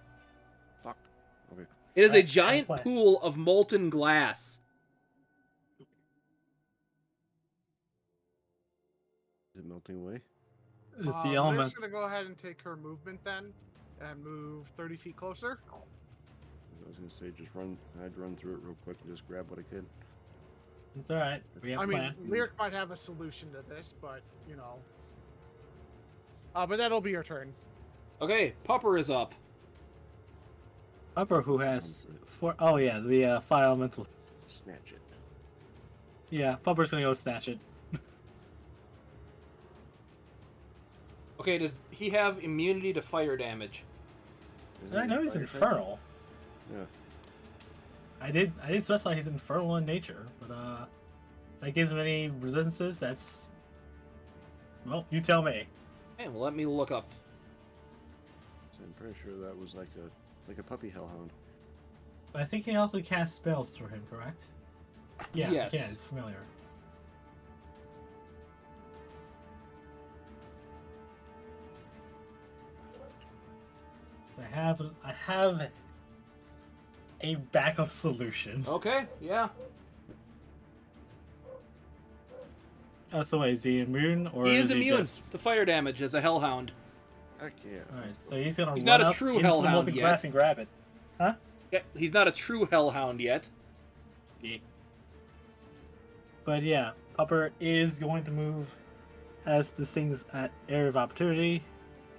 Fuck. Okay. It is a Right, giant right. pool of molten glass. Is it melting away? It's the Lyric's element. gonna go ahead and take her movement then, and move 30 feet closer. I was gonna say just run. I'd run through it real quick and just grab what I could. It's all right. We have I a mean, plan. Lyric might have a solution to this, but you know. But that'll be your turn. Okay, Pupper is up. Upper who has four oh yeah, the fire elemental. Snatch it. Yeah, Pupper's gonna go snatch it. Okay, does he have immunity to fire damage? Isn't I know it he's fire type? infernal. Yeah. I did specify he's infernal in nature, but that gives him any resistances. That's well, you tell me. Hey, well, let me look up. So I'm pretty sure that was like a puppy hellhound. But I think he also casts spells through him, correct? Yeah, Yes. yeah, it's familiar. I have a backup solution. Okay, yeah. So wait, is he immune or He is he immune just... to fire damage as a hellhound. Heck yeah. Alright, so he's gonna He's run not a up true into the hellhound molten yet. glass and grab it. Huh? Yeah, he's not a true hellhound yet. Yeah. But yeah, Pupper is going to move as this thing's at area of opportunity,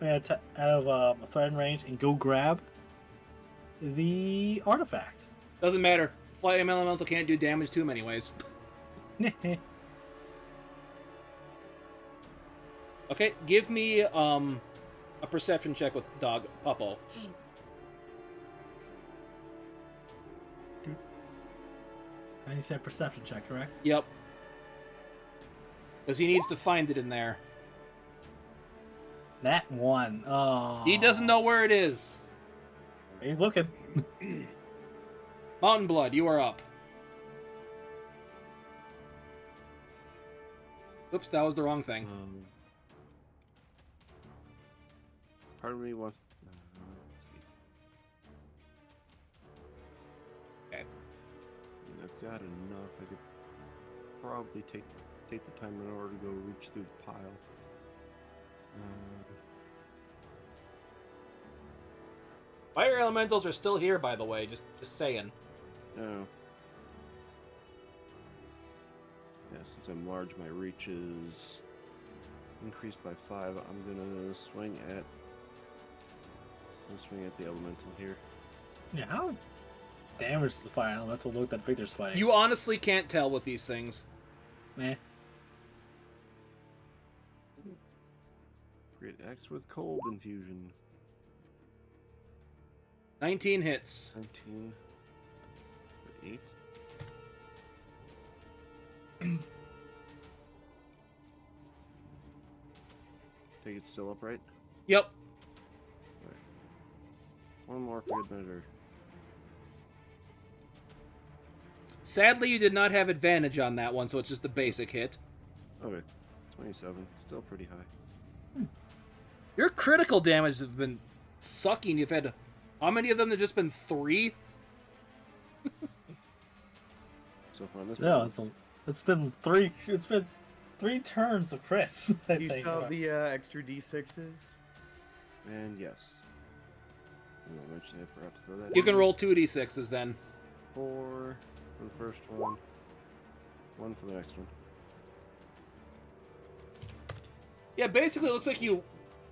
out of threat range, and go grab the artifact. Doesn't matter. Flame Elemental can't do damage to him anyways. Okay, give me a perception check with Dog Puppo. And you said perception check, correct? Yep. Because he needs to find it in there. That one. Oh. He doesn't know where it is. He's looking. Mountain Blood, you are up. Oops, that was the wrong thing. Pardon me one. Let's see. Okay. I mean, I've got enough. I could probably take the time in order to go reach through the pile. Fire elementals are still here, by the way. Just saying. No. Yeah, since I'm large, my reach is increased by 5. I'm gonna swing at the elemental here. Yeah, how damage does the fire elemental look that Victor's fighting? You honestly can't tell with these things. Meh. Great axe with cold infusion. 19 hits. 19 for 8. Take it still upright. Yep. Right. One more for good measure. Sadly, you did not have advantage on that one, so it's just the basic hit. Okay, 27. Still pretty high. Your critical damage has been sucking. You've had... How many of them have just been 3? So far, this Yeah, one. it's been 3. It's been 3 turns of crits. I You think. saw the extra d6s? And yes. I mentioned I forgot to throw that You in. can roll 2d6s then. 4 for the first one. 1 for the next one. Yeah, basically it looks like you...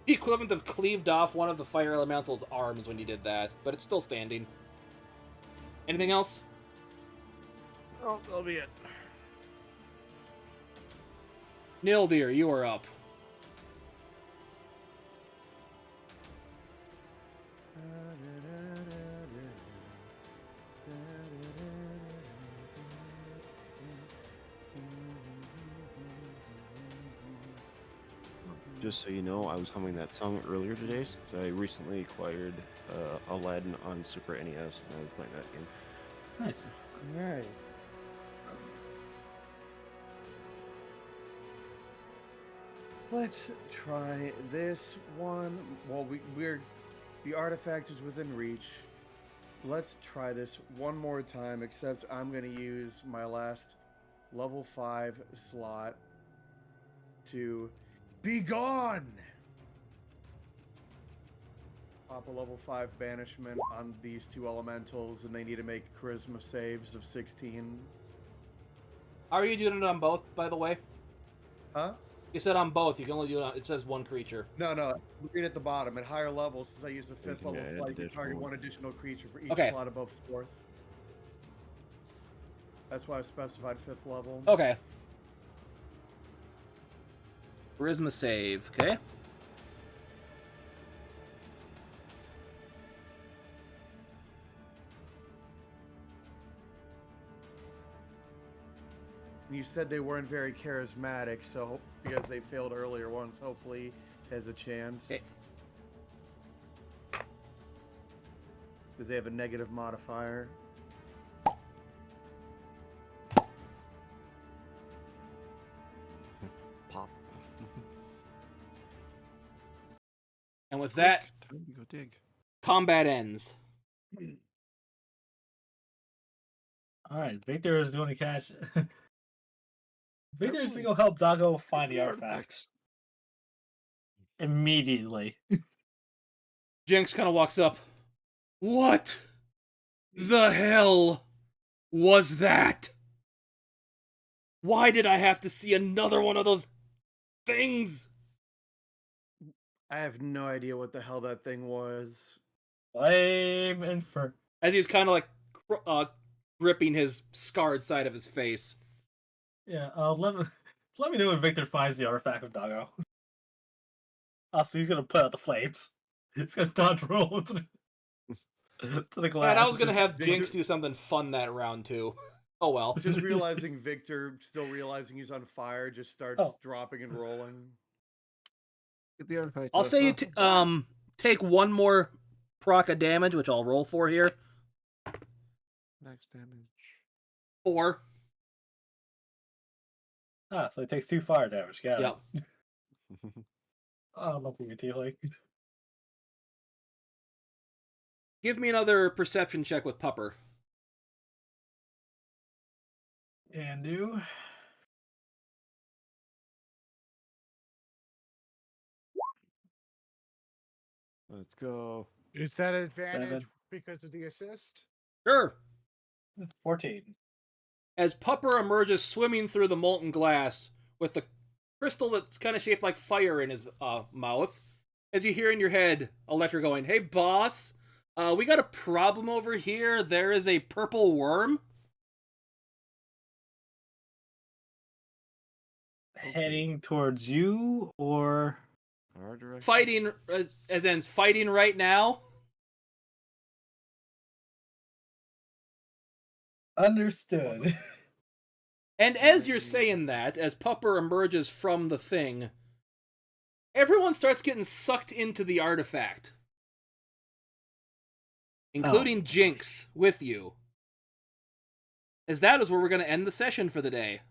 The equivalent of cleaved off one of the fire elemental's arms when you did that, but it's still standing. Anything else? Oh, that'll be it. Nildir, you are up. Just so you know, I was humming that song earlier today since I recently acquired Aladdin on Super NES and I was playing that game. Nice. Nice. Let's try this one. Well, we're the artifact is within reach. Let's try this one more time, except I'm going to use my last level 5 slot to be gone. Pop a level 5 banishment on these 2 elementals, and they need to make charisma saves of 16. How are you doing it on both, by the way? Huh? You said on both. You can only do it on... It says one creature. No. Read at the bottom. At higher levels, since I use the 5th can level add slot, you can additional target one. one additional creature for each Okay. slot above 4th. That's why I specified 5th level. Okay. Charisma save, okay? You said they weren't very charismatic, so because they failed earlier ones, hopefully has a chance. Okay. Because they have a negative modifier. Pop. And with that, Time to go dig. combat ends. All right, Victor is going to catch. Victor is going to go help Doggo find the artifact immediately. Jynx kind of walks up. What the hell was that? Why did I have to see another one of those things? I have no idea what the hell that thing was. Flame Infer. As he's kind of like gripping his scarred side of his face. Yeah, let me know when Victor finds the artifact of Doggo. Also, he's gonna put out the flames. He's gonna dodge roll to the glass. Man, I was gonna Just- have Jynx do something fun that round too. Oh well. Just realizing Victor, still realizing he's on fire, just starts dropping and rolling. Get the artifact. I'll say you take one more proc of damage, which I'll roll for here. Max damage. 4. Ah, so it takes 2 fire damage. Got it. Yep. Oh, love you, T-Link. Give me another perception check with Pupper. And do. Let's go. Is that an advantage 7. because of the assist? Sure. 14. As Pupper emerges swimming through the molten glass with the crystal that's kind of shaped like fire in his mouth, as you hear in your head a letter going, "Hey, boss, we got a problem over here. There is a purple worm." Heading towards you, or Our direction. Fighting, as in fighting right now. understood. And as you're saying that, as Pupper emerges from the thing, everyone starts getting sucked into the artifact. Including Jynx with you. As that is where we're going to end the session for the day.